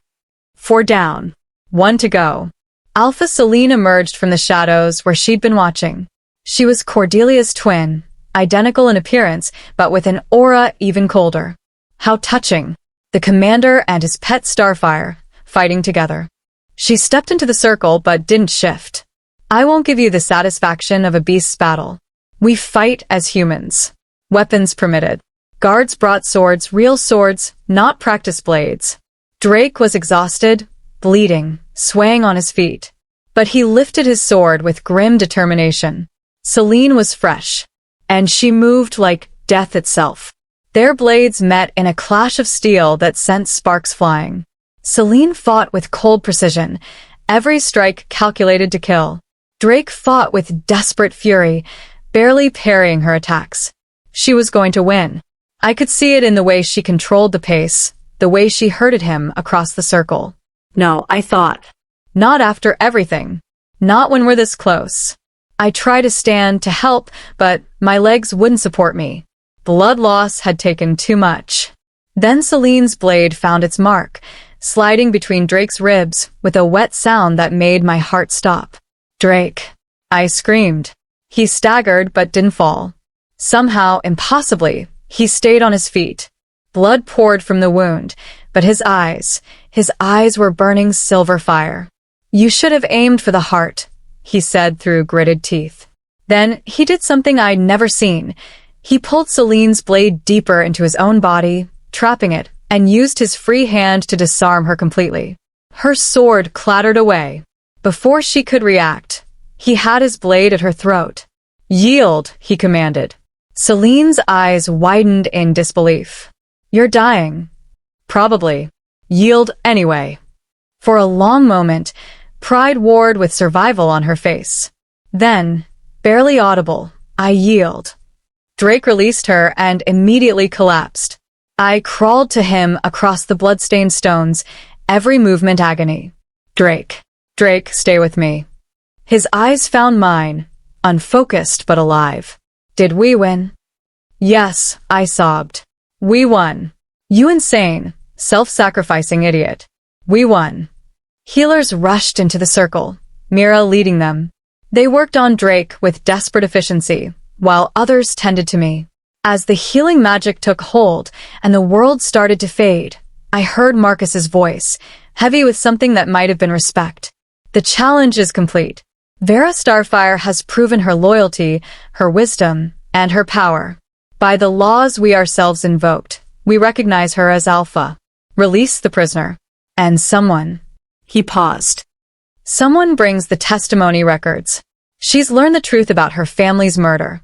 A: 4 down. 1 to go. Alpha Selene emerged from the shadows where she'd been watching. She was Cordelia's twin, identical in appearance, but with an aura even colder. How touching. The Commander and his pet Starfire, fighting together. She stepped into the circle but didn't shift. "I won't give you the satisfaction of a beast's battle. We fight as humans." Weapons permitted. Guards brought swords, real swords, not practice blades. Drake was exhausted, bleeding, swaying on his feet. But he lifted his sword with grim determination. Selene was fresh, and she moved like death itself. Their blades met in a clash of steel that sent sparks flying. Selene fought with cold precision, every strike calculated to kill. Drake fought with desperate fury, barely parrying her attacks. She was going to win. I could see it in the way she controlled the pace, the way she herded him across the circle.
B: No, I thought.
A: Not after everything. Not when we're this close. I tried to stand to help, but my legs wouldn't support me. Blood loss had taken too much. Then Selene's blade found its mark, sliding between Drake's ribs with a wet sound that made my heart stop. "Drake!" I screamed. He staggered but didn't fall. Somehow, impossibly, he stayed on his feet. Blood poured from the wound, but his eyes were burning silver fire. "You should have aimed for the heart," he said through gritted teeth. Then he did something I'd never seen. He pulled Selene's blade deeper into his own body, trapping it, and used his free hand to disarm her completely. Her sword clattered away. Before she could react, he had his blade at her throat. "Yield," he commanded. Selene's eyes widened in disbelief. "You're dying." "Probably. Yield anyway." For a long moment, pride warred with survival on her face. Then, barely audible, "I yield." Drake released her and immediately collapsed. I crawled to him across the blood-stained stones, every movement agony. "Drake. Drake, stay with me." His eyes found mine, unfocused but alive. "Did we win?" "Yes," I sobbed. "We won. You insane, self-sacrificing idiot. We won." Healers rushed into the circle, Mira leading them. They worked on Drake with desperate efficiency, while others tended to me. As the healing magic took hold and the world started to fade, I heard Marcus's voice, heavy with something that might have been respect. "The challenge is complete. Vera Starfire has proven her loyalty, her wisdom, and her power. By the laws we ourselves invoked, we recognize her as Alpha. Release the prisoner. And someone."
B: He paused.
A: "Someone brings the testimony records. She's learned the truth about her family's murder."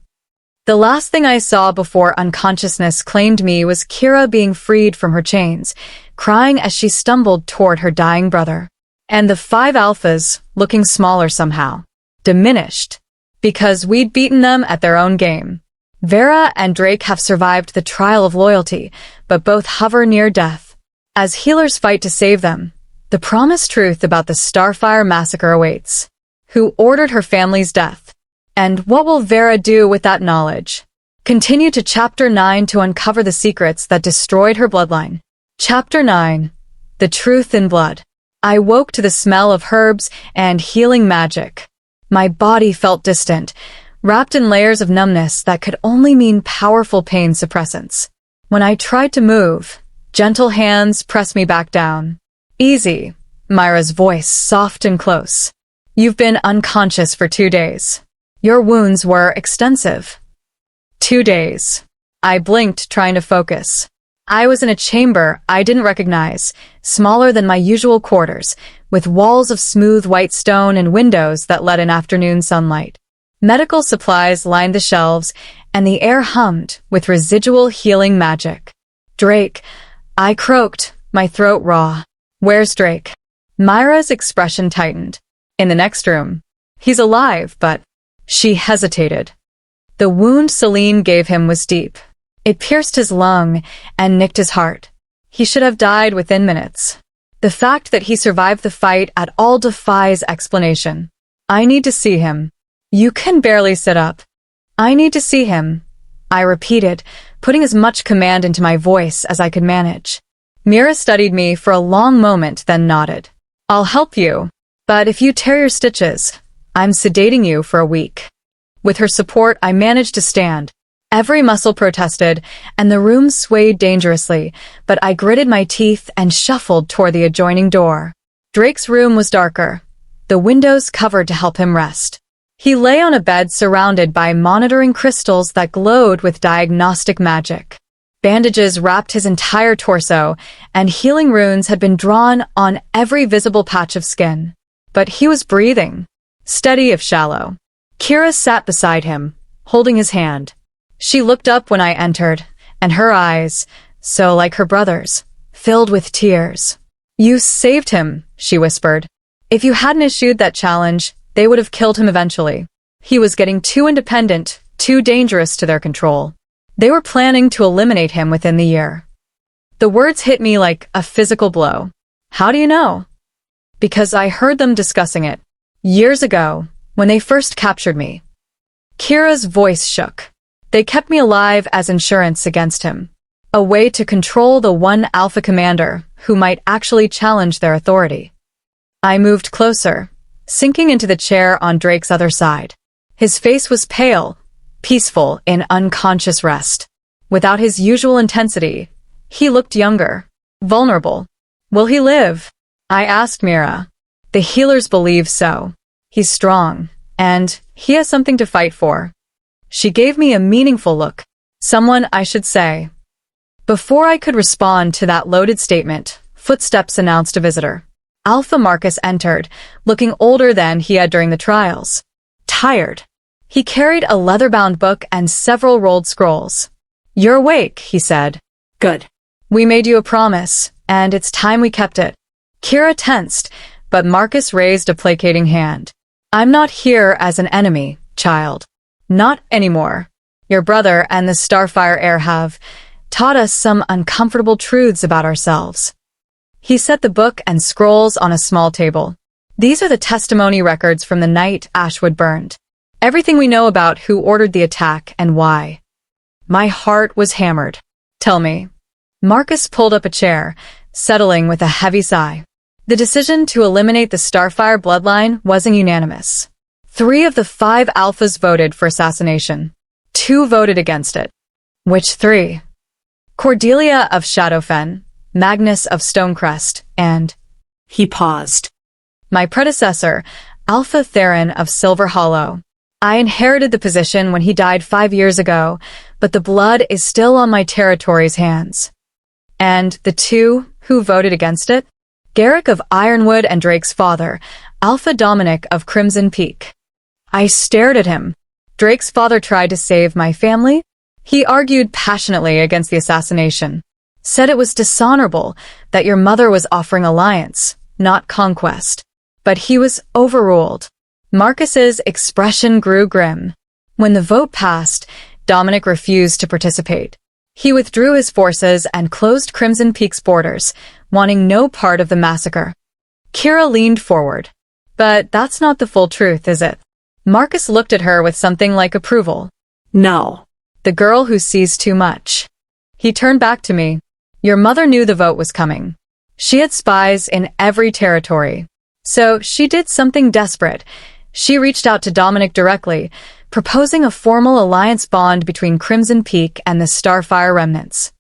A: The last thing I saw before unconsciousness claimed me was Kira being freed from her chains, crying as she stumbled toward her dying brother. And the 5 Alphas, looking smaller somehow, diminished, because we'd beaten them at their own game. Vera and Drake have survived the trial of loyalty, but both hover near death. As healers fight to save them, the promised truth about the Starfire massacre awaits. Who ordered her family's death? And what will Vera do with that knowledge? Continue to Chapter 9 to uncover the secrets that destroyed her bloodline. Chapter 9. The Truth in Blood. I woke to the smell of herbs and healing magic. My body felt distant, wrapped in layers of numbness that could only mean powerful pain suppressants. When I tried to move, gentle hands pressed me back down. "Easy," Myra's voice soft and close. "You've been unconscious for 2 days. Your wounds were extensive." 2 days. I blinked, trying to focus. I was in a chamber I didn't recognize, smaller than my usual quarters, with walls of smooth white stone and windows that let in afternoon sunlight. Medical supplies lined the shelves, and the air hummed with residual healing magic. "Drake," I croaked, my throat raw. "Where's Drake?" Myra's expression tightened. "In the next room. He's alive, but She hesitated. The wound Celine gave him was deep. It pierced his lung and nicked his heart. He should have died within minutes. The fact that he survived the fight at all defies explanation. I need to see him. You can barely sit up. I need to see him, I repeated, putting as much command into my voice as I could manage. Mira studied me for a long moment, then nodded. I'll help you, but if you tear your stitches, I'm sedating you for a week. With her support, I managed to stand. Every muscle protested, and the room swayed dangerously, but I gritted my teeth and shuffled toward the adjoining door. Drake's room was darker, the windows covered to help him rest. He lay on a bed surrounded by monitoring crystals that glowed with diagnostic magic. Bandages wrapped his entire torso, and healing runes had been drawn on every visible patch of skin. But he was breathing, steady if shallow. Kira sat beside him, holding his hand. She looked up when I entered, and her eyes, so like her brother's, filled with tears. You saved him, she whispered. If you hadn't issued that challenge, they would have killed him eventually. He was getting too independent, too dangerous to their control. They were planning to eliminate him within the year. The words hit me like a physical blow. How do you know? Because I heard them discussing it. Years ago, when they first captured me. Kira's voice shook. They kept me alive as insurance against him. A way to control the one alpha commander who might actually challenge their authority. I moved closer, sinking into the chair on Drake's other side. His face was pale, peaceful in unconscious rest. Without his usual intensity, he looked younger, vulnerable. Will he live? I asked Mira. The healers believe so. He's strong, and he has something to fight for. She gave me a meaningful look. Someone I should say. Before I could respond to that loaded statement, footsteps announced a visitor. Alpha Marcus entered, looking older than he had during the trials. Tired. He carried a leather-bound book and several rolled scrolls. You're awake, he said.
B: Good.
A: We made you a promise, and it's time we kept it. Kira tensed, but Marcus raised a placating hand. I'm not here as an enemy, child. Not anymore. Your brother and the Starfire heir have taught us some uncomfortable truths about ourselves. He set the book and scrolls on a small table. These are the testimony records from the night Ashwood burned. Everything we know about who ordered the attack and why. My heart was hammered. Tell me. Marcus pulled up a chair, settling with a heavy sigh. The decision to eliminate the Starfire bloodline wasn't unanimous. 3 of the 5 alphas voted for assassination. 2 voted against it. Which 3? Cordelia of Shadowfen, Magnus of Stonecrest, and...
B: He paused.
A: My predecessor, Alpha Theron of Silver Hollow. I inherited the position when he died 5 years ago, but the blood is still on my territory's hands. And the 2 who voted against it? Garrick of Ironwood and Drake's father, Alpha Dominic of Crimson Peak. I stared at him. Drake's father tried to save my family? He argued passionately against the assassination. Said it was dishonorable, that your mother was offering alliance, not conquest. But he was overruled. Marcus's expression grew grim. When the vote passed, Dominic refused to participate. He withdrew his forces and closed Crimson Peak's borders, wanting no part of the massacre. Kira leaned forward. But that's not the full truth, is it? Marcus looked at her with something like approval.
B: No.
A: The girl who sees too much. He turned back to me. Your mother knew the vote was coming. She had spies in every territory. So she did something desperate. She reached out to Dominic directly, proposing a formal alliance bond between Crimson Peak and the Starfire remnants.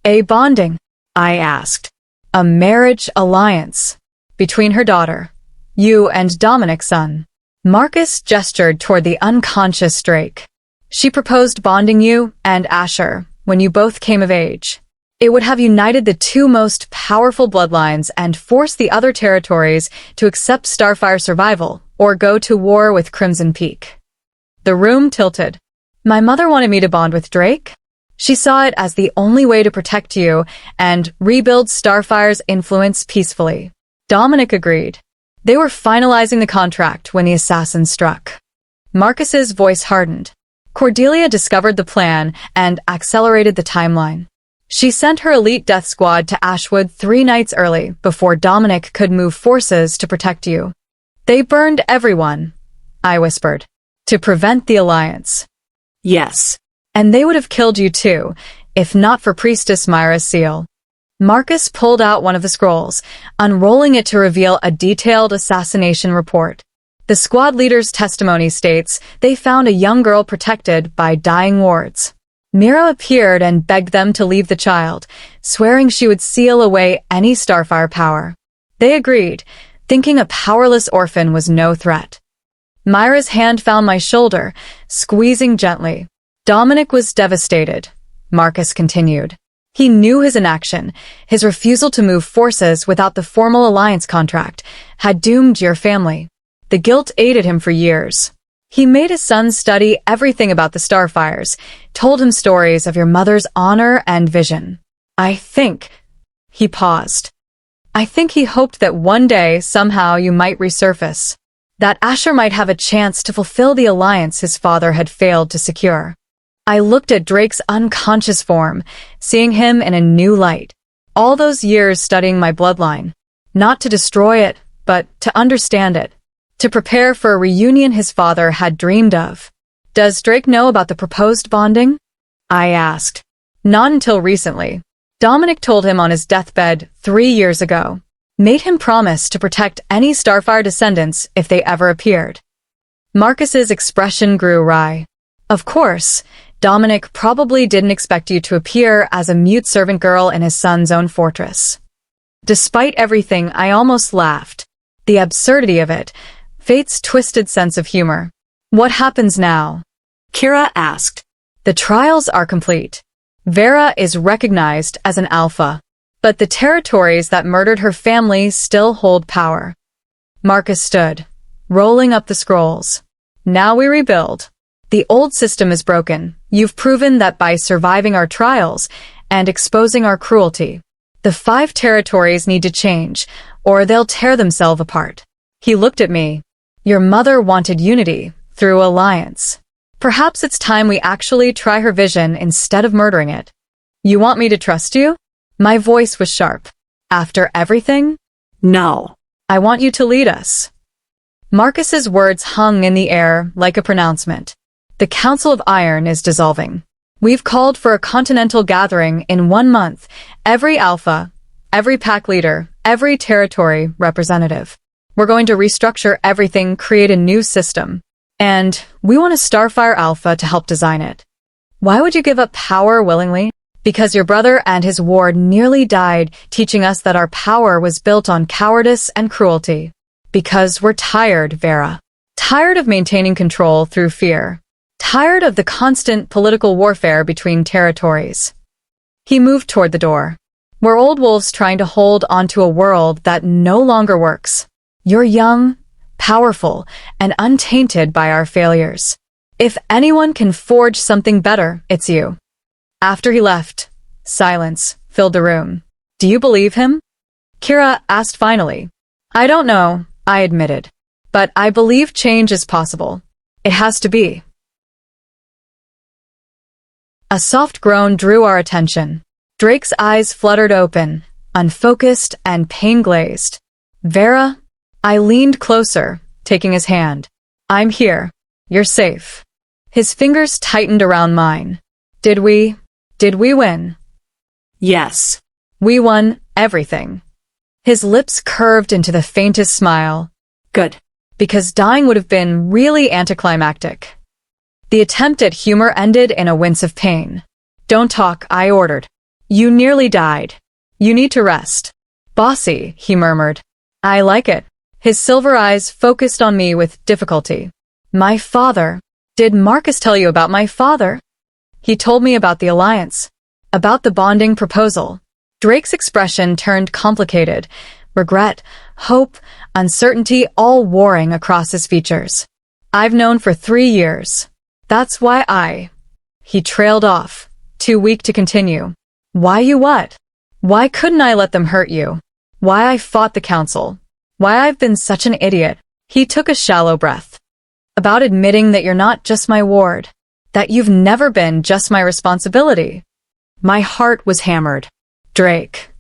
A: A bonding? I asked. A marriage alliance. Between her daughter, you and Dominic's son. Marcus gestured toward the unconscious Drake. She proposed bonding you and Asher when you both came of age. It would have united the 2 most powerful bloodlines and forced the other territories to accept Starfire survival or go to war with Crimson Peak. The room tilted. My mother wanted me to bond with Drake? She saw it as the only way to protect you and rebuild Starfire's influence peacefully. Dominic agreed. They were finalizing the contract when the assassin struck. Marcus's voice hardened. Cordelia discovered the plan and accelerated the timeline. She sent her elite death squad to Ashwood 3 nights early before Dominic could move forces to protect you. They burned everyone, I whispered, to prevent the alliance.
B: Yes.
A: And they would have killed you too, if not for Priestess Myra's seal. Marcus pulled out one of the scrolls, unrolling it to reveal a detailed assassination report. The squad leader's testimony states they found a young girl protected by dying wards. Mira appeared and begged them to leave the child, swearing she would seal away any Starfire power. They agreed, thinking a powerless orphan was no threat. Myra's hand found my shoulder, squeezing gently. Dominic was devastated, Marcus continued. He knew his inaction, his refusal to move forces without the formal alliance contract, had doomed your family. The guilt aided him for years. He made his son study everything about the Starfires, told him stories of your mother's honor and vision. He paused. I think he hoped that one day, somehow, you might resurface. That Asher might have a chance to fulfill the alliance his father had failed to secure. I looked at Drake's unconscious form, seeing him in a new light. All those years studying my bloodline. Not to destroy it, but to understand it. To prepare for a reunion his father had dreamed of. Does Drake know about the proposed bonding? I asked. Not until recently. Dominic told him on his deathbed 3 years ago. Made him promise to protect any Starfire descendants if they ever appeared. Marcus's expression grew wry. Of course, Dominic probably didn't expect you to appear as a mute servant girl in his son's own fortress. Despite everything, I almost laughed. The absurdity of it. Fate's twisted sense of humor. What happens now?
B: Kira asked.
A: The trials are complete. Vera is recognized as an alpha, but the territories that murdered her family still hold power. Marcus stood, rolling up the scrolls. Now we rebuild. The old system is broken. You've proven that by surviving our trials and exposing our cruelty. The 5 territories need to change, or they'll tear themselves apart. He looked at me. Your mother wanted unity, through alliance. Perhaps it's time we actually try her vision instead of murdering it. You want me to trust you? My voice was sharp. After everything?
B: No.
A: I want you to lead us. Marcus's words hung in the air like a pronouncement. The Council of Iron is dissolving. We've called for a continental gathering in 1 month. Every alpha, every pack leader, every territory representative. We're going to restructure everything, create a new system. And we want a Starfire Alpha to help design it. Why would you give up power willingly? Because your brother and his ward nearly died, teaching us that our power was built on cowardice and cruelty. Because we're tired, Vera. Tired of maintaining control through fear. Tired of the constant political warfare between territories. He moved toward the door. We're old wolves trying to hold onto a world that no longer works. You're young, powerful, and untainted by our failures. If anyone can forge something better, it's you. After he left, silence filled the room. Do you believe him? Kira asked finally. I don't know, I admitted. But I believe change is possible. It has to be. A soft groan drew our attention. Drake's eyes fluttered open, unfocused and pain-glazed. Vera? I leaned closer, taking his hand. I'm here. You're safe. His fingers tightened around mine. Did we win?
B: Yes.
A: We won everything. His lips curved into the faintest smile.
B: Good.
A: Because dying would have been really anticlimactic. The attempt at humor ended in a wince of pain. Don't talk, I ordered. You nearly died. You need to rest. Bossy, he murmured. I like it. His silver eyes focused on me with difficulty. My father. Did Marcus tell you about my father? He told me about the alliance. About the bonding proposal. Drake's expression turned complicated. Regret, hope, uncertainty all warring across his features. I've known for 3 years. That's why He trailed off, too weak to continue. Why you what? Why couldn't I let them hurt you? Why I fought the council? Why I've been such an idiot? He took a shallow breath. About admitting that you're not just my ward, that you've never been just my responsibility.
B: My heart was hammered.
A: Drake,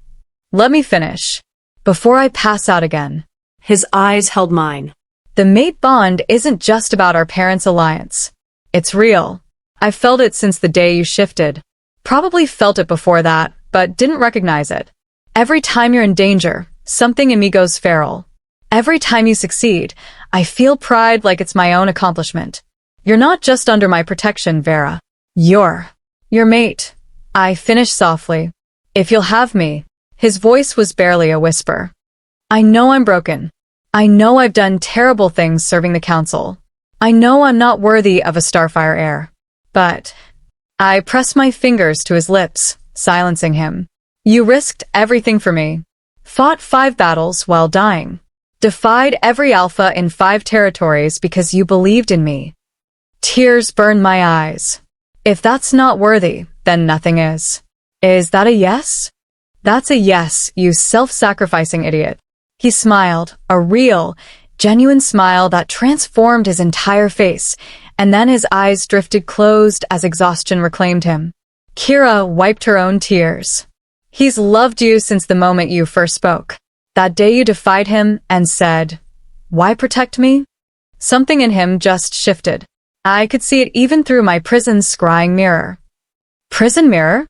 A: let me finish, before I pass out again.
B: His eyes held mine.
A: The mate bond isn't just about our parents' alliance. It's real. I've felt it since the day you shifted. Probably felt it before that, but didn't recognize it. Every time you're in danger, something in me goes feral. Every time you succeed, I feel pride like it's my own accomplishment. You're not just under my protection, Vera. You're your mate. I finished softly. If you'll have me. His voice was barely a whisper. I know I'm broken. I know I've done terrible things serving the council. I know I'm not worthy of a Starfire heir. But I pressed my fingers to his lips, silencing him. You risked everything for me. Fought 5 battles while dying. Defied every alpha in 5 territories because you believed in me. Tears burned my eyes. If that's not worthy, then nothing is. Is that a yes? That's a yes, you self-sacrificing idiot. He smiled, a real, genuine smile that transformed his entire face, and then his eyes drifted closed as exhaustion reclaimed him. Kira wiped her own tears. He's loved you since the moment you first spoke. That day you defied him and said, "Why protect me?" Something in him just shifted. I could see it even through my prison's scrying mirror. Prison mirror?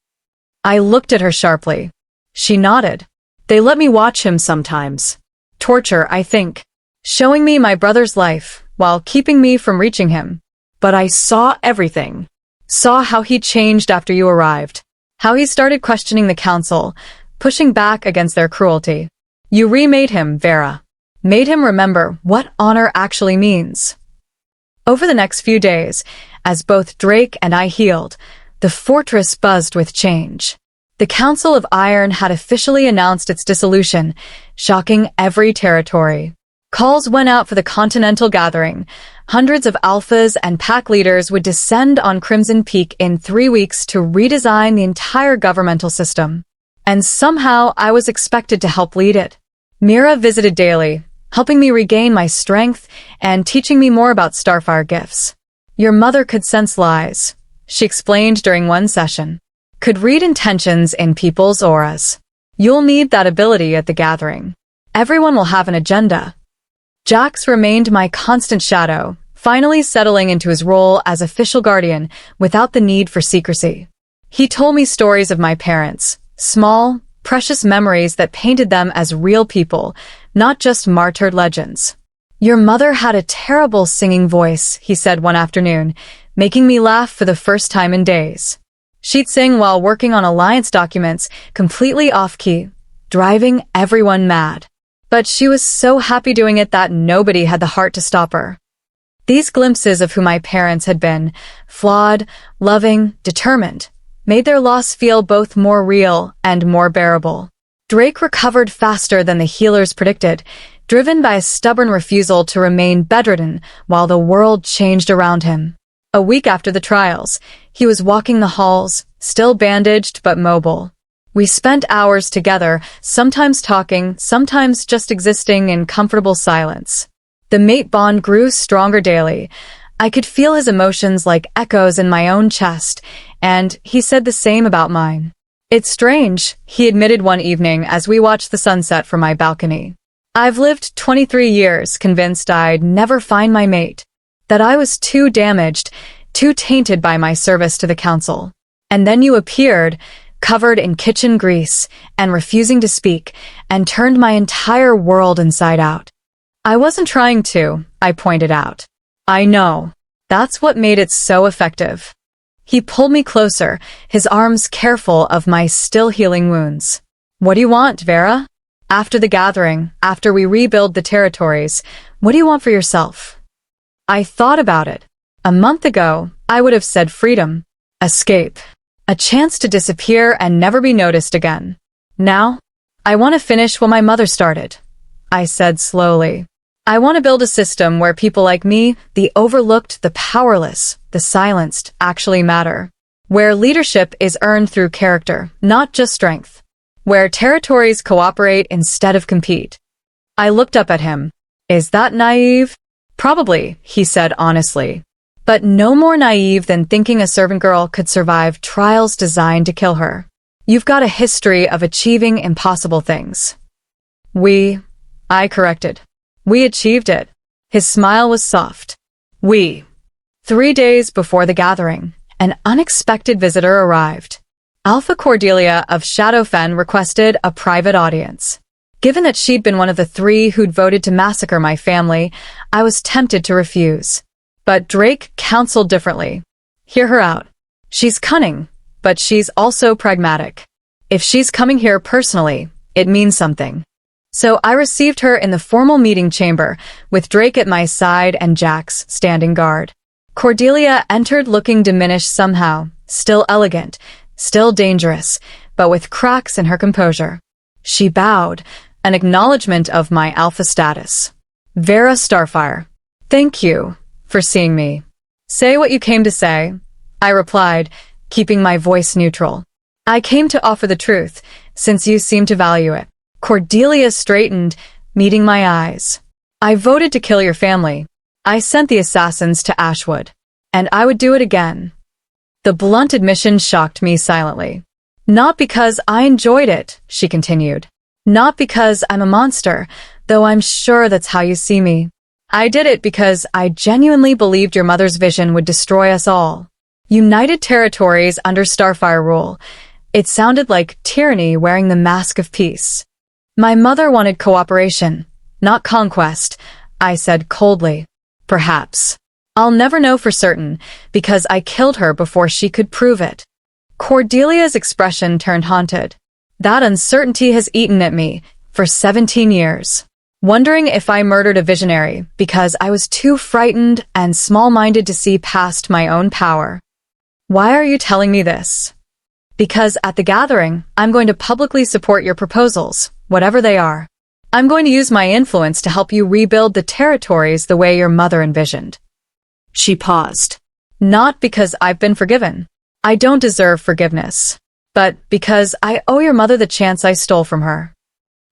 A: I looked at her sharply. She nodded. They let me watch him sometimes. Torture, I think. Showing me my brother's life, while keeping me from reaching him. But I saw everything. Saw how he changed after you arrived. How he started questioning the council, pushing back against their cruelty. You remade him, Vera. Made him remember what honor actually means. Over the next few days, as both Drake and I healed, the fortress buzzed with change. The Council of Iron had officially announced its dissolution, shocking every territory. Calls went out for the Continental Gathering. Hundreds of alphas and pack leaders would descend on Crimson Peak in 3 weeks to redesign the entire governmental system. And somehow I was expected to help lead it. Mira visited daily, helping me regain my strength and teaching me more about Starfire gifts. Your mother could sense lies, she explained during one session. Could read intentions in people's auras. You'll need that ability at the gathering. Everyone will have an agenda. Jax remained my constant shadow, finally settling into his role as official guardian without the need for secrecy. He told me stories of my parents, small, precious memories that painted them as real people, not just martyred legends. Your mother had a terrible singing voice, he said one afternoon, making me laugh for the first time in days. She'd sing while working on alliance documents, completely off-key, driving everyone mad. But she was so happy doing it that nobody had the heart to stop her. These glimpses of who my parents had been, flawed, loving, determined, made their loss feel both more real and more bearable. Drake recovered faster than the healers predicted, driven by a stubborn refusal to remain bedridden while the world changed around him. A week after the trials, he was walking the halls, still bandaged but mobile. We spent hours together, sometimes talking, sometimes just existing in comfortable silence. The mate bond grew stronger daily. I could feel his emotions like echoes in my own chest, and he said the same about mine. It's strange, he admitted one evening as we watched the sunset from my balcony. I've lived 23 years convinced I'd never find my mate. That I was too damaged, too tainted by my service to the council. And then you appeared, covered in kitchen grease, and refusing to speak, and turned my entire world inside out. I wasn't trying to, I pointed out. I know. That's what made it so effective. He pulled me closer, his arms careful of my still healing wounds. What do you want, Vera? After the gathering, after we rebuild the territories, what do you want for yourself? I thought about it. A month ago, I would have said freedom, escape, a chance to disappear and never be noticed again. Now, I want to finish what my mother started, I said slowly. I want to build a system where people like me, the overlooked, the powerless, the silenced, actually matter. Where leadership is earned through character, not just strength. Where territories cooperate instead of compete. I looked up at him. Is that naive? Probably, he said honestly. But no more naive than thinking a servant girl could survive trials designed to kill her. You've got a history of achieving impossible things. I corrected. We achieved it. His smile was soft. 3 days before the gathering, an unexpected visitor arrived. Alpha Cordelia of Shadowfen requested a private audience. Given that she'd been one of the 3 who'd voted to massacre my family, I was tempted to refuse. But Drake counseled differently. Hear her out. She's cunning, but she's also pragmatic. If she's coming here personally, it means something. So I received her in the formal meeting chamber, with Drake at my side and Jax standing guard. Cordelia entered looking diminished somehow, still elegant, still dangerous, but with cracks in her composure. She bowed, an acknowledgement of my alpha status. Vera Starfire. Thank you for seeing me. Say what you came to say, I replied, keeping my voice neutral. I came to offer the truth, since you seem to value it. Cordelia straightened, meeting my eyes. I voted to kill your family. I sent the assassins to Ashwood. And I would do it again. The blunt admission shocked me silently. Not because I enjoyed it, she continued. Not because I'm a monster, though I'm sure that's how you see me. I did it because I genuinely believed your mother's vision would destroy us all. United territories under Starfire rule. It sounded like tyranny wearing the mask of peace. My mother wanted cooperation, not conquest, I said coldly. Perhaps. I'll never know for certain, because I killed her before she could prove it. Cordelia's expression turned haunted. That uncertainty has eaten at me for 17 years. Wondering if I murdered a visionary because I was too frightened and small-minded to see past my own power. Why are you telling me this? Because at the gathering, I'm going to publicly support your proposals, whatever they are. I'm going to use my influence to help you rebuild the territories the way your mother envisioned.
B: She paused.
A: Not because I've been forgiven. I don't deserve forgiveness. But because I owe your mother the chance I stole from her.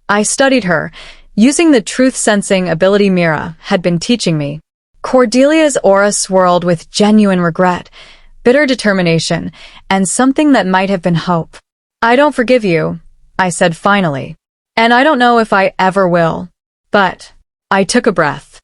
A: I studied her, using the truth-sensing ability Mira had been teaching me. Cordelia's aura swirled with genuine regret, bitter determination, and something that might have been hope. I don't forgive you, I said finally. And I don't know if I ever will. But I took a breath.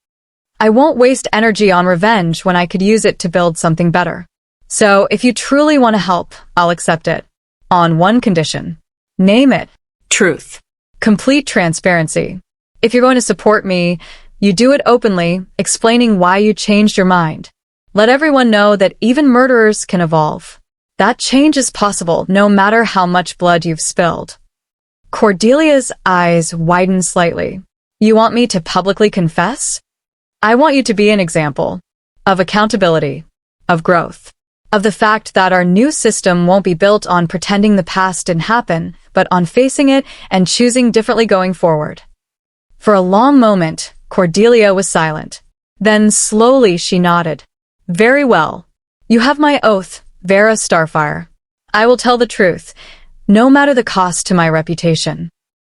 A: I won't waste energy on revenge when I could use it to build something better. So if you truly want to help, I'll accept it. On one condition. Name it.
B: Truth.
A: Complete transparency. If you're going to support me, you do it openly, explaining why you changed your mind. Let everyone know that even murderers can evolve. That change is possible no matter how much blood you've spilled. Cordelia's eyes widened slightly. You want me to publicly confess? I want you to be an example of accountability, of growth, of the fact that our new system won't be built on pretending the past didn't happen, but on facing it and choosing differently going forward. For a long moment, Cordelia was silent. Then slowly she nodded. Very well. You have my oath, Vera Starfire. I will tell the truth, no matter the cost to my reputation.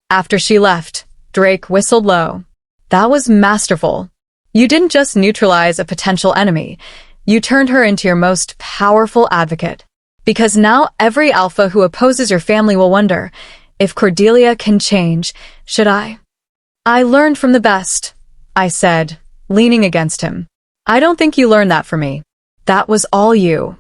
A: After she left, Drake whistled low. That was masterful. You didn't just neutralize a potential enemy, you turned her into your most powerful advocate. Because now every alpha who opposes your family will wonder, if Cordelia can change, should I? I learned from the best, I said, leaning against him. I don't think you learned that from me. That was all you.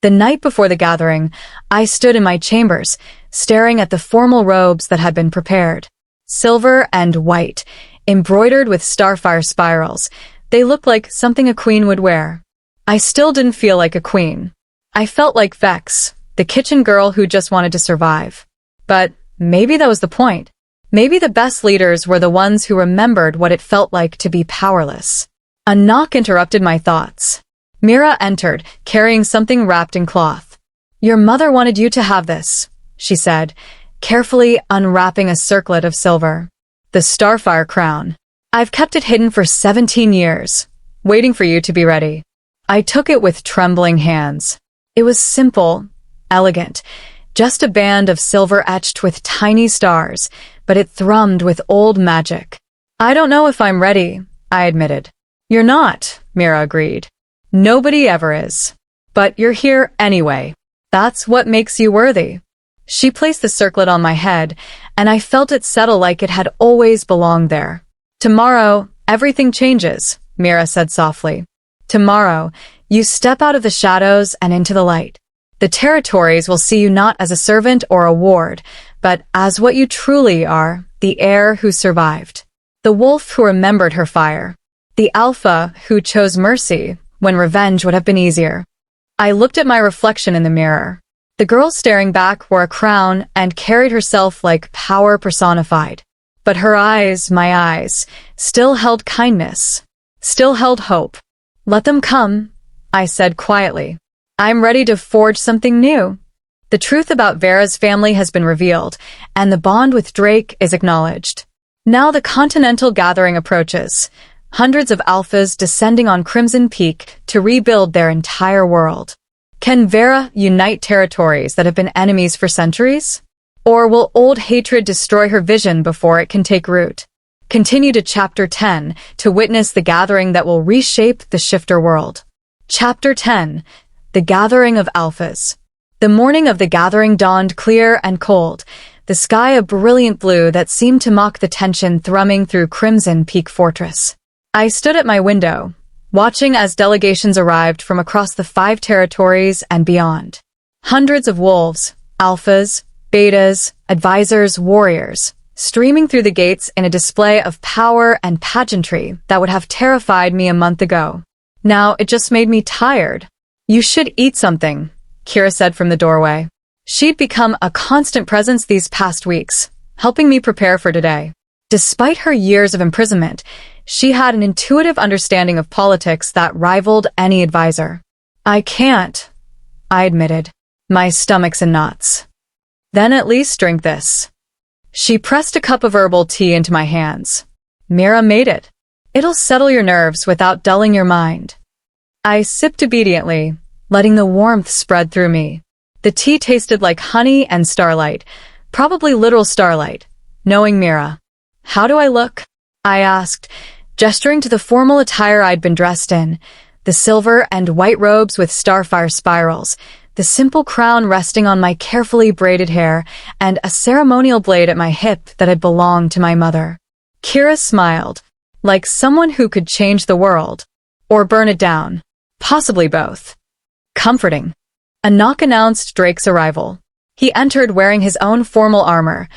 A: The night before the gathering, I stood in my chambers, staring at the formal robes that had been prepared. Silver and white, embroidered with starfire spirals, they looked like something a queen would wear. I still didn't feel like a queen. I felt like Vex, the kitchen girl who just wanted to survive. But maybe that was the point. Maybe the best leaders were the ones who remembered what it felt like to be powerless. A knock interrupted my thoughts. Mira entered, carrying something wrapped in cloth. Your mother wanted you to have this, she said, carefully unwrapping a circlet of silver. The Starfire crown. I've kept it hidden for 17 years, waiting for you to be ready. I took it with trembling hands. It was simple, elegant, just a band of silver etched with tiny stars, but it thrummed with old magic. I don't know if I'm ready, I admitted. You're not, Mira agreed. Nobody ever is. But you're here anyway. That's what makes you worthy. She placed the circlet on my head, and I felt it settle like it had always belonged there. Tomorrow, everything changes, Mira said softly. Tomorrow, you step out of the shadows and into the light. The territories will see you not as a servant or a ward, but as what you truly are, the heir who survived. The wolf who remembered her fire. The alpha who chose mercy when revenge would have been easier. I looked at my reflection in the mirror. The girl staring back wore a crown and carried herself like power personified. But her eyes, my eyes, still held kindness, still held hope. Let them come, I said quietly. I'm ready to forge something new. The truth about Vera's family has been revealed, and the bond with Drake is acknowledged. Now the Continental Gathering approaches, hundreds of Alphas descending on Crimson Peak to rebuild their entire world. Can Vera unite territories that have been enemies for centuries? Or will old hatred destroy her vision before it can take root? Continue to Chapter 10 to witness the gathering that will reshape the shifter world. Chapter 10. The Gathering of Alphas. The morning of the gathering dawned clear and cold, the sky a brilliant blue that seemed to mock the tension thrumming through Crimson Peak Fortress. I stood at my window, watching as delegations arrived from across the 5 territories and beyond. Hundreds of wolves, alphas, betas, advisors, warriors, streaming through the gates in a display of power and pageantry that would have terrified me a month ago. Now it just made me tired. You should eat something, Kira said from the doorway. She'd become a constant presence these past weeks, helping me prepare for today. Despite her years of imprisonment, she had an intuitive understanding of politics that rivaled any advisor. I can't, I admitted. My stomach's in knots. Then at least drink this. She pressed a cup of herbal tea into my hands. Mira made it. It'll settle your nerves without dulling your mind. I sipped obediently, letting the warmth spread through me. The tea tasted like honey and starlight, probably literal starlight, knowing Mira. How do I look? I asked, gesturing to the formal attire I'd been dressed in, the silver and white robes with starfire spirals, the simple crown resting on my carefully braided hair, and a ceremonial blade at my hip that had belonged to my mother. Kira smiled, like someone who could change the world, or burn it down, possibly both. Comforting. A knock announced Drake's arrival. He entered wearing his own formal armor,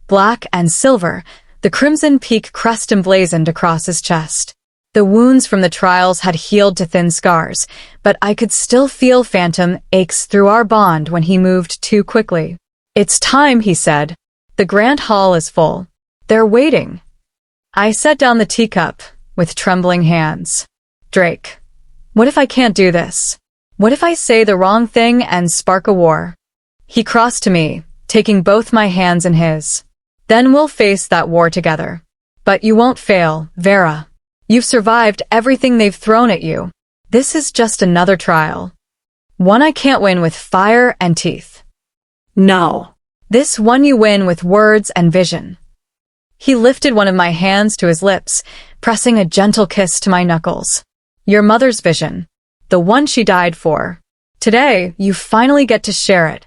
A: black and silver, the Crimson Peak crest emblazoned across his chest. The wounds from the trials had healed to thin scars, but I could still feel phantom aches through our bond when he moved too quickly. It's time, he said. The grand hall is full. They're waiting. I set down the teacup with trembling hands. Drake, what if I can't do this? What if I say the wrong thing and spark a war? He crossed to me, taking both my hands in his. Then we'll face that war together. But you won't fail, Vera. You've survived everything they've thrown at you. This is just another trial. One I can't win with fire and teeth.
B: No.
A: This one you win with words and vision. He lifted one of my hands to his lips, pressing a gentle kiss to my knuckles. Your mother's vision. The one she died for. Today, you finally get to share it.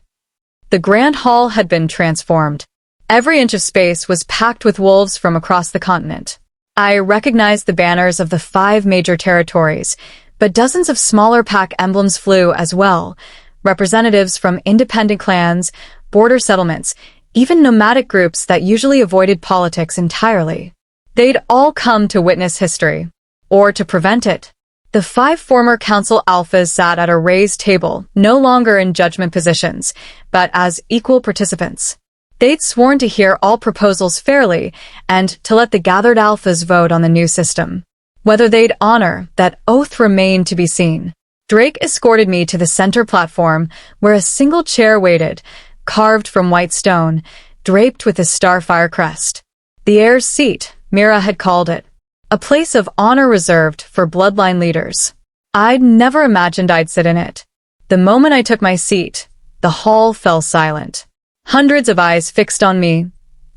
A: The grand hall had been transformed. Every inch of space was packed with wolves from across the continent. I recognized the banners of the 5 major territories, but dozens of smaller pack emblems flew as well, representatives from independent clans, border settlements, even nomadic groups that usually avoided politics entirely. They'd all come to witness history, or to prevent it. The 5 former Council Alphas sat at a raised table, no longer in judgment positions, but as equal participants. They'd sworn to hear all proposals fairly and to let the gathered Alphas vote on the new system. Whether they'd honor that oath remained to be seen. Drake escorted me to the center platform, where a single chair waited, carved from white stone, draped with a starfire crest. The heir's seat, Mira had called it. A place of honor reserved for bloodline leaders. I'd never imagined I'd sit in it. The moment I took my seat, the hall fell silent. Hundreds of eyes fixed on me,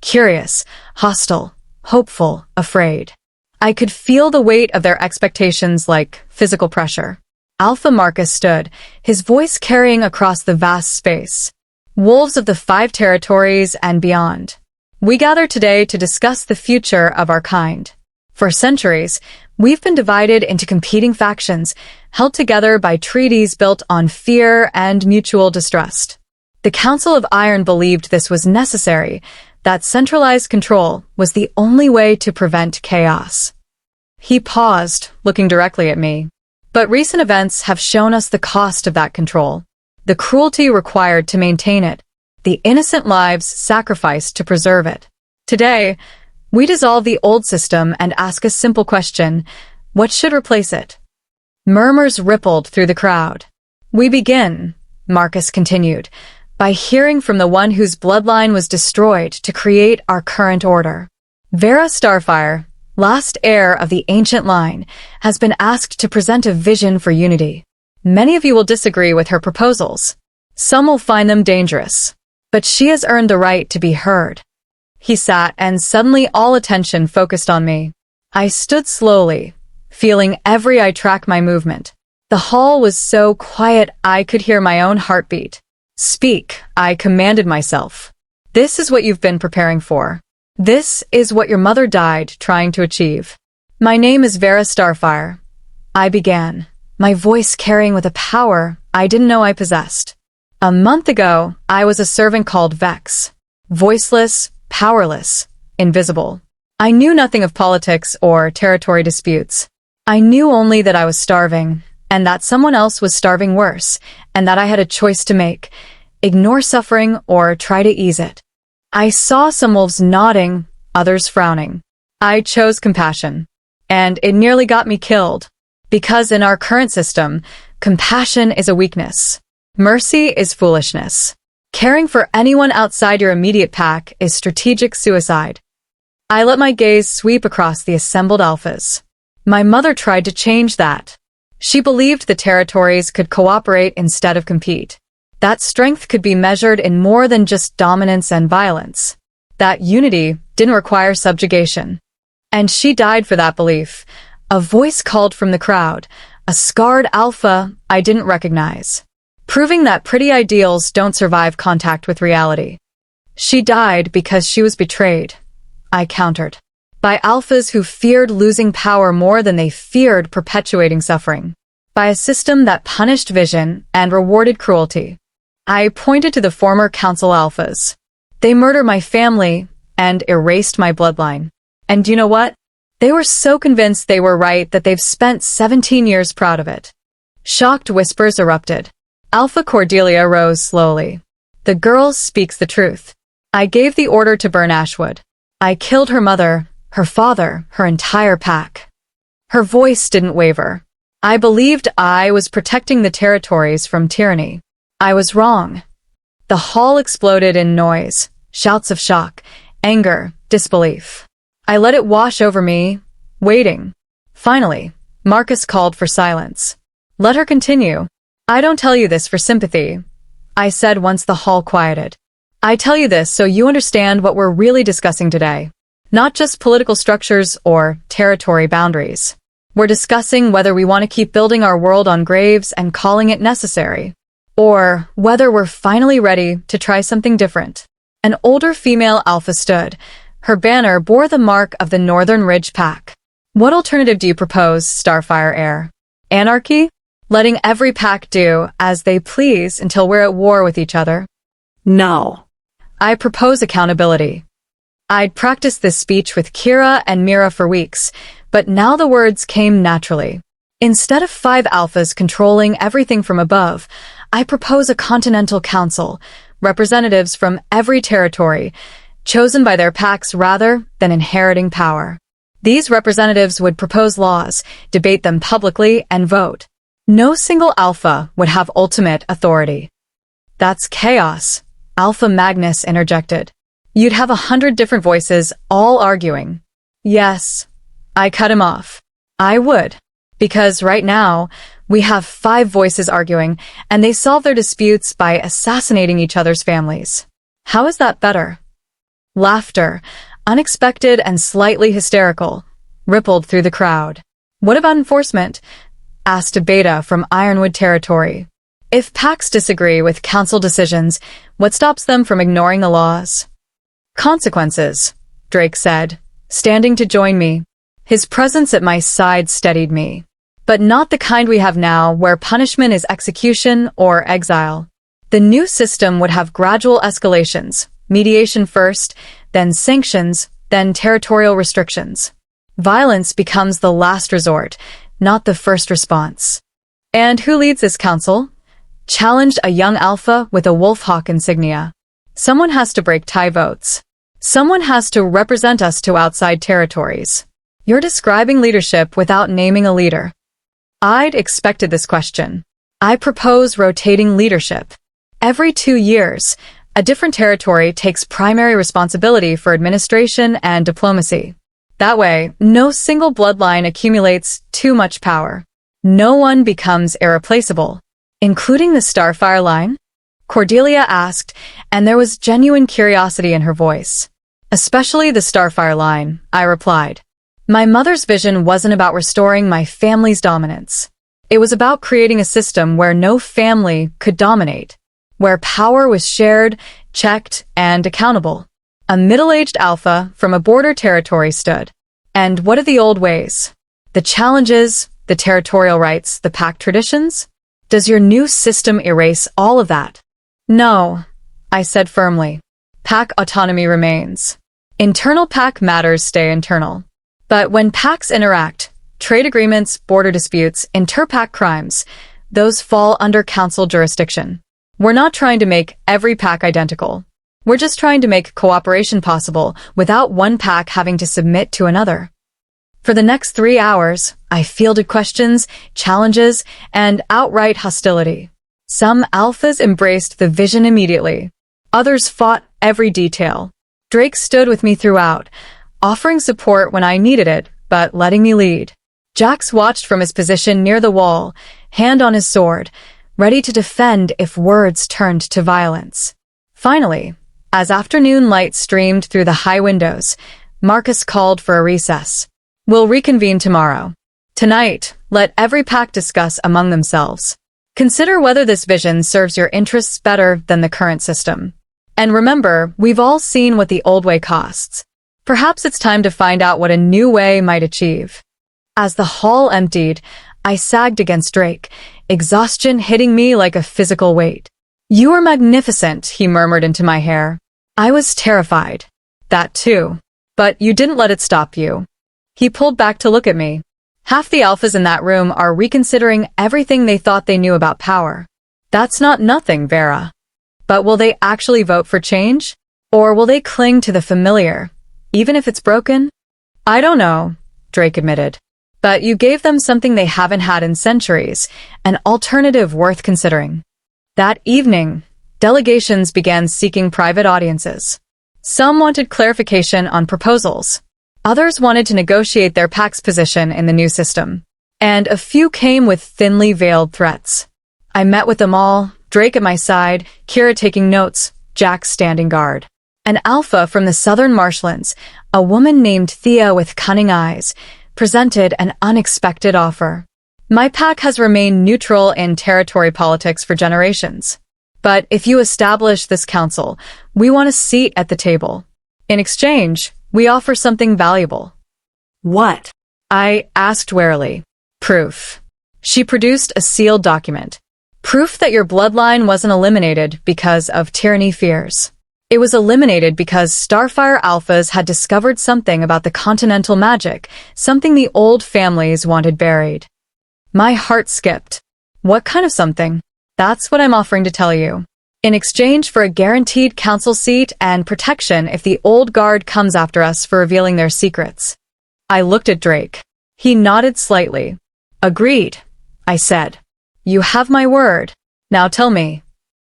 A: curious, hostile, hopeful, afraid. I could feel the weight of their expectations like physical pressure. Alpha Marcus stood, his voice carrying across the vast space. Wolves of the 5 territories and beyond. We gather today to discuss the future of our kind. For centuries, we've been divided into competing factions, held together by treaties built on fear and mutual distrust. The Council of Iron believed this was necessary, that centralized control was the only way to prevent chaos. He paused, looking directly at me. But recent events have shown us the cost of that control, the cruelty required to maintain it, the innocent lives sacrificed to preserve it. Today, we dissolve the old system and ask a simple question: what should replace it? Murmurs rippled through the crowd. We begin, Marcus continued, by hearing from the one whose bloodline was destroyed to create our current order. Vera Starfire, last heir of the ancient line, has been asked to present a vision for unity. Many of you will disagree with her proposals. Some will find them dangerous. But she has earned the right to be heard. He sat, and suddenly all attention focused on me. I stood slowly, feeling every eye track my movement. The hall was so quiet I could hear my own heartbeat. Speak, I commanded myself. This is what you've been preparing for. This is what your mother died trying to achieve. My name is Vera Starfire. I began, my voice carrying with a power I didn't know I possessed. A month ago, I was a servant called Vex. Voiceless, powerless, invisible. I knew nothing of politics or territory disputes. I knew only that I was starving, and that someone else was starving worse, and that I had a choice to make: ignore suffering or try to ease it. I saw some wolves nodding, others frowning. I chose compassion, and it nearly got me killed. Because in our current system, compassion is a weakness. Mercy is foolishness. Caring for anyone outside your immediate pack is strategic suicide. I let my gaze sweep across the assembled alphas. My mother tried to change that. She believed the territories could cooperate instead of compete. That strength could be measured in more than just dominance and violence. That unity didn't require subjugation. And she died for that belief. A voice called from the crowd, a scarred alpha I didn't recognize, proving that pretty ideals don't survive contact with reality. She died because she was betrayed, I countered, by alphas who feared losing power more than they feared perpetuating suffering, by a system that punished vision and rewarded cruelty. I pointed to the former Council Alphas. They murdered my family and erased my bloodline. And you know what? They were so convinced they were right that they've spent 17 years proud of it. Shocked whispers erupted. Alpha Cordelia rose slowly. The girl speaks the truth. I gave the order to burn Ashwood. I killed her mother, her father, her entire pack. Her voice didn't waver. I believed I was protecting the territories from tyranny. I was wrong. The hall exploded in noise, shouts of shock, anger, disbelief. I let it wash over me, waiting. Finally, Marcus called for silence. Let her continue. I don't tell you this for sympathy, I said once the hall quieted. I tell you this so you understand what we're really discussing today. Not just political structures or territory boundaries. We're discussing whether we want to keep building our world on graves and calling it necessary, or whether we're finally ready to try something different. An older female alpha stood. Her banner bore the mark of the Northern Ridge Pack. What alternative do you propose, Starfire Heir? Anarchy? Letting every pack do as they please until we're at war with each other?
B: No.
A: I propose accountability. I'd practiced this speech with Kira and Mira for weeks, but now the words came naturally. Instead of 5 alphas controlling everything from above, I propose a continental council, representatives from every territory, chosen by their packs rather than inheriting power. These representatives would propose laws, debate them publicly, and vote. No single alpha would have ultimate authority. That's chaos, Alpha Magnus interjected. You'd have 100 different voices, all arguing. Yes, I cut him off. I would. Because right now, we have 5 voices arguing, and they solve their disputes by assassinating each other's families. How is that better? Laughter, unexpected and slightly hysterical. rippled through the crowd. What about enforcement? Asked a beta from Ironwood territory. If packs disagree with council decisions, what stops them from ignoring the laws? Consequences, Drake said, standing to join me. His presence at my side steadied me. But not the kind we have now, where punishment is execution or exile. The new system would have gradual escalations, mediation first, then sanctions, then territorial restrictions. Violence becomes the last resort, not the first response. And who leads this council? Challenged a young alpha with a wolfhawk insignia. Someone has to break tie votes. Someone has to represent us to outside territories. You're describing leadership without naming a leader. I'd expected this question. I propose rotating leadership. Every 2 years, a different territory takes primary responsibility for administration and diplomacy. That way, no single bloodline accumulates too much power. No one becomes irreplaceable. Including the Starfire line? Cordelia asked, and there was genuine curiosity in her voice. Especially the Starfire line, I replied. My mother's vision wasn't about restoring my family's dominance. It was about creating a system where no family could dominate, where power was shared, checked, and accountable. A middle-aged alpha from a border territory stood. And what are the old ways? The challenges, the territorial rights, the pact traditions? Does your new system erase all of that? No, I said firmly. Pack autonomy remains. Internal pack matters stay internal. But when packs interact, trade agreements, border disputes, inter-pack crimes, those fall under council jurisdiction. We're not trying to make every pack identical. We're just trying to make cooperation possible without one pack having to submit to another. For the next 3 hours, I fielded questions, challenges, and outright hostility. Some alphas embraced the vision immediately. Others fought every detail. Drake stood with me throughout, offering support when I needed it, but letting me lead. Jax watched from his position near the wall, hand on his sword, ready to defend if words turned to violence. Finally, as afternoon light streamed through the high windows, Marcus called for a recess. We'll reconvene tomorrow. Tonight, let every pack discuss among themselves. Consider whether this vision serves your interests better than the current system. And remember, we've all seen what the old way costs. Perhaps it's time to find out what a new way might achieve. As the hall emptied, I sagged against Drake, exhaustion hitting me like a physical weight. You are magnificent, he murmured into my hair. I was terrified. That too. But you didn't let it stop you. He pulled back to look at me. Half the alphas in that room are reconsidering everything they thought they knew about power. That's not nothing, Vera. But will they actually vote for change? Or will they cling to the familiar, even if it's broken? I don't know, Drake admitted. But you gave them something they haven't had in centuries, an alternative worth considering. That evening, delegations began seeking private audiences. Some wanted clarification on proposals. Others wanted to negotiate their pack's position in the new system. And a few came with thinly veiled threats. I met with them all, Drake at my side, Kira taking notes, Jax standing guard. An alpha from the southern marshlands, a woman named Thea with cunning eyes, presented an unexpected offer. My pack has remained neutral in territory politics for generations. But if you establish this council, we want a seat at the table. In exchange, we offer something valuable.
B: What?
A: I asked warily. Proof. She produced a sealed document. Proof that your bloodline wasn't eliminated because of tyranny fears. It was eliminated because Starfire Alphas had discovered something about the continental magic, something the old families wanted buried. My heart skipped. What kind of something? That's what I'm offering to tell you. In exchange for a guaranteed council seat and protection if the old guard comes after us for revealing their secrets. I looked at Drake. He nodded slightly. Agreed, I said. You have my word. Now tell me.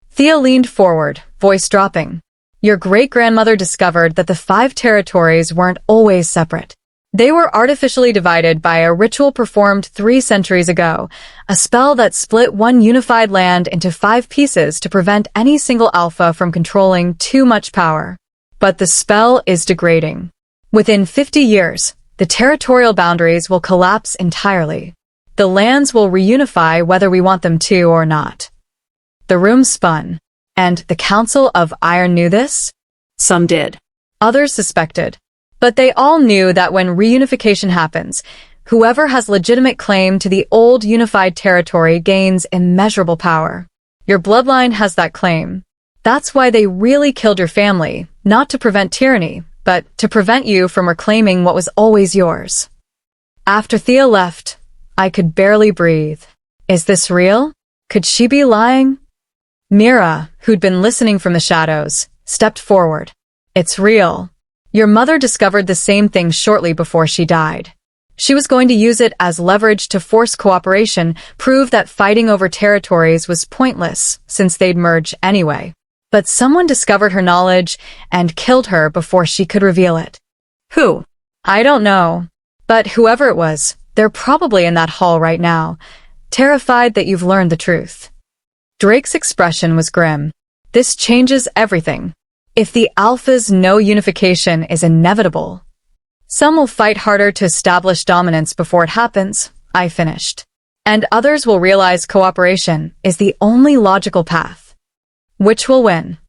A: Thea leaned forward, voice dropping. Your great-grandmother discovered that the 5 territories weren't always separate. They were artificially divided by a ritual performed 3 centuries ago, a spell that split one unified land into 5 pieces to prevent any single alpha from controlling too much power. But the spell is degrading. Within 50 years, The territorial boundaries will collapse entirely. The lands will reunify whether we want them to or not. The room spun. And the Council of Iron knew this?
B: Some did.
A: Others suspected. But they all knew that when reunification happens, whoever has legitimate claim to the old unified territory gains immeasurable power. Your bloodline has that claim. That's why they really killed your family, not to prevent tyranny, but to prevent you from reclaiming what was always yours. After Thea left, I could barely breathe. Is this real? Could she be lying? Mira, who'd been listening from the shadows, stepped forward. It's real. Your mother discovered the same thing shortly before she died. She was going to use it as leverage to force cooperation, prove that fighting over territories was pointless, since they'd merge anyway. But someone discovered her knowledge and killed her before she could reveal it.
B: Who?
A: I don't know. But whoever it was, they're probably in that hall right now, terrified that you've learned the truth. Drake's expression was grim. This changes everything. If the Alphas know unification is inevitable, some will fight harder to establish dominance before it happens, I finished. And others will realize cooperation is the only logical path. Which will win?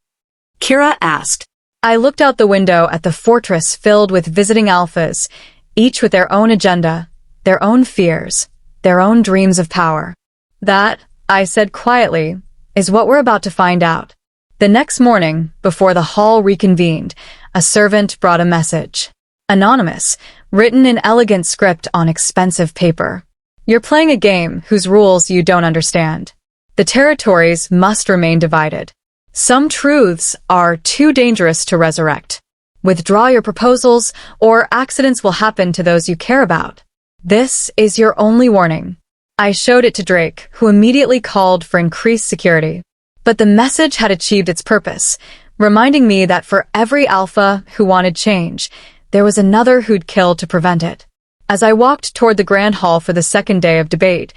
B: Kira asked.
A: I looked out the window at the fortress filled with visiting Alphas, each with their own agenda, their own fears, their own dreams of power. That, I said quietly, is what we're about to find out. The next morning, before the hall reconvened, a servant brought a message. Anonymous, written in elegant script on expensive paper. You're playing a game whose rules you don't understand. The territories must remain divided. Some truths are too dangerous to resurrect. Withdraw your proposals, or accidents will happen to those you care about. This is your only warning. I showed it to Drake, who immediately called for increased security. But the message had achieved its purpose, reminding me that for every Alpha who wanted change, there was another who'd kill to prevent it. As I walked toward the Grand Hall for the second day of debate,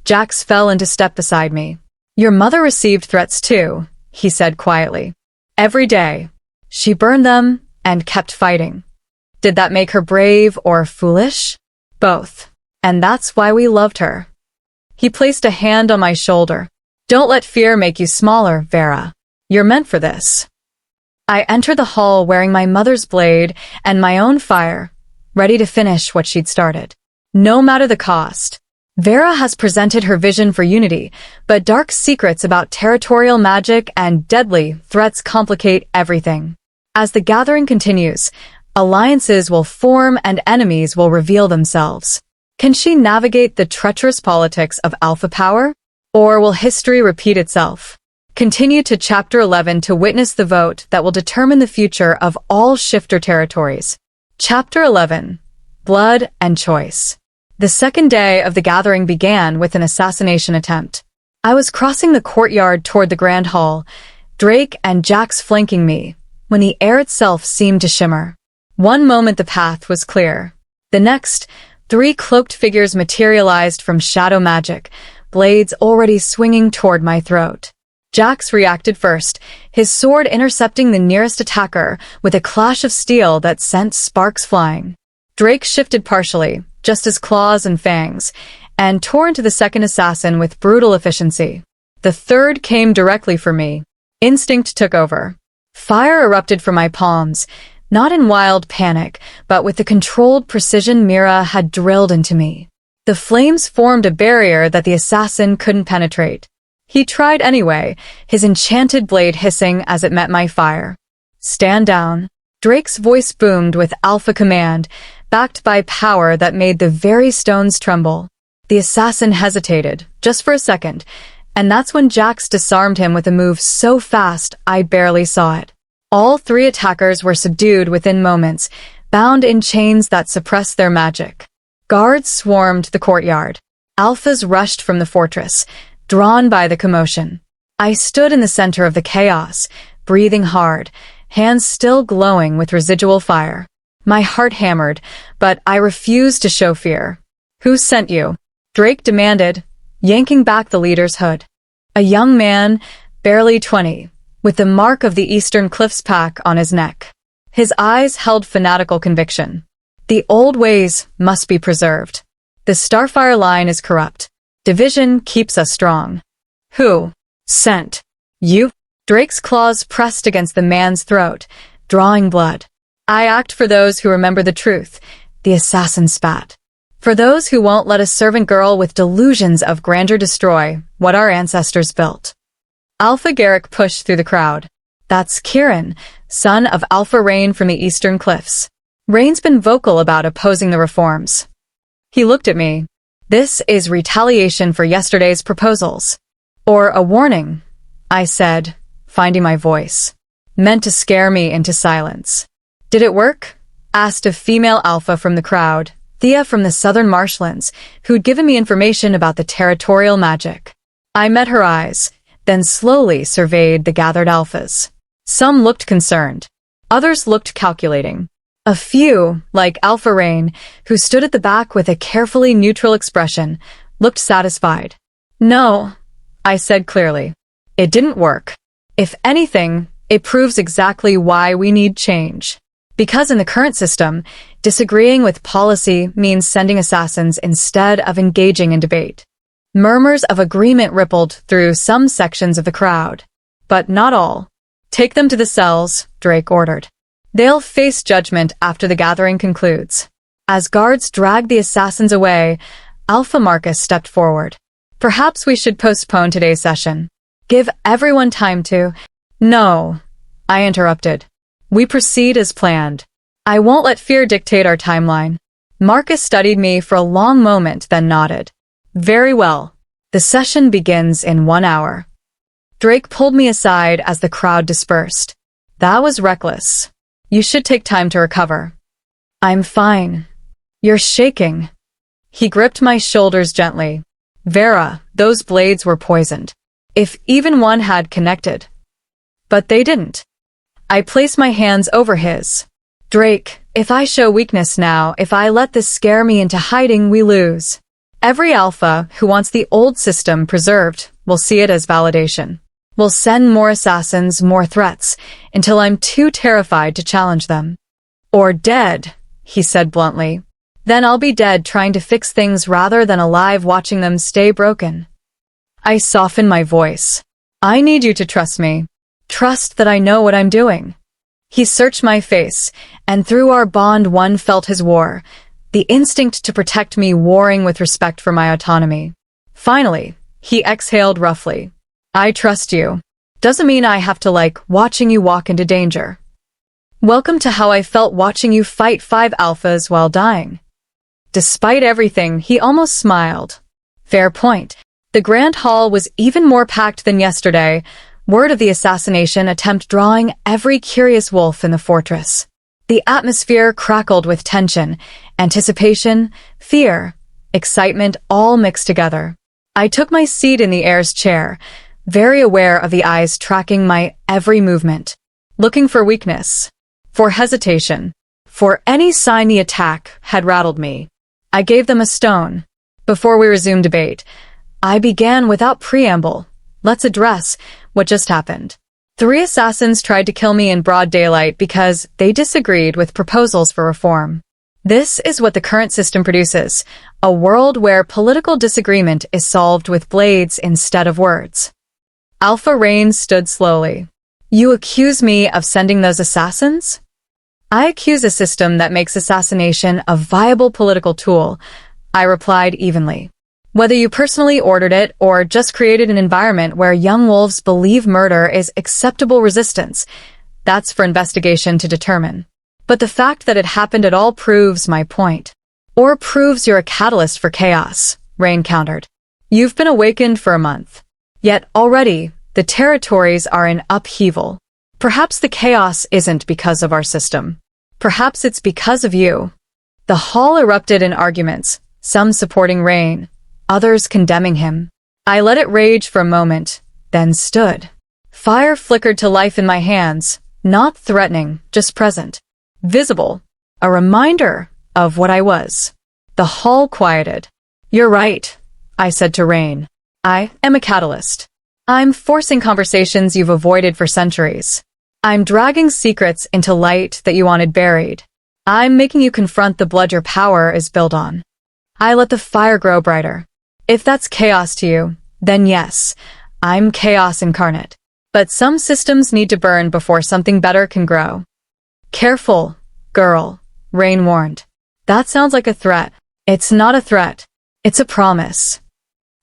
A: Jax fell into step beside me. Your mother received threats too, he said quietly. Every day. She burned them and kept fighting. Did that make her brave or foolish? Both. And that's why we loved her. He placed a hand on my shoulder. Don't let fear make you smaller, Vera. You're meant for this. I entered the hall wearing my mother's blade and my own fire, ready to finish what she'd started. No matter the cost. Vera has presented her vision for unity, but dark secrets about territorial magic and deadly threats complicate everything. As the gathering continues, alliances will form and enemies will reveal themselves. Can she navigate the treacherous politics of Alpha power? Or will history repeat itself? Continue to Chapter 11 to witness the vote that will determine the future of all shifter territories. Chapter 11. Blood and Choice. The second day of the gathering began with an assassination attempt. I was crossing the courtyard toward the Grand Hall, Drake and Jax flanking me, when the air itself seemed to shimmer. One moment the path was clear. The next, 3 cloaked figures materialized from shadow magic, blades already swinging toward my throat. Jax reacted first, his sword intercepting the nearest attacker with a clash of steel that sent sparks flying. Drake shifted partially, just as claws and fangs, and tore into the second assassin with brutal efficiency. The third came directly for me. Instinct took over. Fire erupted from my palms, not in wild panic, but with the controlled precision Mira had drilled into me. The flames formed a barrier that the assassin couldn't penetrate. He tried anyway, his enchanted blade hissing as it met my fire. Stand down. Drake's voice boomed with alpha command, backed by power that made the very stones tremble. The assassin hesitated, just for a second, and that's when Jax disarmed him with a move so fast I barely saw it. All 3 attackers were subdued within moments, bound in chains that suppressed their magic. Guards swarmed the courtyard. Alphas rushed from the fortress, drawn by the commotion. I stood in the center of the chaos, breathing hard, hands still glowing with residual fire. My heart hammered, but I refused to show fear. Who sent you? Drake demanded, yanking back the leader's hood. A young man, barely 20, with the mark of the Eastern Cliffs pack on his neck. His eyes held fanatical conviction. The old ways must be preserved. The Starfire line is corrupt. Division keeps us strong. Who sent you? Drake's claws pressed against the man's throat, drawing blood. I act for those who remember the truth, the assassin spat. For those who won't let a servant girl with delusions of grandeur destroy what our ancestors built. Alpha Garrick pushed through the crowd. That's Kieran, son of Alpha Rain from the Eastern Cliffs. Rain's been vocal about opposing the reforms. He looked at me. This is retaliation for yesterday's proposals. Or a warning, I said, finding my voice. Meant to scare me into silence. Did it work? Asked a female alpha from the crowd, Thea from the southern marshlands, who'd given me information about the territorial magic. I met her eyes, then slowly surveyed the gathered alphas. Some looked concerned. Others looked calculating. A few, like Alpha Rain, who stood at the back with a carefully neutral expression, looked satisfied. No, I said clearly. It didn't work. If anything, it proves exactly why we need change. Because in the current system, disagreeing with policy means sending assassins instead of engaging in debate. Murmurs of agreement rippled through some sections of the crowd. But not all. Take them to the cells, Drake ordered. They'll face judgment after the gathering concludes. As guards dragged the assassins away, Alpha Marcus stepped forward. Perhaps we should postpone today's session. Give everyone time to— No, I interrupted. We proceed as planned. I won't let fear dictate our timeline. Marcus studied me for a long moment, then nodded. Very well. The session begins in 1 hour. Drake pulled me aside as the crowd dispersed. That was reckless. You should take time to recover. I'm fine. You're shaking. He gripped my shoulders gently. Vera, those blades were poisoned. If even one had connected. But they didn't. I placed my hands over his. Drake, if I show weakness now, if I let this scare me into hiding, we lose. Every alpha who wants the old system preserved will see it as validation. We'll send more assassins, more threats, until I'm too terrified to challenge them. Or dead, he said bluntly. Then I'll be dead trying to fix things rather than alive watching them stay broken. I softened my voice. I need you to trust me. Trust that I know what I'm doing. He searched my face, and through our bond one felt his war, the instinct to protect me warring with respect for my autonomy. Finally, he exhaled roughly. I trust you. Doesn't mean I have to like watching you walk into danger. Welcome to how I felt watching you fight 5 alphas while dying. Despite everything, he almost smiled. Fair point. The Grand Hall was even more packed than yesterday, word of the assassination attempt drawing every curious wolf in the fortress. The atmosphere crackled with tension, anticipation, fear, excitement all mixed together. I took my seat in the heir's chair, very aware of the eyes tracking my every movement, looking for weakness, for hesitation, for any sign the attack had rattled me. I gave them a stone. Before we resumed debate, I began without preamble. Let's address what just happened. 3 assassins tried to kill me in broad daylight because they disagreed with proposals for reform. This is what the current system produces, a world where political disagreement is solved with blades instead of words. Alpha Rain stood slowly. You accuse me of sending those assassins? I accuse a system that makes assassination a viable political tool, I replied evenly. Whether you personally ordered it or just created an environment where young wolves believe murder is acceptable resistance, that's for investigation to determine. But the fact that it happened at all proves my point. Or proves you're a catalyst for chaos, Rain countered. You've been awakened for a month. Yet already, the territories are in upheaval. Perhaps the chaos isn't because of our system. Perhaps it's because of you. The hall erupted in arguments, some supporting Rain, others condemning him. I let it rage for a moment, then stood. Fire flickered to life in my hands, not threatening, just present. Visible, a reminder of what I was. The hall quieted. You're right, I said to Rain. I am a catalyst. I'm forcing conversations you've avoided for centuries. I'm dragging secrets into light that you wanted buried. I'm making you confront the blood your power is built on. I let the fire grow brighter. If that's chaos to you, then yes, I'm chaos incarnate. But some systems need to burn before something better can grow. Careful, girl, Rain warned. That sounds like a threat. It's not a threat. It's a promise.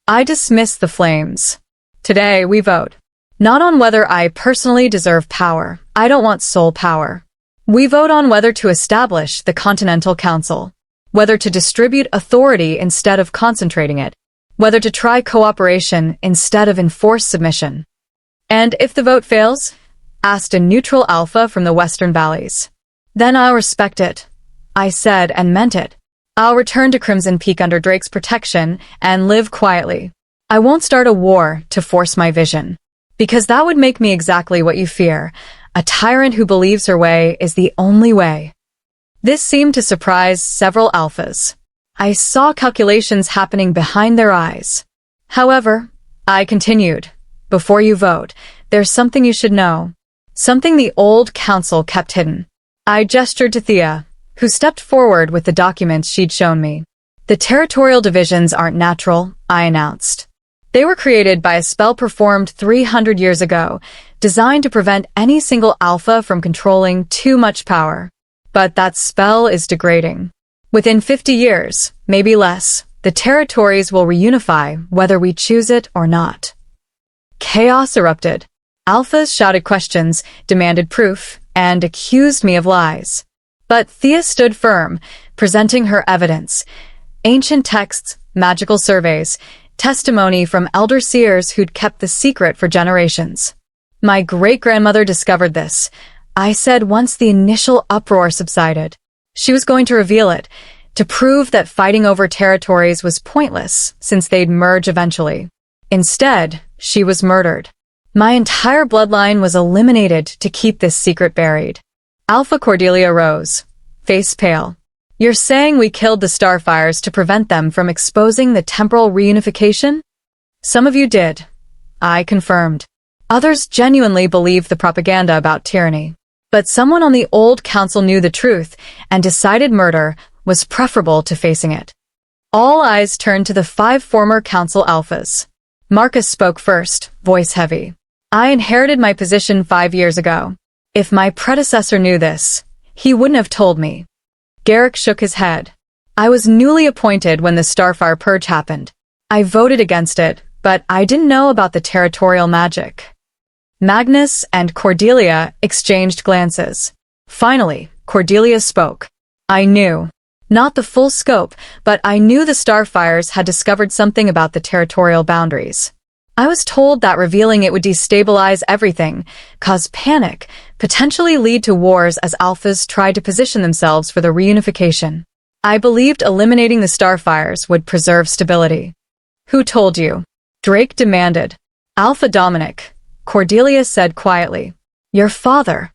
A: I dismiss the flames. Today we vote. Not on whether I personally deserve power. I don't want soul power. We vote on whether to establish the Continental Council, whether to distribute authority instead of concentrating it, whether to try cooperation instead of enforced submission. And if the vote fails, asked a neutral alpha from the Western Valleys. Then I'll respect it. I said and meant it. I'll return to Crimson Peak under Drake's protection and live quietly. I won't start a war to force my vision, because that would make me exactly what you fear, a tyrant who believes her way is the only way. This seemed to surprise several alphas. I saw calculations happening behind their eyes. However, I continued, before you vote, there's something you should know. Something the old council kept hidden. I gestured to Thea, who stepped forward with the documents she'd shown me. The territorial divisions aren't natural, I announced. They were created by a spell performed 300 years ago, designed to prevent any single alpha from controlling too much power. But that spell is degrading. Within 50 years, maybe less, the territories will reunify whether we choose it or not. Chaos erupted. Alphas shouted questions, demanded proof, and accused me of lies. But Thea stood firm, presenting her evidence. Ancient texts, magical surveys, testimony from elder seers who'd kept the secret for generations. My great-grandmother discovered this, I said once the initial uproar subsided. She was going to reveal it, to prove that fighting over territories was pointless since they'd merge eventually. Instead, she was murdered. My entire bloodline was eliminated to keep this secret buried. Alpha Cordelia rose, face pale. You're saying we killed the Starfires to prevent them from exposing the temporal reunification? Some of you did. I confirmed. Others genuinely believed the propaganda about tyranny. But someone on the old council knew the truth and decided murder was preferable to facing it. All eyes turned to the 5 former council alphas. Marcus spoke first, voice heavy. I inherited my position 5 years ago. If my predecessor knew this, he wouldn't have told me. Garrick shook his head. I was newly appointed when the Starfire Purge happened. I voted against it, but I didn't know about the territorial magic. Magnus and Cordelia exchanged glances. Finally, Cordelia spoke. I knew. Not the full scope, but I knew the Starfires had discovered something about the territorial boundaries. I was told that revealing it would destabilize everything, cause panic, potentially lead to wars as alphas tried to position themselves for the reunification. I believed eliminating the Starfires would preserve stability. Who told you? Drake demanded. Alpha Dominic, Cordelia said quietly. Your father.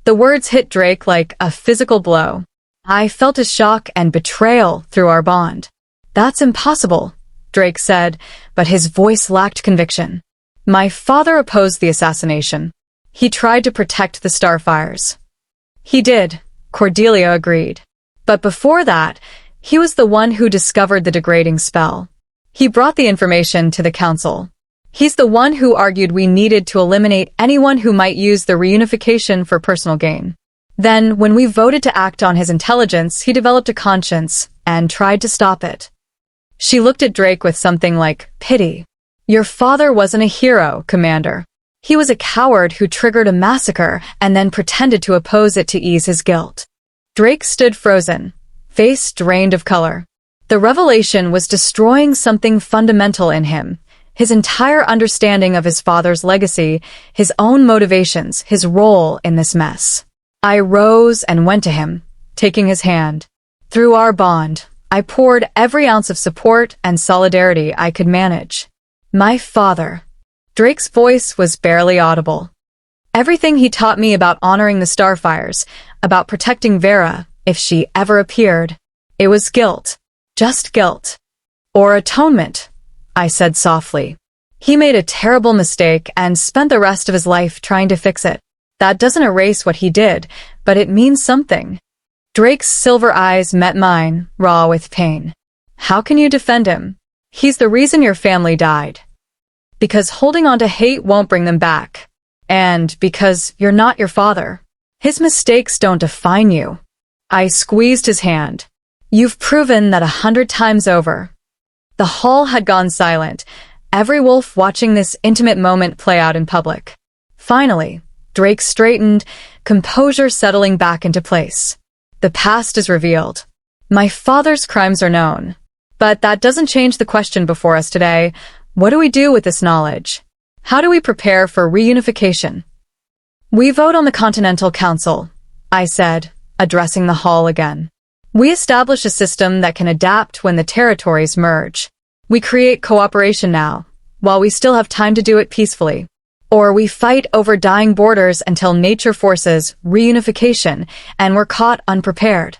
A: The words hit Drake like a physical blow. I felt a shock and betrayal through our bond. That's impossible, Drake said, but his voice lacked conviction. My father opposed the assassination. He tried to protect the Starfires. He did, Cordelia agreed. But before that, he was the one who discovered the degrading spell. He brought the information to the council. He's the one who argued we needed to eliminate anyone who might use the reunification for personal gain. Then, when we voted to act on his intelligence, he developed a conscience and tried to stop it. She looked at Drake with something like pity. Your father wasn't a hero, Commander. He was a coward who triggered a massacre and then pretended to oppose it to ease his guilt. Drake stood frozen, face drained of color. The revelation was destroying something fundamental in him. His entire understanding of his father's legacy, his own motivations, his role in this mess. I rose and went to him, taking his hand. Through our bond, I poured every ounce of support and solidarity I could manage. My father. Drake's voice was barely audible. Everything he taught me about honoring the Starfires, about protecting Vera, if she ever appeared. It was guilt. Just guilt. Or atonement, I said softly. He made a terrible mistake and spent the rest of his life trying to fix it. That doesn't erase what he did, but it means something. Drake's silver eyes met mine, raw with pain. How can you defend him? He's the reason your family died. Because holding on to hate won't bring them back. And because you're not your father. His mistakes don't define you. I squeezed his hand. You've proven that 100 times over. The hall had gone silent, every wolf watching this intimate moment play out in public. Finally, Drake straightened, composure settling back into place. The past is revealed. My father's crimes are known. But that doesn't change the question before us today. What do we do with this knowledge? How do we prepare for reunification? We vote on the Continental Council, I said, addressing the hall again. We establish a system that can adapt when the territories merge. We create cooperation now, while we still have time to do it peacefully. Or we fight over dying borders until nature forces reunification and we're caught unprepared.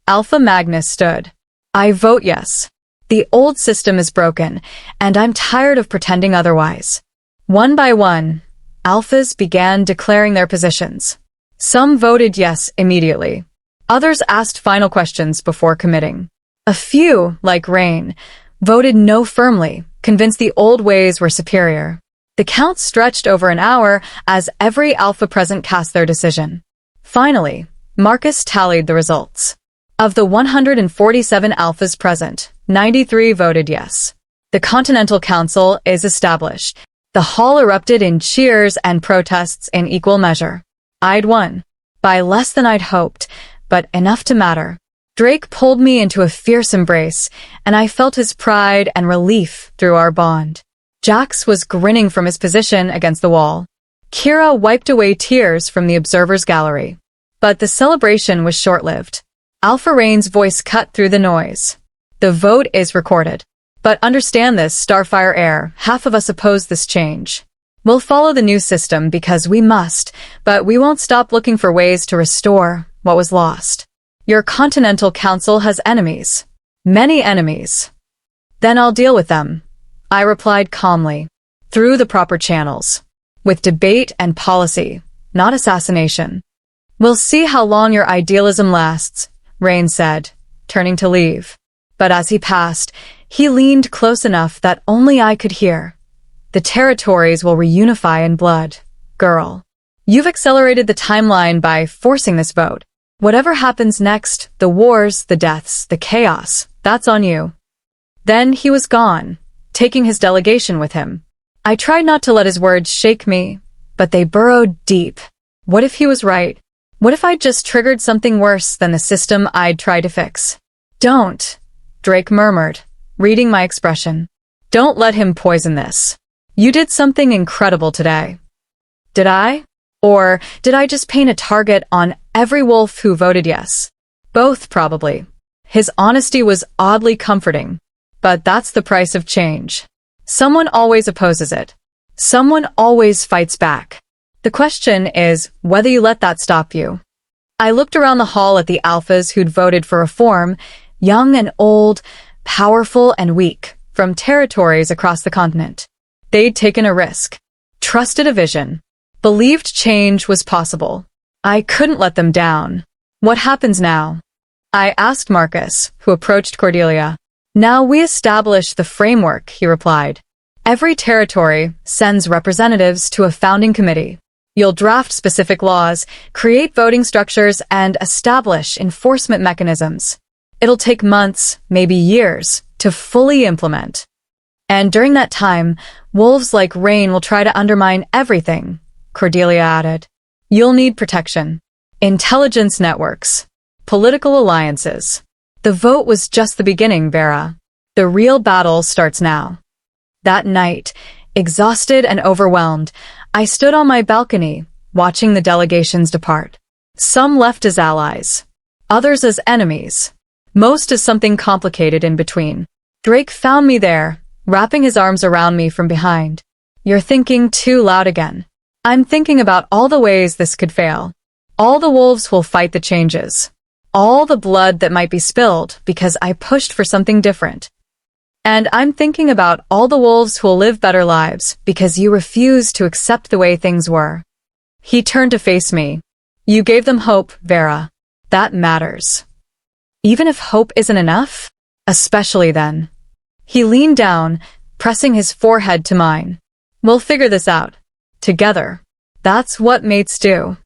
A: Alpha Magnus stood. I vote yes. The old system is broken, and I'm tired of pretending otherwise. One by one, Alphas began declaring their positions. Some voted yes immediately. Others asked final questions before committing. A few, like Rain, voted no firmly, convinced the old ways were superior. The count stretched over an hour as every Alpha present cast their decision. Finally, Marcus tallied the results. Of the 147 Alphas present, 93 voted yes. The Continental Council is established. The hall erupted in cheers and protests in equal measure. I'd won. By less than I'd hoped, but enough to matter. Drake pulled me into a fierce embrace, and I felt his pride and relief through our bond. Jax was grinning from his position against the wall. Kira wiped away tears from the observers' gallery. But the celebration was short-lived. Alpha Rain's voice cut through the noise. The vote is recorded. But understand this, Starfire heir, half of us oppose this change. We'll follow the new system because we must, but we won't stop looking for ways to restore what was lost. Your Continental Council has enemies. Many enemies. Then I'll deal with them, I replied calmly. Through the proper channels. With debate and policy, not assassination. We'll see how long your idealism lasts, Rain said, turning to leave. But as he passed, he leaned close enough that only I could hear. The territories will reunify in blood, girl. You've accelerated the timeline by forcing this vote. Whatever happens next, the wars, the deaths, the chaos, that's on you. Then he was gone, taking his delegation with him. I tried not to let his words shake me, but they burrowed deep. What if he was right? What if I'd just triggered something worse than the system I'd tried to fix? Don't, Drake murmured, reading my expression. Don't let him poison this. You did something incredible today. Did I? Or did I just paint a target on every wolf who voted yes? Both, probably. His honesty was oddly comforting. But that's the price of change. Someone always opposes it. Someone always fights back. The question is whether you let that stop you. I looked around the hall at the Alphas who'd voted for reform, young and old, powerful and weak, from territories across the continent. They'd taken a risk, trusted a vision, believed change was possible. I couldn't let them down. What happens now? I asked Marcus, who approached Cordelia. Now we establish the framework, he replied. Every territory sends representatives to a founding committee. You'll draft specific laws, create voting structures, and establish enforcement mechanisms. It'll take months, maybe years, to fully implement. And during that time, wolves like Rain will try to undermine everything, Cordelia added. You'll need protection. Intelligence networks. Political alliances. The vote was just the beginning, Vera. The real battle starts now. That night, exhausted and overwhelmed, I stood on my balcony, watching the delegations depart. Some left as allies, others as enemies, most as something complicated in between. Drake found me there, wrapping his arms around me from behind. You're thinking too loud again. I'm thinking about all the ways this could fail. All the wolves who'll fight the changes. All the blood that might be spilled because I pushed for something different. And I'm thinking about all the wolves who'll live better lives because you refused to accept the way things were. He turned to face me. You gave them hope, Vera. That matters. Even if hope isn't enough, especially then. He leaned down, pressing his forehead to mine. We'll figure this out. Together. That's what mates do.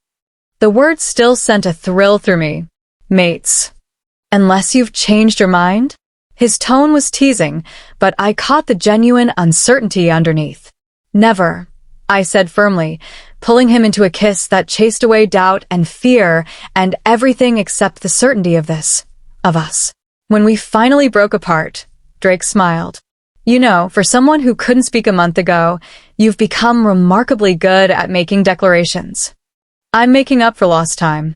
A: The word still sent a thrill through me. Mates. Unless you've changed your mind? His tone was teasing, but I caught the genuine uncertainty underneath. Never, I said firmly, pulling him into a kiss that chased away doubt and fear and everything except the certainty of this, of us. When we finally broke apart, Drake smiled. You know, for someone who couldn't speak a month ago, you've become remarkably good at making declarations. I'm making up for lost time.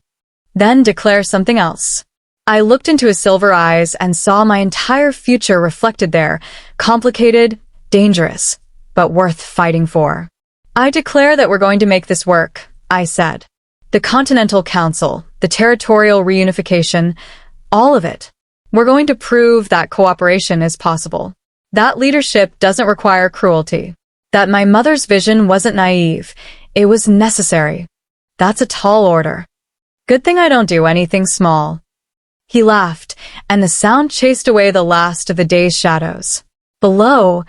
A: Then declare something else. I looked into his silver eyes and saw my entire future reflected there, complicated, dangerous, but worth fighting for. I declare that we're going to make this work, I said. The Continental Council, the territorial reunification, all of it. We're going to prove that cooperation is possible. That leadership doesn't require cruelty. That my mother's vision wasn't naive. It was necessary. That's a tall order. Good thing I don't do anything small. He laughed, and the sound chased away the last of the day's shadows. Below,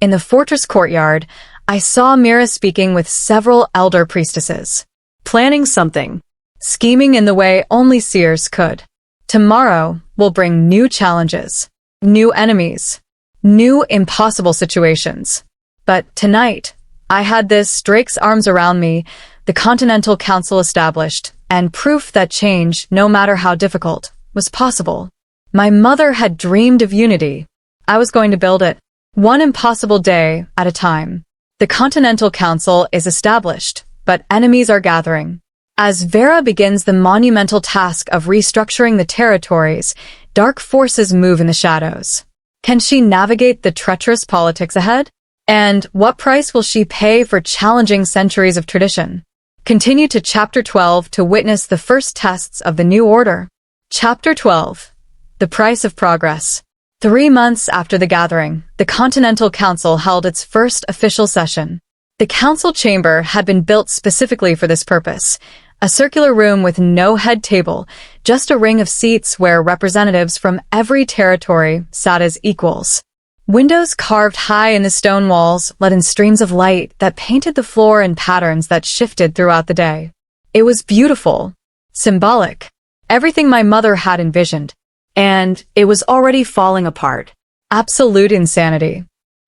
A: in the fortress courtyard, I saw Mira speaking with several elder priestesses. Planning something. Scheming in the way only seers could. Tomorrow will bring new challenges. New enemies. New impossible situations. But tonight, I had this Drake's arms around me, the Continental Council established, and proof that change, no matter how difficult, was possible. My mother had dreamed of unity. I was going to build it, one impossible day at a time. The Continental Council is established, but enemies are gathering. As Vera begins the monumental task of restructuring the territories, dark forces move in the shadows. Can she navigate the treacherous politics ahead? And what price will she pay for challenging centuries of tradition? Continue to Chapter 12 to witness the first tests of the new order. Chapter 12. The Price of Progress. 3 months after the gathering, the Continental Council held its first official session. The council chamber had been built specifically for this purpose, a circular room with no head table, just a ring of seats where representatives from every territory sat as equals. Windows carved high in the stone walls let in streams of light that painted the floor in patterns that shifted throughout the day. It was beautiful, symbolic, everything my mother had envisioned, and it was already falling apart. Absolute insanity.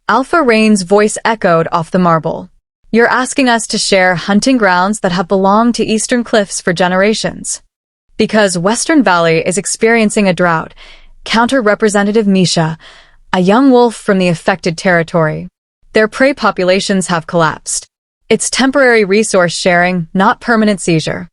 A: Alpha Rain's voice echoed off the marble. You're asking us to share hunting grounds that have belonged to Eastern Cliffs for generations. Because Western Valley is experiencing a drought, counter Representative Misha, a young wolf from the affected territory. Their prey populations have collapsed. It's temporary resource sharing, not permanent seizure.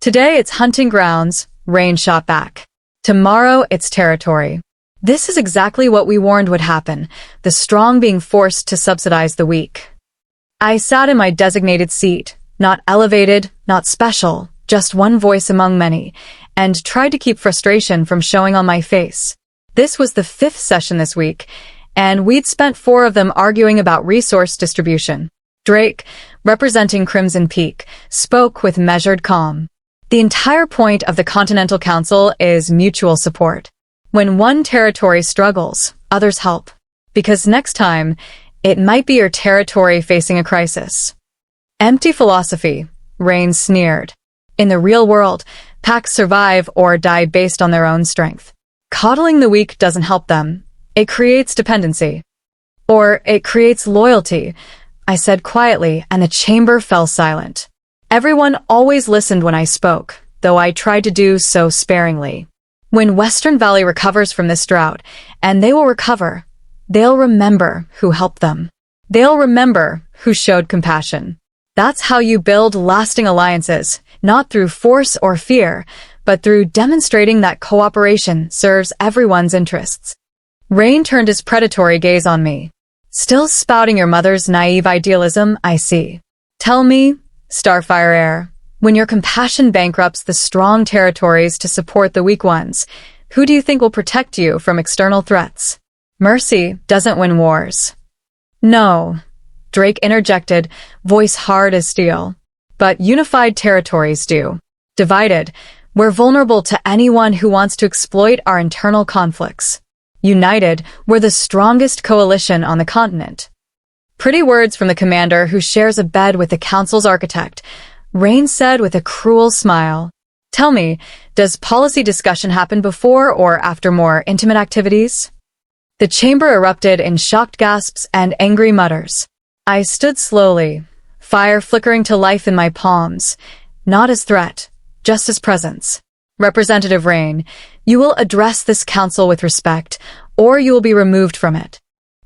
A: Today it's hunting grounds, Rain shot back. Tomorrow it's territory. This is exactly what we warned would happen, the strong being forced to subsidize the weak. I sat in my designated seat, not elevated, not special, just one voice among many, and tried to keep frustration from showing on my face. This was the 5th session this week, and we'd spent 4 of them arguing about resource distribution. Drake, representing Crimson Peak, spoke with measured calm. The entire point of the Continental Council is mutual support. When one territory struggles, others help. Because next time, it might be your territory facing a crisis. Empty philosophy, Rain sneered. In the real world, packs survive or die based on their own strength. Coddling the weak doesn't help them. It creates dependency. Or it creates loyalty, I said quietly, and the chamber fell silent. Everyone always listened when I spoke, though I tried to do so sparingly. When Western Valley recovers from this drought, and they will recover, they'll remember who helped them. They'll remember who showed compassion. That's how you build lasting alliances, not through force or fear, but through demonstrating that cooperation serves everyone's interests. Rain turned his predatory gaze on me. Still spouting your mother's naive idealism, I see. Tell me, Starfire heir, when your compassion bankrupts the strong territories to support the weak ones, who do you think will protect you from external threats? Mercy doesn't win wars. No, Drake interjected, voice hard as steel. But unified territories do. Divided, We're vulnerable to anyone who wants to exploit our internal conflicts. United, we're the strongest coalition on the continent. Pretty words from the commander who shares a bed with the council's architect, Rain said with a cruel smile. Tell me, does policy discussion happen before or after more intimate activities? The chamber erupted in shocked gasps and angry mutters. I stood slowly, fire flickering to life in my palms, not as threat, just as presence. Representative Rain, you will address this council with respect, or you will be removed from it.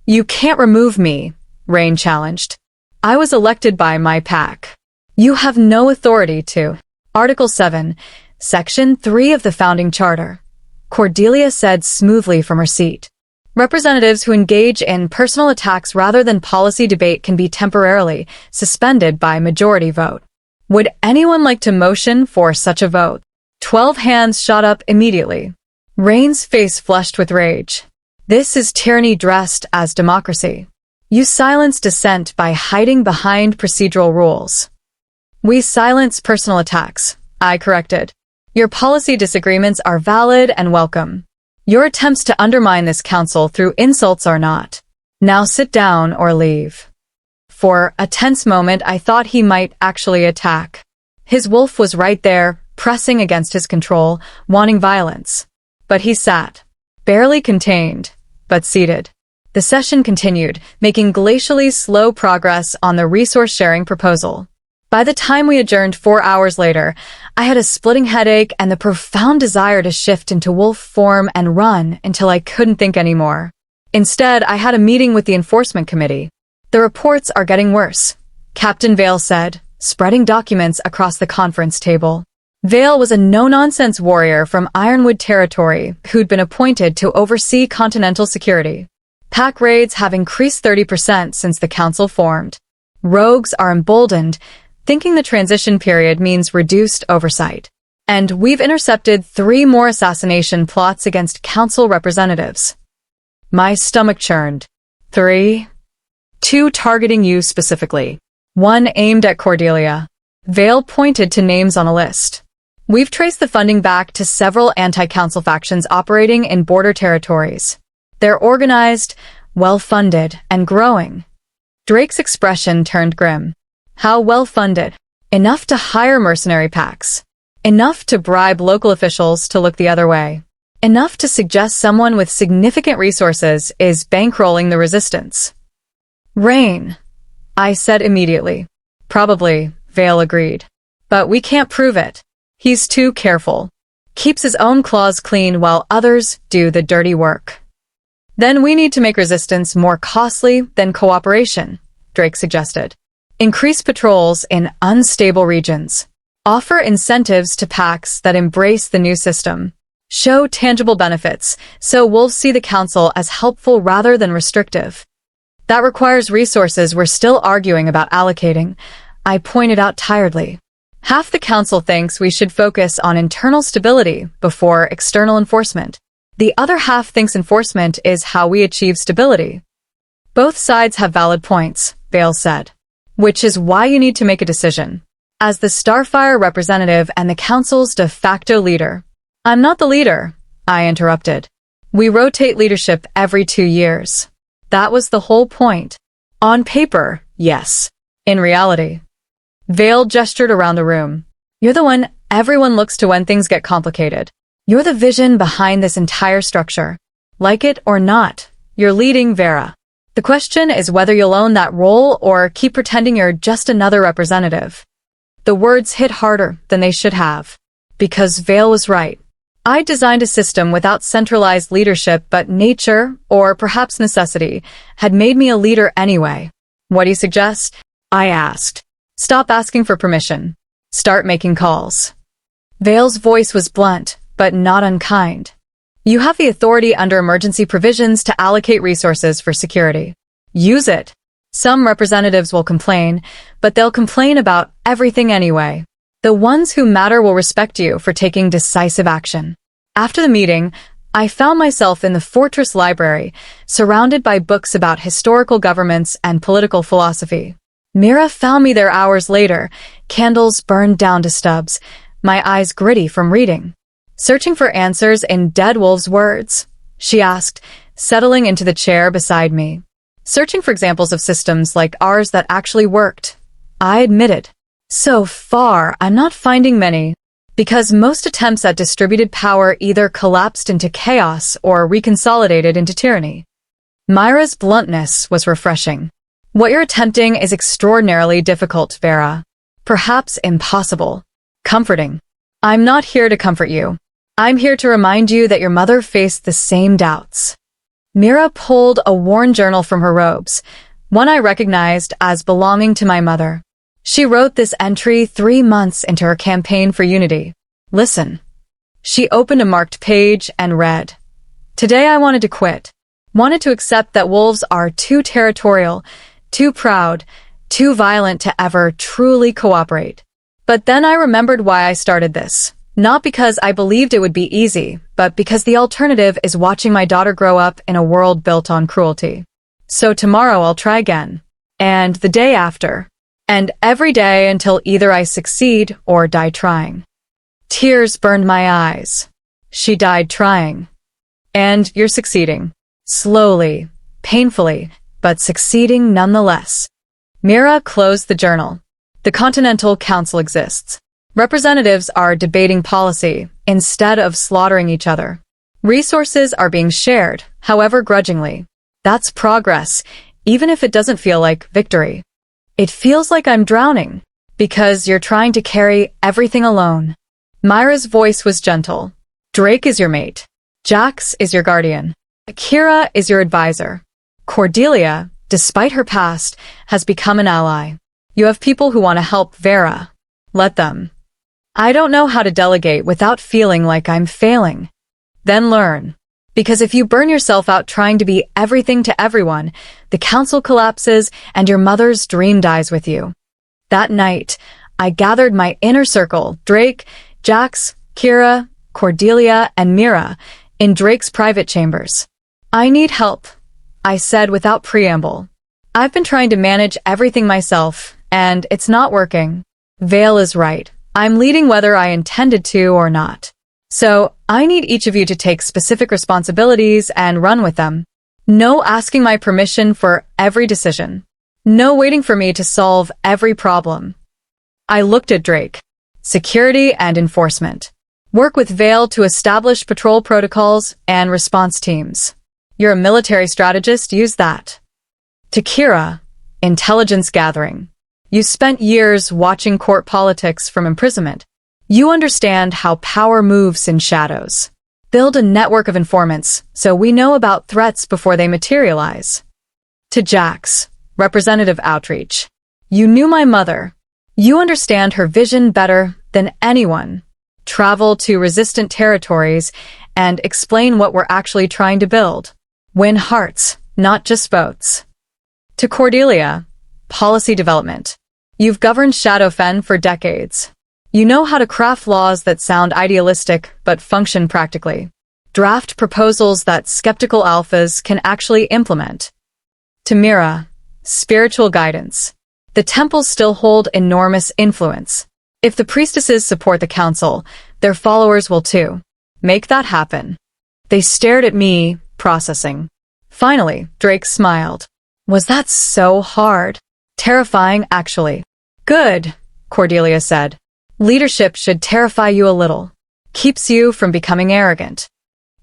A: You can't remove me, Rain challenged. I was elected by my pack. You have no authority to. Article 7, Section 3 of the Founding Charter, Cordelia said smoothly from her seat. Representatives who engage in personal attacks rather than policy debate can be temporarily suspended by majority vote. Would anyone like to motion for such a vote? 12 hands shot up immediately. Rain's face flushed with rage. This is tyranny dressed as democracy. You silence dissent by hiding behind procedural rules. We silence personal attacks, I corrected. Your policy disagreements are valid and welcome. Your attempts to undermine this council through insults are not. Now sit down or leave. For a tense moment, I thought he might actually attack. His wolf was right there, pressing against his control, wanting violence. But he sat, barely contained, but seated. The session continued, making glacially slow progress on the resource-sharing proposal. By the time we adjourned 4 hours later, I had a splitting headache and the profound desire to shift into wolf form and run until I couldn't think anymore. Instead, I had a meeting with the enforcement committee. The reports are getting worse, Captain Vale said, spreading documents across the conference table. Vale was a no-nonsense warrior from Ironwood territory who'd been appointed to oversee continental security. Pack raids have increased 30% since the council formed. Rogues are emboldened, thinking the transition period means reduced oversight. And we've intercepted 3 more assassination plots against council representatives. My stomach churned. 3? 2 targeting you specifically. 1 aimed at Cordelia. Vale pointed to names on a list. We've traced the funding back to several anti-council factions operating in border territories. They're organized, well-funded, and growing. Drake's expression turned grim. How well-funded? Enough to hire mercenary packs. Enough to bribe local officials to look the other way. Enough to suggest someone with significant resources is bankrolling the resistance. Rain, I said immediately. Probably, Vale agreed. But we can't prove it. He's too careful. Keeps his own claws clean while others do the dirty work. Then we need to make resistance more costly than cooperation, Drake suggested. Increase patrols in unstable regions. Offer incentives to packs that embrace the new system. Show tangible benefits, so wolves see the council as helpful rather than restrictive. That requires resources we're still arguing about allocating, I pointed out tiredly. Half the council thinks we should focus on internal stability before external enforcement. The other half thinks enforcement is how we achieve stability. Both sides have valid points, Vale said. Which is why you need to make a decision. As the Starfire representative and the council's de facto leader. I'm not the leader, I interrupted. We rotate leadership every 2 years. That was the whole point. On paper, yes. In reality. Vale gestured around the room. You're the one everyone looks to when things get complicated. You're the vision behind this entire structure. Like it or not, you're leading Vera. The question is whether you'll own that role or keep pretending you're just another representative. The words hit harder than they should have. Because Vale was right. I designed a system without centralized leadership, but nature, or perhaps necessity, had made me a leader anyway. What do you suggest? I asked. Stop asking for permission. Start making calls. Vale's voice was blunt, but not unkind. You have the authority under emergency provisions to allocate resources for security. Use it. Some representatives will complain, but they'll complain about everything anyway. The ones who matter will respect you for taking decisive action. After the meeting, I found myself in the Fortress Library, surrounded by books about historical governments and political philosophy. Mira found me there hours later, candles burned down to stubs, my eyes gritty from reading. Searching for answers in Dead Wolf's words, she asked, settling into the chair beside me. Searching for examples of systems like ours that actually worked, I admitted. So far, I'm not finding many, because most attempts at distributed power either collapsed into chaos or reconsolidated into tyranny. Myra's bluntness was refreshing. What you're attempting is extraordinarily difficult, Vera. Perhaps impossible. Comforting. I'm not here to comfort you. I'm here to remind you that your mother faced the same doubts. Mira pulled a worn journal from her robes, one I recognized as belonging to my mother. She wrote this entry 3 months into her campaign for unity. Listen. She opened a marked page and read, "Today I wanted to quit. Wanted to accept that wolves are too territorial, too proud, too violent to ever truly cooperate. But then I remembered why I started this. Not because I believed it would be easy, but because the alternative is watching my daughter grow up in a world built on cruelty. So tomorrow I'll try again. And the day after. And every day until either I succeed or die trying." Tears burned my eyes. She died trying. And you're succeeding. Slowly, painfully, but succeeding nonetheless. Mira closed the journal. The Continental Council exists. Representatives are debating policy instead of slaughtering each other. Resources are being shared, however grudgingly. That's progress, even if it doesn't feel like victory. It feels like I'm drowning, because you're trying to carry everything alone. Myra's voice was gentle. Drake is your mate. Jax is your guardian. Akira is your advisor. Cordelia, despite her past, has become an ally. You have people who want to help Vera. Let them. I don't know how to delegate without feeling like I'm failing. Then learn. Because if you burn yourself out trying to be everything to everyone, the council collapses and your mother's dream dies with you. That night, I gathered my inner circle, Drake, Jax, Kira, Cordelia, and Mira, in Drake's private chambers. I need help, I said without preamble. I've been trying to manage everything myself, and it's not working. Vale is right. I'm leading whether I intended to or not. So, I need each of you to take specific responsibilities and run with them. No asking my permission for every decision. No waiting for me to solve every problem. I looked at Drake. Security and enforcement. Work with Vale to establish patrol protocols and response teams. You're a military strategist, use that. To Kira, intelligence gathering. You spent years watching court politics from imprisonment. You understand how power moves in shadows. Build a network of informants so we know about threats before they materialize. To Jax, representative outreach. You knew my mother. You understand her vision better than anyone. Travel to resistant territories and explain what we're actually trying to build. Win hearts, not just votes. To Cordelia, policy development. You've governed Shadowfen for decades. You know how to craft laws that sound idealistic but function practically. Draft proposals that skeptical alphas can actually implement. To Mira, spiritual guidance. The temples still hold enormous influence. If the priestesses support the council, their followers will too. Make that happen. They stared at me, processing. Finally, Drake smiled. Was that so hard? Terrifying, actually. Good, Cordelia said. Leadership should terrify you a little. Keeps you from becoming arrogant.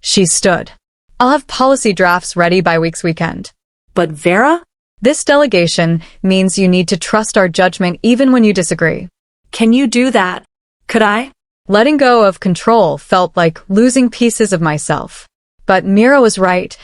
A: She stood. I'll have policy drafts ready by week's weekend.
B: But Vera?
A: This delegation means you need to trust our judgment even when you disagree.
B: Can you do that? Could I?
A: Letting go of control felt like losing pieces of myself. But Mira was right.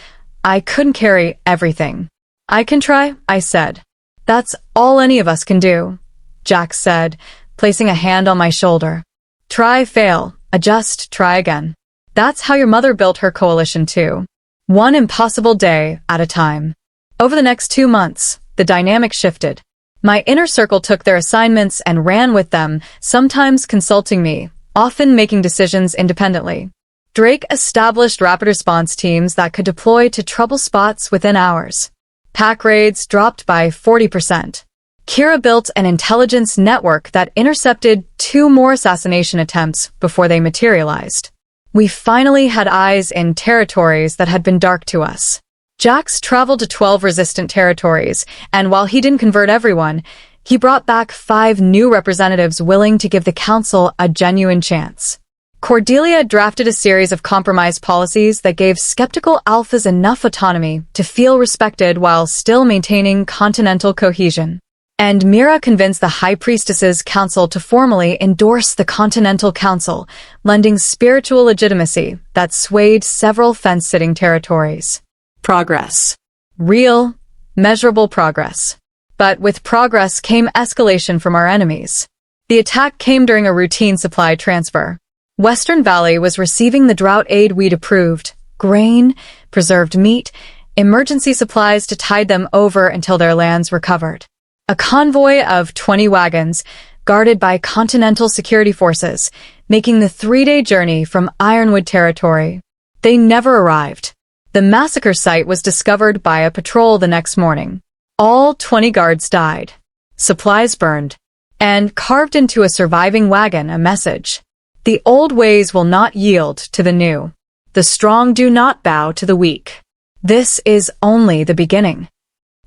A: I couldn't carry everything. I can try, I said. That's all any of us can do, Jax said, placing a hand on my shoulder. Try, fail, adjust, try again. That's how your mother built her coalition too. One impossible day at a time. Over the next 2 months, the dynamic shifted. My inner circle took their assignments and ran with them, sometimes consulting me, often making decisions independently. Drake established rapid response teams that could deploy to trouble spots within hours. Pack raids dropped by 40%. Kira built an intelligence network that intercepted 2 more assassination attempts before they materialized. We finally had eyes in territories that had been dark to us. Jax traveled to 12 resistant territories, and while he didn't convert everyone, he brought back 5 new representatives willing to give the Council a genuine chance. Cordelia drafted a series of compromise policies that gave skeptical Alphas enough autonomy to feel respected while still maintaining continental cohesion. And Mira convinced the High Priestess's Council to formally endorse the Continental Council, lending spiritual legitimacy that swayed several fence-sitting territories.
B: Progress.
A: Real, measurable progress. But with progress came escalation from our enemies. The attack came during a routine supply transfer. Western Valley was receiving the drought aid we'd approved: grain, preserved meat, emergency supplies to tide them over until their lands recovered. A convoy of 20 wagons, guarded by Continental security forces, making the 3-day journey from Ironwood territory. They never arrived. The massacre site was discovered by a patrol the next morning. All 20 guards died. Supplies burned. And carved into a surviving wagon a message: the old ways will not yield to the new. The strong do not bow to the weak. This is only the beginning.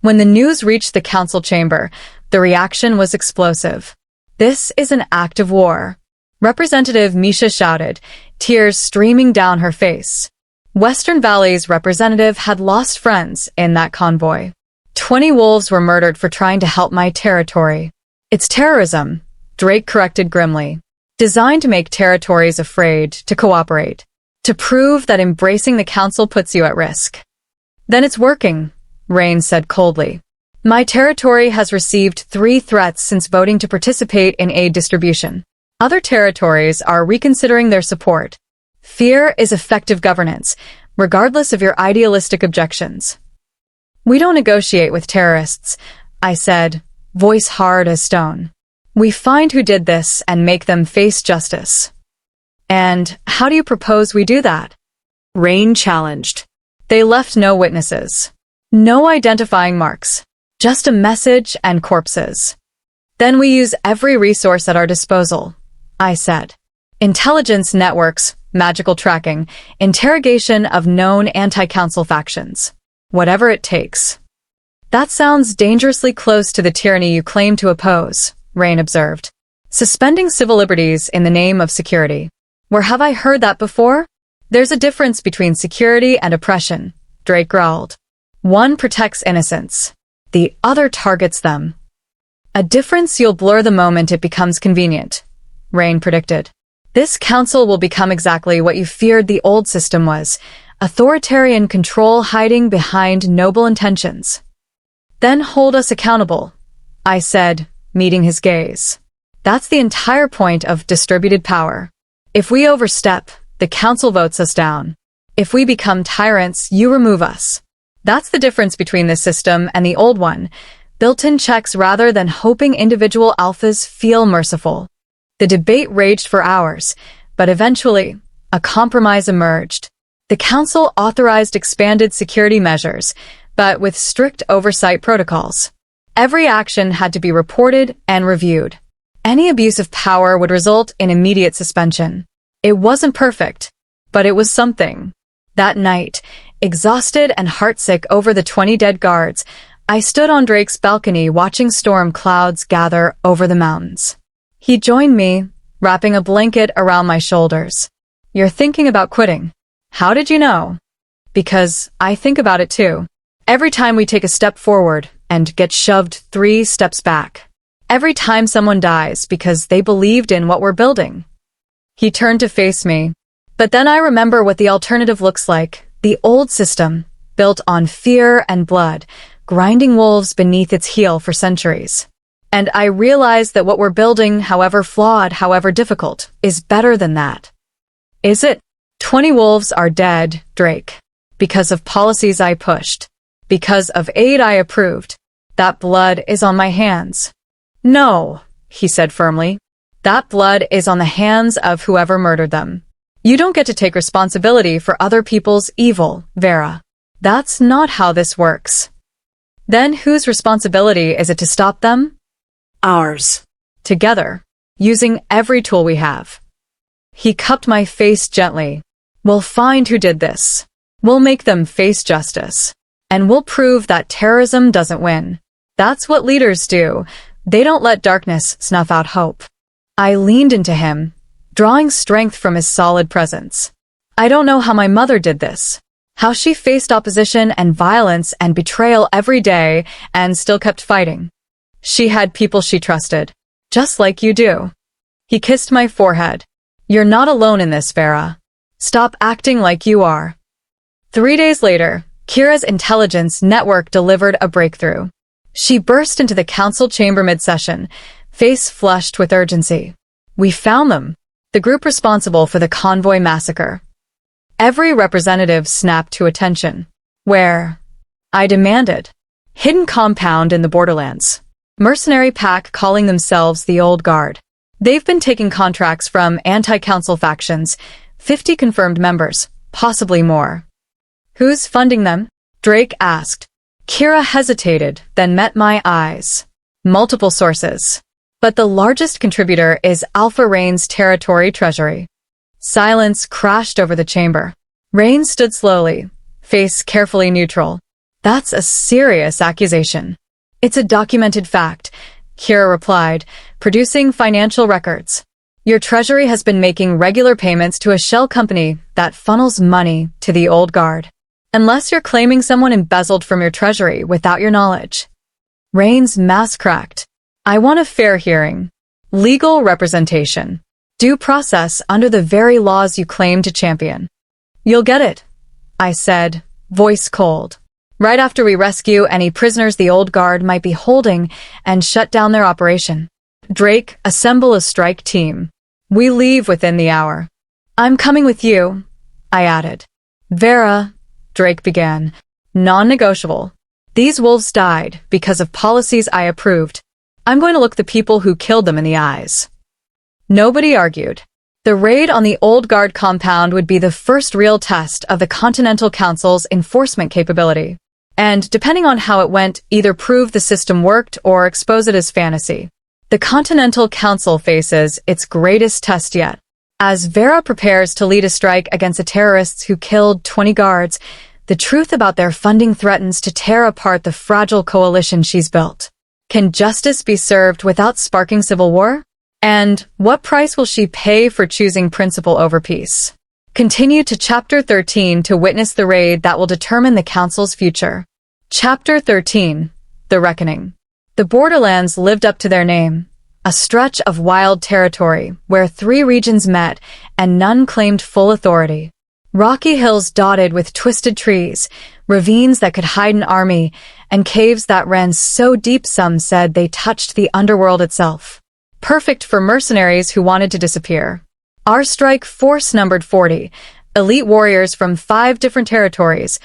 A: When the news reached the council chamber, the reaction was explosive. This is an act of war. Representative Misha shouted, tears streaming down her face. Western Valley's representative had lost friends in that convoy. 20 wolves were murdered for trying to help my territory. It's terrorism, Drake corrected grimly. Designed to make territories afraid to cooperate. To prove that embracing the council puts you at risk. Then it's working, Rain said coldly. My territory has received 3 threats since voting to participate in aid distribution. Other territories are reconsidering their support. Fear is effective governance, regardless of your idealistic objections. We don't negotiate with terrorists, I said, voice hard as stone. We find who did this and make them face justice. And how do you propose we do that?
B: Rain challenged.
A: They left no witnesses. No identifying marks. Just a message and corpses. Then we use every resource at our disposal, I said. Intelligence networks, magical tracking, interrogation of known anti-council factions. Whatever it takes. That sounds dangerously close to the tyranny you claim to oppose, Rain observed. Suspending civil liberties in the name of security. Where have I heard that before? There's a difference between security and oppression, Drake growled. One protects innocents. The other targets them. A difference you'll blur the moment it becomes convenient, Rain predicted. This council will become exactly what you feared the old system was, authoritarian control hiding behind noble intentions. Then hold us accountable, I said, meeting his gaze. That's the entire point of distributed power. If we overstep, the council votes us down. If we become tyrants, you remove us. That's the difference between this system and the old one, built-in checks rather than hoping individual alphas feel merciful. The debate raged for hours, but eventually, a compromise emerged. The council authorized expanded security measures, but with strict oversight protocols. Every action had to be reported and reviewed. Any abuse of power would result in immediate suspension. It wasn't perfect, but it was something. That night, exhausted and heartsick over the 20 dead guards, I stood on Drake's balcony watching storm clouds gather over the mountains. He joined me, wrapping a blanket around my shoulders. You're thinking about quitting. How did you know? Because I think about it too. Every time we take a step forward and get shoved 3 steps back. Every time someone dies because they believed in what we're building. He turned to face me. But then I remember what the alternative looks like. The old system, built on fear and blood, grinding wolves beneath its heel for centuries. And I realize that what we're building, however flawed, however difficult, is better than that. Is it? 20 wolves are dead, Drake. Because of policies I pushed. Because of aid I approved. That blood is on my hands. No, he said firmly. That blood is on the hands of whoever murdered them. You don't get to take responsibility for other people's evil, Vera. That's not how this works. Then whose responsibility is it to stop them?
B: Ours.
A: Together, using every tool we have. He cupped my face gently. We'll find who did this. We'll make them face justice. And we'll prove that terrorism doesn't win. That's what leaders do. They don't let darkness snuff out hope. I leaned into him, drawing strength from his solid presence. I don't know how my mother did this. How she faced opposition and violence and betrayal every day and still kept fighting. She had people she trusted, just like you do. He kissed my forehead. You're not alone in this, Farah. Stop acting like you are. 3 days later, Kira's intelligence network delivered a breakthrough. She burst into the council chamber mid-session, face flushed with urgency. We found them, the group responsible for the convoy massacre. Every representative snapped to attention. Where? I demanded. Hidden compound in the borderlands. Mercenary pack calling themselves the Old Guard. They've been taking contracts from anti-council factions, 50 confirmed members, possibly more. Who's funding them? Drake asked. Kira hesitated, then met my eyes. Multiple sources. But the largest contributor is Alpha Reign's territory treasury. Silence crashed over the chamber. Rain stood slowly, face carefully neutral. That's a serious accusation. It's a documented fact, Kira replied, producing financial records. Your treasury has been making regular payments to a shell company that funnels money to the Old Guard. Unless you're claiming someone embezzled from your treasury without your knowledge. Rain's mask cracked. I want a fair hearing. Legal representation. Due process under the very laws you claim to champion. You'll get it, I said, voice cold. Right after we rescue any prisoners the Old Guard might be holding and shut down their operation. Drake, assemble a strike team. We leave within the hour. I'm coming with you, I added. Vera, Drake began. Non-negotiable. These wolves died because of policies I approved. I'm going to look the people who killed them in the eyes. Nobody argued. The raid on the Old Guard compound would be the first real test of the Continental Council's enforcement capability. And, depending on how it went, either prove the system worked or expose it as fantasy. The Continental Council faces its greatest test yet. As Vera prepares to lead a strike against the terrorists who killed 20 guards, the truth about their funding threatens to tear apart the fragile coalition she's built. Can justice be served without sparking civil war? And what price will she pay for choosing principle over peace? Continue to Chapter 13 to witness the raid that will determine the Council's future. Chapter 13. The Reckoning. The Borderlands lived up to their name, a stretch of wild territory where 3 regions met and none claimed full authority. Rocky hills dotted with twisted trees, ravines that could hide an army, and caves that ran so deep some said they touched the underworld itself. Perfect for mercenaries who wanted to disappear. Our strike force numbered 40, elite warriors from 5 different territories,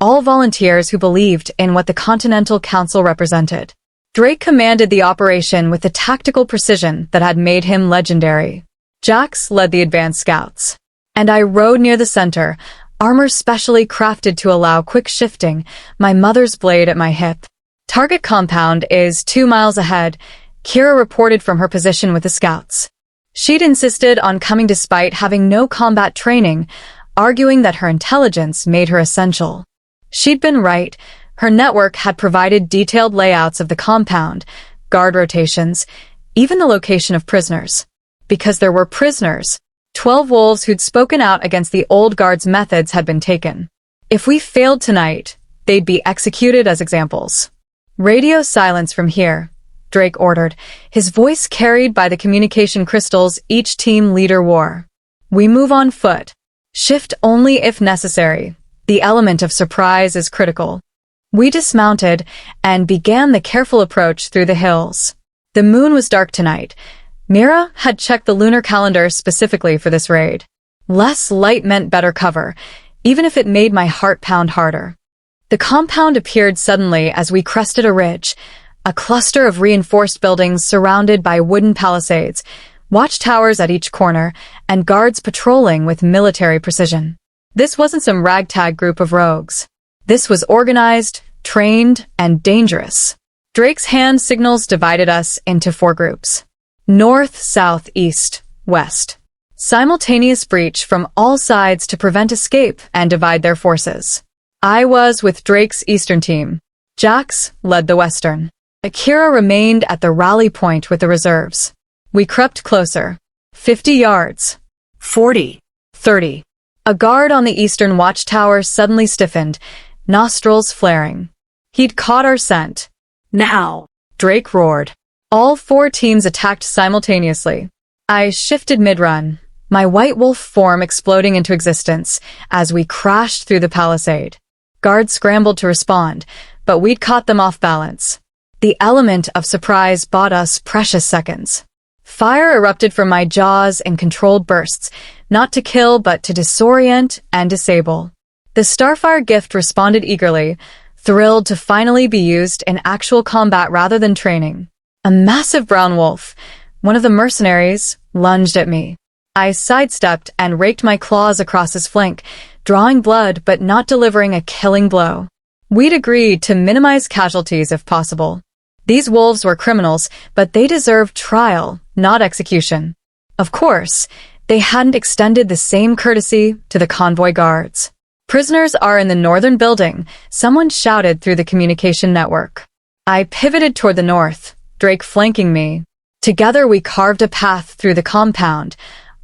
A: all volunteers who believed in what the Continental Council represented. Drake commanded the operation with the tactical precision that had made him legendary. Jax led the advanced scouts. And I rode near the center, armor specially crafted to allow quick shifting, my mother's blade at my hip. Target compound is 2 miles ahead, Kira reported from her position with the scouts. She'd insisted on coming despite having no combat training, arguing that her intelligence made her essential. She'd been right. Her network had provided detailed layouts of the compound, guard rotations, even the location of prisoners. Because there were prisoners, 12 wolves who'd spoken out against the Old Guard's methods had been taken. If we failed tonight, they'd be executed as examples. Radio silence from here, Drake ordered, his voice carried by the communication crystals each team leader wore. We move on foot. Shift only if necessary. The element of surprise is critical. We dismounted and began the careful approach through the hills. The moon was dark tonight. Mira had checked the lunar calendar specifically for this raid. Less light meant better cover, even if it made my heart pound harder. The compound appeared suddenly as we crested a ridge, a cluster of reinforced buildings surrounded by wooden palisades, watchtowers at each corner, and guards patrolling with military precision. This wasn't some ragtag group of rogues. This was organized, trained, and dangerous. Drake's hand signals divided us into 4 groups. North, south, east, west. Simultaneous breach from all sides to prevent escape and divide their forces. I was with Drake's eastern team. Jax led the western. Akira remained at the rally point with the reserves. We crept closer. 50 yards.
B: 40.
A: 30. A guard on the eastern watchtower suddenly stiffened, nostrils flaring. He'd caught our scent.
B: Now.
A: Drake roared. All 4 teams attacked simultaneously. I shifted mid-run, my white wolf form exploding into existence as we crashed through the palisade. Guards scrambled to respond, but we'd caught them off balance. The element of surprise bought us precious seconds. Fire erupted from my jaws in controlled bursts, not to kill but to disorient and disable. The Starfire gift responded eagerly, thrilled to finally be used in actual combat rather than training. A massive brown wolf, one of the mercenaries, lunged at me. I sidestepped and raked my claws across his flank, drawing blood but not delivering a killing blow. We'd agreed to minimize casualties if possible. These wolves were criminals, but they deserved trial, not execution. Of course, they hadn't extended the same courtesy to the convoy guards. Prisoners are in the northern building, someone shouted through the communication network. I pivoted toward the north, Drake flanking me. Together we carved a path through the compound,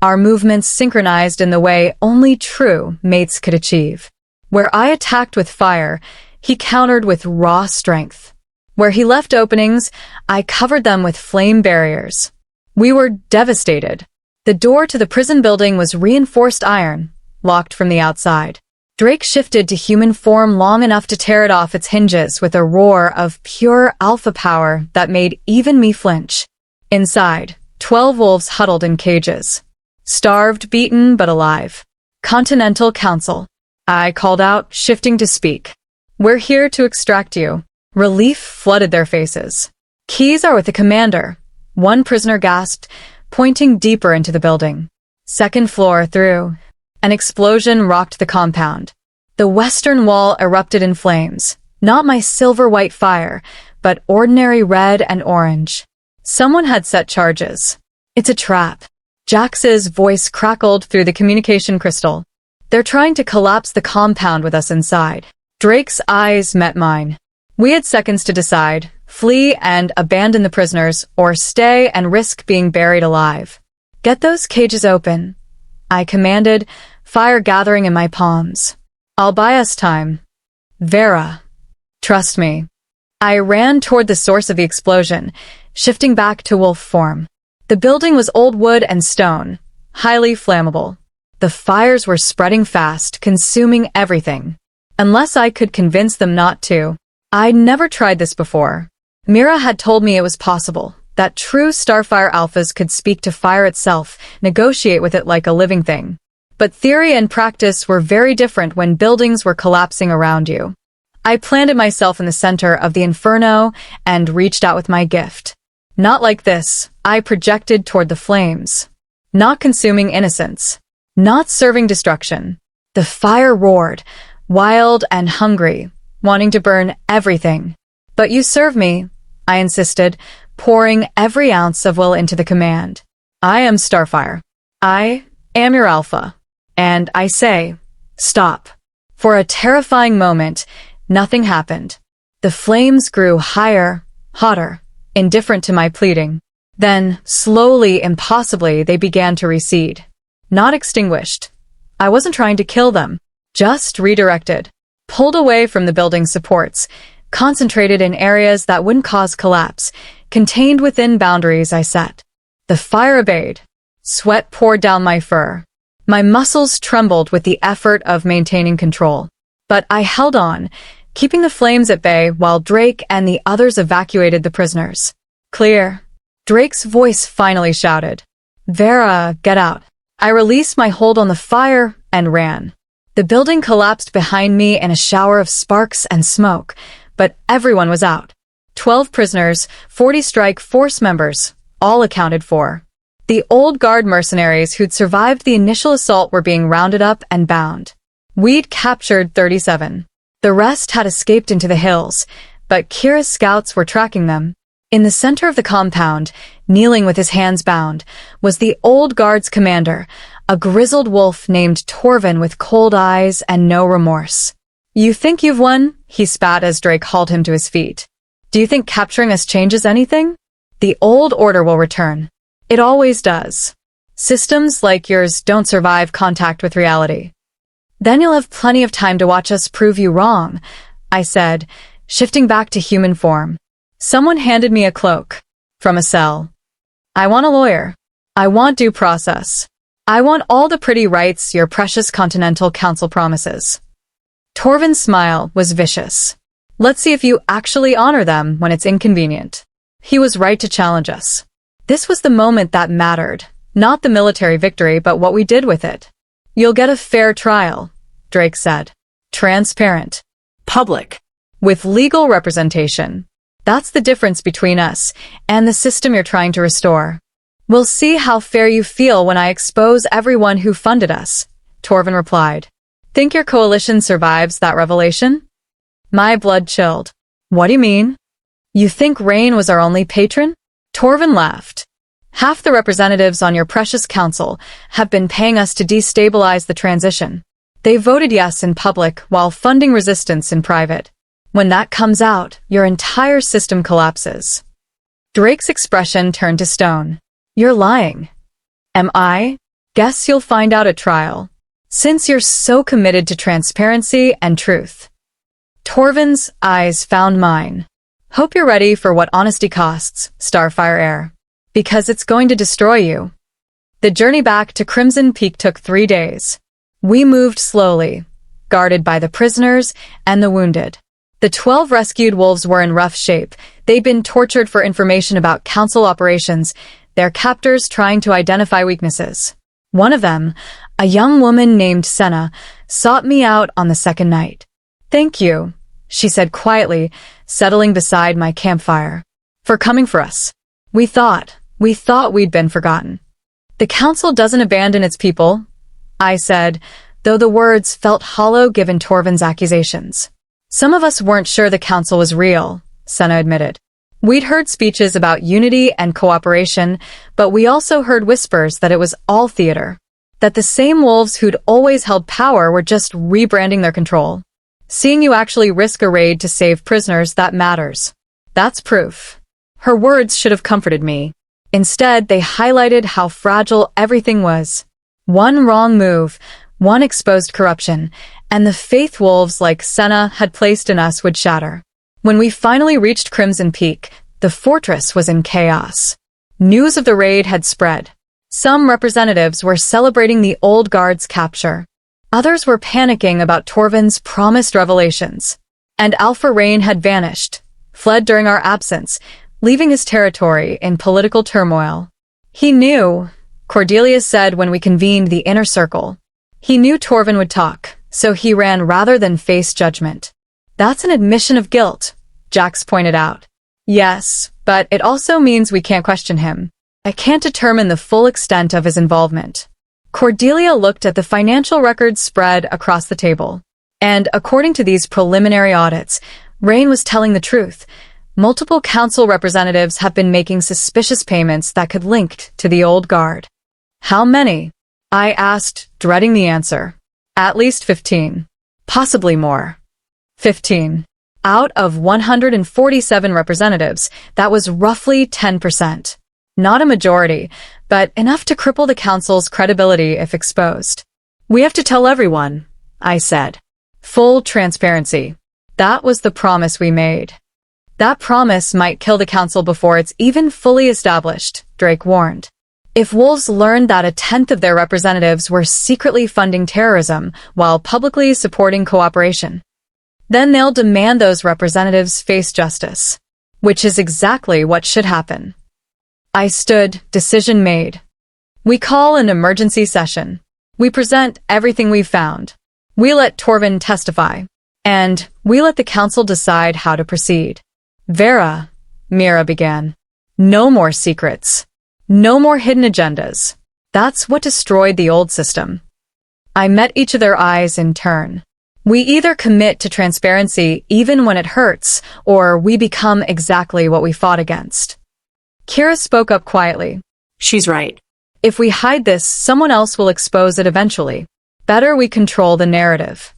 A: our movements synchronized in the way only true mates could achieve. Where I attacked with fire, he countered with raw strength. Where he left openings, I covered them with flame barriers. We were devastated. The door to the prison building was reinforced iron, locked from the outside. Drake shifted to human form long enough to tear it off its hinges with a roar of pure alpha power that made even me flinch. Inside, 12 wolves huddled in cages. Starved, beaten, but alive. Continental Council. I called out, shifting to speak. We're here to extract you. Relief flooded their faces. Keys are with the commander. One prisoner gasped, pointing deeper into the building. Second floor through. An explosion rocked the compound. The western wall erupted in flames. Not my silver-white fire, but ordinary red and orange. Someone had set charges. It's a trap. Jax's voice crackled through the communication crystal. They're trying to collapse the compound with us inside. Drake's eyes met mine. We had seconds to decide, flee and abandon the prisoners, or stay and risk being buried alive. Get those cages open, I commanded, fire gathering in my palms. I'll buy us time. Vera. Trust me. I ran toward the source of the explosion, shifting back to wolf form. The building was old wood and stone, highly flammable. The fires were spreading fast, consuming everything. Unless I could convince them not to. I'd never tried this before. Mira had told me it was possible, that true Starfire Alphas could speak to fire itself, negotiate with it like a living thing. But theory and practice were very different when buildings were collapsing around you. I planted myself in the center of the inferno and reached out with my gift. Not like this, I projected toward the flames. Not consuming innocence. Not serving destruction. The fire roared, wild and hungry, wanting to burn everything. But you serve me, I insisted, pouring every ounce of will into the command. I am Starfire. I am your alpha. And I say, stop. For a terrifying moment, nothing happened. The flames grew higher, hotter, indifferent to my pleading. Then, slowly, impossibly, they began to recede. Not extinguished. I wasn't trying to kill them. Just redirected. Pulled away from the building's supports. Concentrated in areas that wouldn't cause collapse. Contained within boundaries I set. The fire obeyed. Sweat poured down my fur. My muscles trembled with the effort of maintaining control. But I held on, keeping the flames at bay while Drake and the others evacuated the prisoners. Clear. Drake's voice finally shouted. Vera, get out. I released my hold on the fire and ran. The building collapsed behind me in a shower of sparks and smoke, but everyone was out. 12 prisoners, 40 strike force members, all accounted for. The old guard mercenaries who'd survived the initial assault were being rounded up and bound. We'd captured 37. The rest had escaped into the hills, but Kira's scouts were tracking them. In the center of the compound, kneeling with his hands bound, was the old guard's commander, a grizzled wolf named Torvin with cold eyes and no remorse. "You think you've won?" he spat as Drake hauled him to his feet. "Do you think capturing us changes anything? The old order will return. It always does. Systems like yours don't survive contact with reality." "Then you'll have plenty of time to watch us prove you wrong," I said, shifting back to human form. Someone handed me a cloak. From a cell. "I want a lawyer. I want due process. I want all the pretty rights your precious Continental Council promises." Torvin's smile was vicious. "Let's see if you actually honor them when it's inconvenient." He was right to challenge us. This was the moment that mattered, not the military victory, but what we did with it. "You'll get a fair trial," Drake said. "Transparent.
B: Public.
A: With legal representation. That's the difference between us and the system you're trying to restore. We'll see how fair you feel when I expose everyone who funded us," Torvin replied. "Think your coalition survives that revelation?" My blood chilled. "What do you mean? You think Rain was our only patron?" Torvin laughed. "Half the representatives on your precious council have been paying us to destabilize the transition. They voted yes in public while funding resistance in private. When that comes out, your entire system collapses." Drake's expression turned to stone. "You're lying." "Am I? Guess you'll find out at trial. Since you're so committed to transparency and truth." Torvin's eyes found mine. "Hope you're ready for what honesty costs, Starfire heir. Because it's going to destroy you." The journey back to Crimson Peak took 3 days. We moved slowly, guarded by the prisoners and the wounded. The 12 rescued wolves were in rough shape. They'd been tortured for information about council operations, their captors trying to identify weaknesses. One of them, a young woman named Senna, sought me out on the second night. "Thank you," she said quietly, settling beside my campfire. "For coming for us. We thought we'd been forgotten." "The council doesn't abandon its people," I said, though the words felt hollow given Torvin's accusations. "Some of us weren't sure the council was real," Senna admitted. "We'd heard speeches about unity and cooperation, but we also heard whispers that it was all theater. That the same wolves who'd always held power were just rebranding their control. Seeing you actually risk a raid to save prisoners, that matters. That's proof." Her words should have comforted me. Instead, they highlighted how fragile everything was. One wrong move, one exposed corruption, and the faith wolves like Senna had placed in us would shatter. When we finally reached Crimson Peak, the fortress was in chaos. News of the raid had spread. Some representatives were celebrating the old guard's capture. Others were panicking about Torvin's promised revelations. And Alpha Rain had vanished, fled during our absence, leaving his territory in political turmoil. "He knew," Cordelia said when we convened the inner circle. "He knew Torvin would talk, so he ran rather than face judgment." "That's an admission of guilt," Jax pointed out. "Yes, but it also means we can't question him. I can't determine the full extent of his involvement." Cordelia looked at the financial records spread across the table. And according to these preliminary audits, Rain was telling the truth. Multiple council representatives have been making suspicious payments that could link to the old guard. "How many?" I asked, dreading the answer. "At least 15. Possibly more." 15. Out of 147 representatives, that was roughly 10%. Not a majority, but enough to cripple the council's credibility if exposed. "We have to tell everyone," I said. "Full transparency." That was the promise we made. "That promise might kill the council before it's even fully established," Drake warned. "If wolves learned that a tenth of their representatives were secretly funding terrorism while publicly supporting cooperation, then they'll demand those representatives face justice. Which is exactly what should happen." I stood, decision made. We call an emergency session. We present everything we've found. We let Torvin testify. And we let the council decide how to proceed. "Vera," Mira began. "No more secrets. No more hidden agendas. That's what destroyed the old system." I met each of their eyes in turn. We either commit to transparency even when it hurts, or we become exactly what we fought against. Kira spoke up quietly.
B: She's right.
A: If we hide this, someone else will expose it eventually. Better we control the narrative.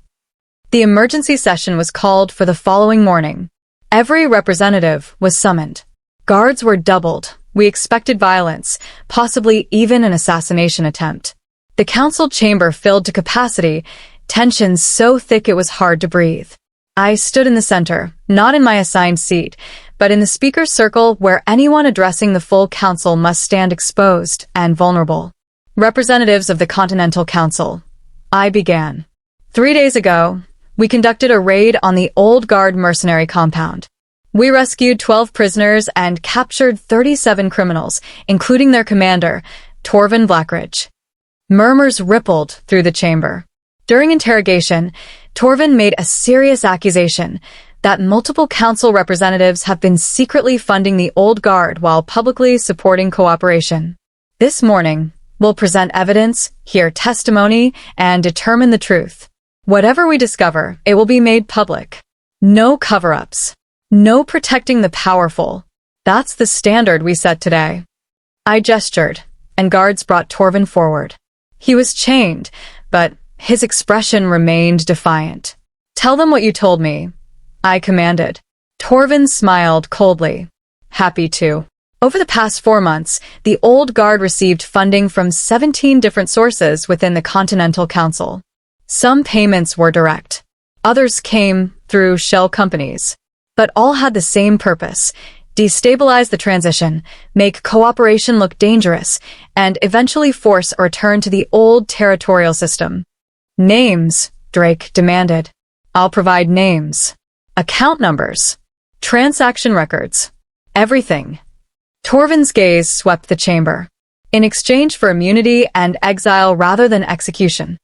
A: The emergency session was called for the following morning. Every representative was summoned. Guards were doubled. We expected violence, possibly even an assassination attempt. The council chamber filled to capacity, tension so thick it was hard to breathe. I stood in the center, not in my assigned seat, but in the speaker's circle where anyone addressing the full council must stand exposed and vulnerable. Representatives of the Continental Council. I began. 3 days ago, we conducted a raid on the Old Guard mercenary compound. We rescued 12 prisoners and captured 37 criminals, including their commander, Torvin Blackridge. Murmurs rippled through the chamber. During interrogation, Torvin made a serious accusation that multiple council representatives have been secretly funding the Old Guard while publicly supporting cooperation. This morning, we'll present evidence, hear testimony, and determine the truth. Whatever we discover, it will be made public. No cover-ups. No protecting the powerful. That's the standard we set today. I gestured, and guards brought Torvin forward. He was chained, but his expression remained defiant. Tell them what you told me, I commanded. Torvin smiled coldly. Happy to. Over the past 4 months, the Old Guard received funding from 17 different sources within the Continental Council. Some payments were direct. Others came through shell companies. But all had the same purpose: destabilize the transition, make cooperation look dangerous, and eventually force a return to the old territorial system. Names, Drake demanded. I'll provide names. Account numbers. Transaction records. Everything. Torvin's gaze swept the chamber. In exchange for immunity and exile rather than execution.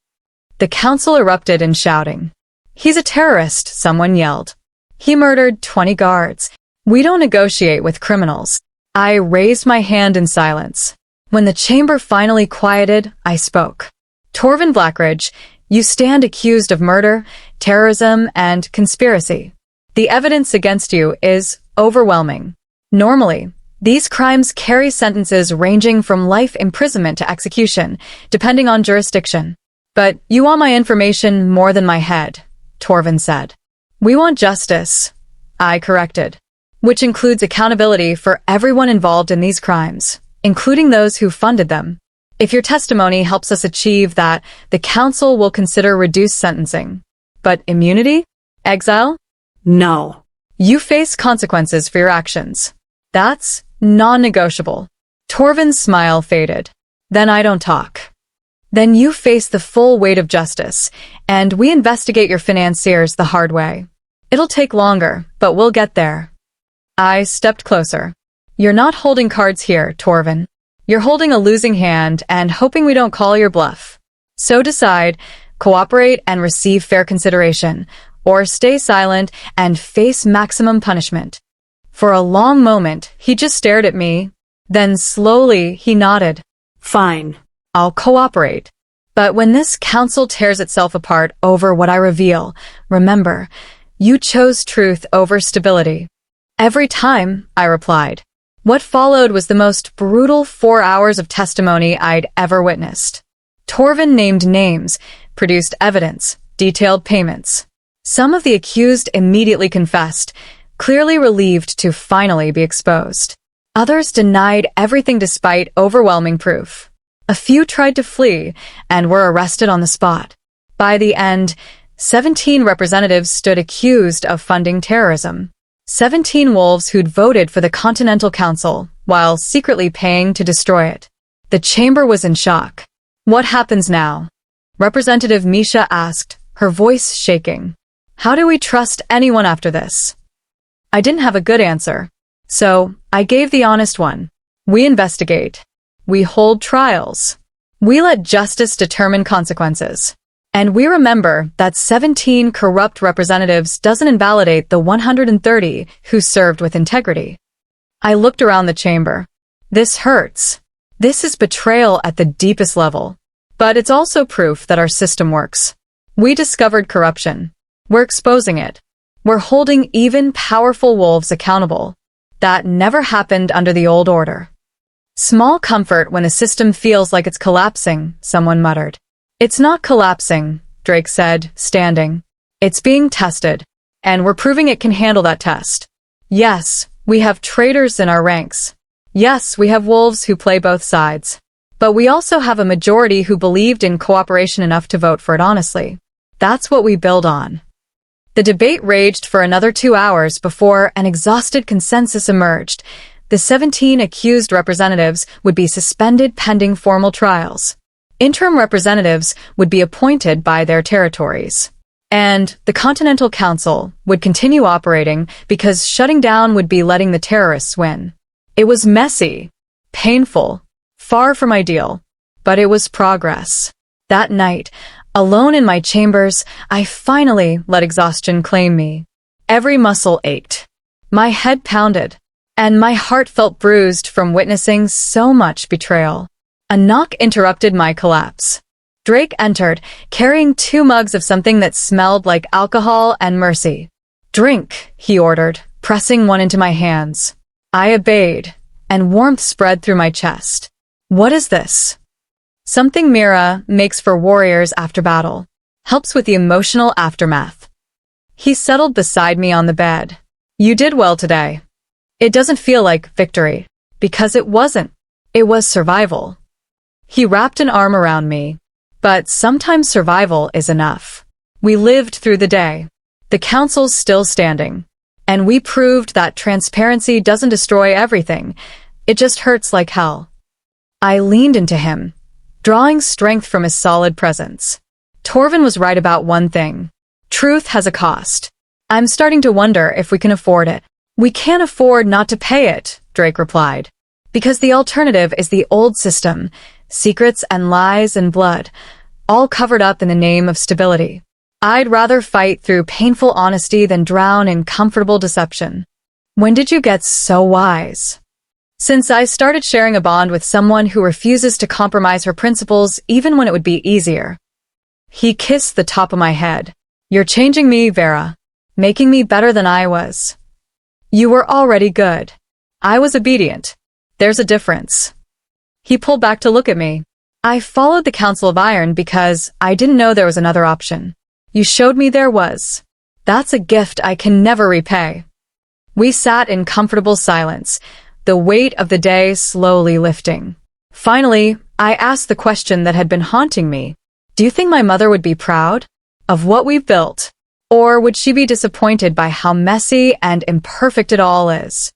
A: The council erupted in shouting. He's a terrorist, someone yelled. He murdered 20 guards. We don't negotiate with criminals. I raised my hand in silence. When the chamber finally quieted, I spoke. Torvin Blackridge, you stand accused of murder, terrorism, and conspiracy. The evidence against you is overwhelming. Normally, these crimes carry sentences ranging from life imprisonment to execution, depending on jurisdiction. But you want my information more than my head, Torvin said. We want justice, I corrected, which includes accountability for everyone involved in these crimes, including those who funded them. If your testimony helps us achieve that, the council will consider reduced sentencing. But immunity? Exile?
B: No.
A: You face consequences for your actions. That's non-negotiable. Torvin's smile faded. Then I don't talk. Then you face the full weight of justice, and we investigate your financiers the hard way. It'll take longer, but we'll get there. I stepped closer. You're not holding cards here, Torvin. You're holding a losing hand and hoping we don't call your bluff. So decide, cooperate and receive fair consideration, or stay silent and face maximum punishment. For a long moment, he just stared at me. Then slowly, he nodded.
B: Fine.
A: I'll cooperate. But when this council tears itself apart over what I reveal, remember, you chose truth over stability. Every time, I replied. What followed was the most brutal 4 hours of testimony I'd ever witnessed. Torvin named names, produced evidence, detailed payments. Some of the accused immediately confessed, clearly relieved to finally be exposed. Others denied everything despite overwhelming proof. A few tried to flee and were arrested on the spot. By the end, 17 representatives stood accused of funding terrorism. 17 wolves who'd voted for the Continental Council while secretly paying to destroy it. The chamber was in shock. What happens now? Representative Misha asked, her voice shaking. How do we trust anyone after this? I didn't have a good answer. So, I gave the honest one. We investigate. We hold trials. We let justice determine consequences. And we remember that 17 corrupt representatives doesn't invalidate the 130 who served with integrity. I looked around the chamber. This hurts. This is betrayal at the deepest level. But it's also proof that our system works. We discovered corruption. We're exposing it. We're holding even powerful wolves accountable. That never happened under the old order. Small comfort when the system feels like it's collapsing, someone muttered. It's not collapsing, Drake said, standing. It's being tested, and we're proving it can handle that test. Yes, we have traitors in our ranks. Yes, we have wolves who play both sides. But we also have a majority who believed in cooperation enough to vote for it honestly. That's what we build on. The debate raged for another 2 hours before an exhausted consensus emerged. The 17 accused representatives would be suspended pending formal trials. Interim representatives would be appointed by their territories. And the Continental Council would continue operating because shutting down would be letting the terrorists win. It was messy, painful, far from ideal, but it was progress. That night, alone in my chambers, I finally let exhaustion claim me. Every muscle ached. My head pounded, and my heart felt bruised from witnessing so much betrayal. A knock interrupted my collapse. Drake entered, carrying 2 mugs of something that smelled like alcohol and mercy. Drink, he ordered, pressing one into my hands. I obeyed, and warmth spread through my chest. What is this? Something Mira makes for warriors after battle. Helps with the emotional aftermath. He settled beside me on the bed. You did well today. It doesn't feel like victory, because it wasn't. It was survival. He wrapped an arm around me. But sometimes survival is enough. We lived through the day. The council's still standing. And we proved that transparency doesn't destroy everything. It just hurts like hell. I leaned into him, drawing strength from his solid presence. Torvin was right about one thing. Truth has a cost. I'm starting to wonder if we can afford it. We can't afford not to pay it, Drake replied. Because the alternative is the old system, secrets and lies and blood, all covered up in the name of stability. I'd rather fight through painful honesty than drown in comfortable deception. When did you get so wise? Since I started sharing a bond with someone who refuses to compromise her principles even when it would be easier. He kissed the top of my head. You're changing me, Vera. Making me better than I was. You were already good. I was obedient. There's a difference. He pulled back to look at me. I followed the Council of Iron because I didn't know there was another option. You showed me there was. That's a gift I can never repay. We sat in comfortable silence, the weight of the day slowly lifting. Finally, I asked the question that had been haunting me. Do you think my mother would be proud of what we've built? Or would she be disappointed by how messy and imperfect it all is?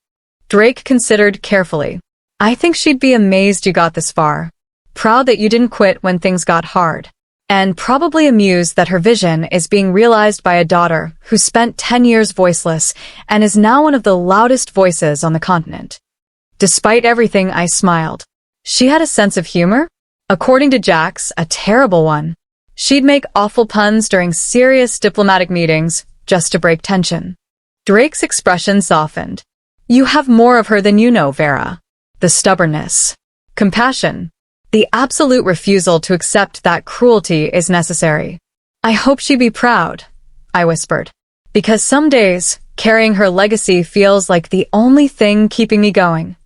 A: Drake considered carefully. I think she'd be amazed you got this far. Proud that you didn't quit when things got hard. And probably amused that her vision is being realized by a daughter who spent 10 years voiceless and is now one of the loudest voices on the continent. Despite everything, I smiled. She had a sense of humor? According to Jax, a terrible one. She'd make awful puns during serious diplomatic meetings just to break tension. Drake's expression softened. You have more of her than you know, Vera. The stubbornness. Compassion. The absolute refusal to accept that cruelty is necessary. I hope she be proud, I whispered. Because some days, carrying her legacy feels like the only thing keeping me going.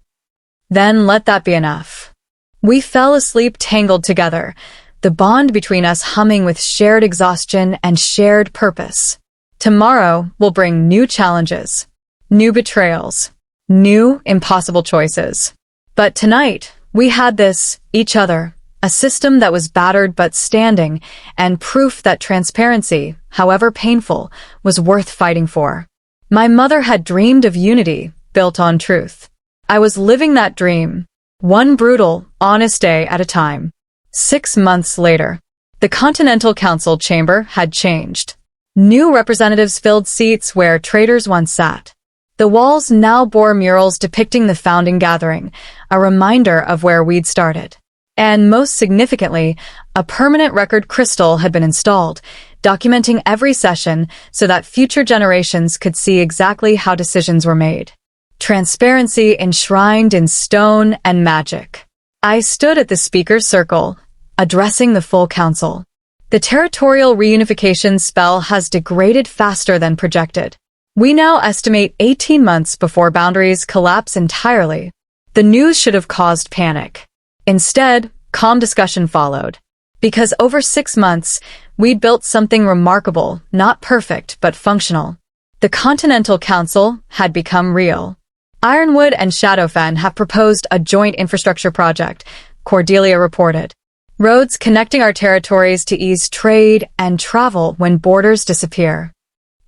A: Then let that be enough. We fell asleep tangled together, the bond between us humming with shared exhaustion and shared purpose. Tomorrow will bring new challenges, new betrayals, new impossible choices. But tonight, we had this, each other, a system that was battered but standing, and proof that transparency, however painful, was worth fighting for. My mother had dreamed of unity, built on truth. I was living that dream, one brutal, honest day at a time. 6 months later, the Continental Council chamber had changed. New representatives filled seats where traitors once sat. The walls now bore murals depicting the founding gathering, a reminder of where we'd started. And most significantly, a permanent record crystal had been installed, documenting every session so that future generations could see exactly how decisions were made. Transparency enshrined in stone and magic. I stood at the speaker's circle, addressing the full council. The territorial reunification spell has degraded faster than projected. We now estimate 18 months before boundaries collapse entirely. The news should have caused panic. Instead, calm discussion followed. Because over 6 months, we'd built something remarkable, not perfect, but functional. The Continental Council had become real. Ironwood and Shadowfen have proposed a joint infrastructure project, Cordelia reported. Roads connecting our territories to ease trade and travel when borders disappear.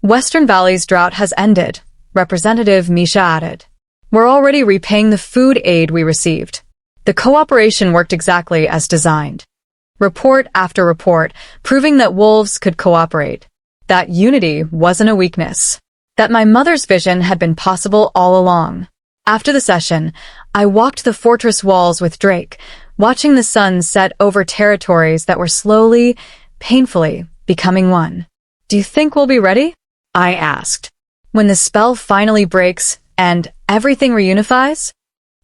A: Western Valley's drought has ended, Representative Misha added. We're already repaying the food aid we received. The cooperation worked exactly as designed. Report after report proving that wolves could cooperate. That unity wasn't a weakness. That my mother's vision had been possible all along. After the session, I walked the fortress walls with Drake, watching the sun set over territories that were slowly, painfully becoming one. Do you think we'll be ready? I asked. When the spell finally breaks and everything reunifies?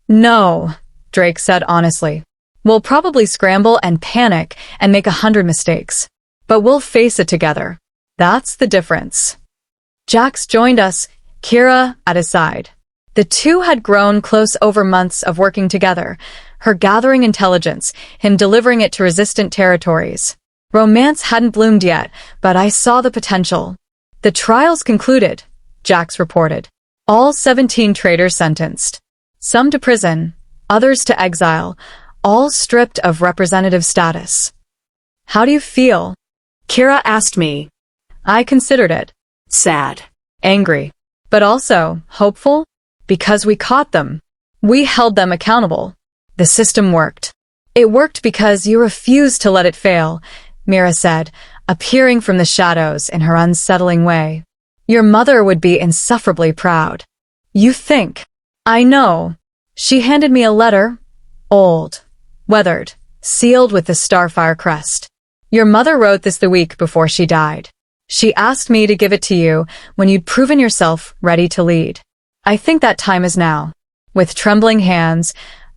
A: No, Drake said honestly. We'll probably scramble and panic and make 100 mistakes. But we'll face it together. That's the difference. Jax joined us, Kira at his side. The two had grown close over months of working together, her gathering intelligence, him delivering it to resistant territories. Romance hadn't bloomed yet, but I saw the potential. The trials concluded, Jax reported. All 17 traitors sentenced. Some to prison, others to exile, all stripped of representative status. How do you feel?
B: Kira asked me.
A: I considered it.
B: Sad.
A: Angry. But also hopeful. Because we caught them. We held them accountable. The system worked. It worked because you refused to let it fail, Mira said, appearing from the shadows in her unsettling way. Your mother would be insufferably proud. You think. I know. She handed me a letter. Old. Weathered. Sealed with the Starfire crest. Your mother wrote this the week before she died. She asked me to give it to you when you'd proven yourself ready to lead. I think that time is now. With trembling hands,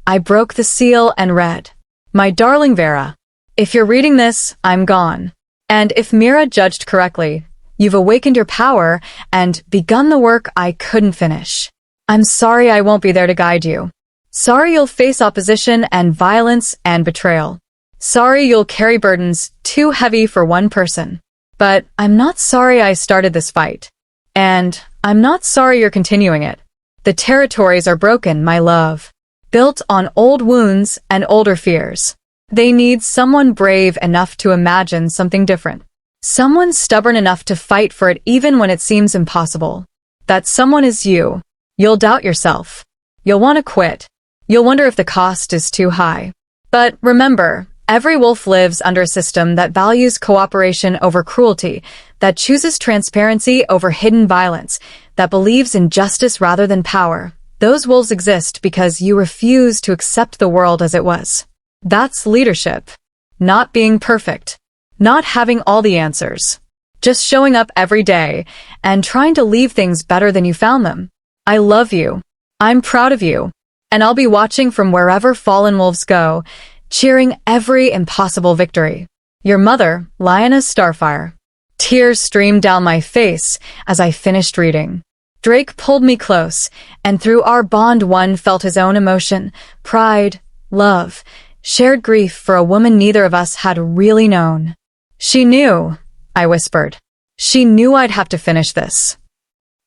A: I broke the seal and read. My darling Vera, if you're reading this, I'm gone. And if Mira judged correctly, you've awakened your power and begun the work I couldn't finish. I'm sorry I won't be there to guide you. Sorry you'll face opposition and violence and betrayal. Sorry you'll carry burdens too heavy for one person. But I'm not sorry I started this fight. And I'm not sorry you're continuing it. The territories are broken, my love. Built on old wounds and older fears. They need someone brave enough to imagine something different. Someone stubborn enough to fight for it even when it seems impossible. That someone is you. You'll doubt yourself. You'll want to quit. You'll wonder if the cost is too high. But remember, every wolf lives under a system that values cooperation over cruelty, that chooses transparency over hidden violence, that believes in justice rather than power. Those wolves exist because you refuse to accept the world as it was. That's leadership. Not being perfect. Not having all the answers. Just showing up every day and trying to leave things better than you found them. I love you. I'm proud of you. And I'll be watching from wherever fallen wolves go, cheering every impossible victory. Your mother, Lioness Starfire. Tears streamed down my face as I finished reading. Drake pulled me close, and through our bond one felt his own emotion, pride, love, shared grief for a woman neither of us had really known. She knew, I whispered. She knew I'd have to finish this.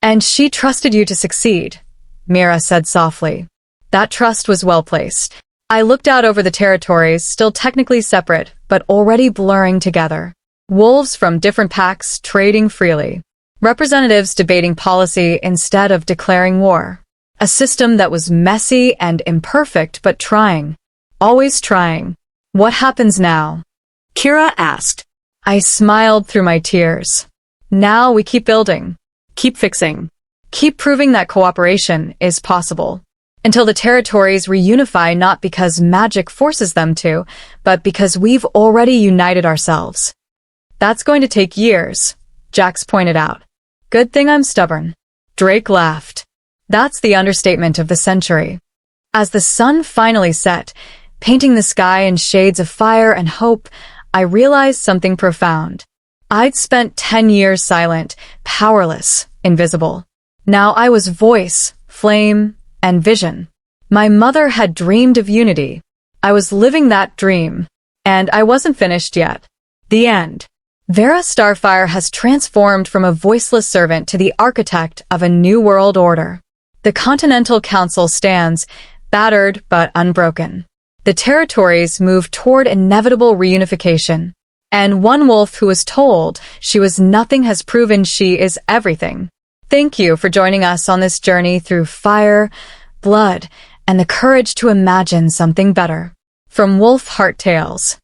A: And she trusted you to succeed, Mira said softly. That trust was well placed. I looked out over the territories, still technically separate, but already blurring together. Wolves from different packs trading freely. Representatives debating policy instead of declaring war. A system that was messy and imperfect but trying. Always trying. What happens now?
B: Kira asked.
A: I smiled through my tears. Now we keep building. Keep fixing. Keep proving that cooperation is possible. Until the territories reunify not because magic forces them to, but because we've already united ourselves. That's going to take years, Jax pointed out. Good thing I'm stubborn. Drake laughed. That's the understatement of the century. As the sun finally set, painting the sky in shades of fire and hope, I realized something profound. I'd spent 10 years silent, powerless, invisible. Now I was voice, flame, and vision. My mother had dreamed of unity. I was living that dream. And I wasn't finished yet. The end. Vera Starfire has transformed from a voiceless servant to the architect of a new world order. The Continental Council stands, battered but unbroken. The territories move toward inevitable reunification. And one wolf who was told she was nothing has proven she is everything. Thank you for joining us on this journey through fire, blood, and the courage to imagine something better. From Wolf Heart Tales.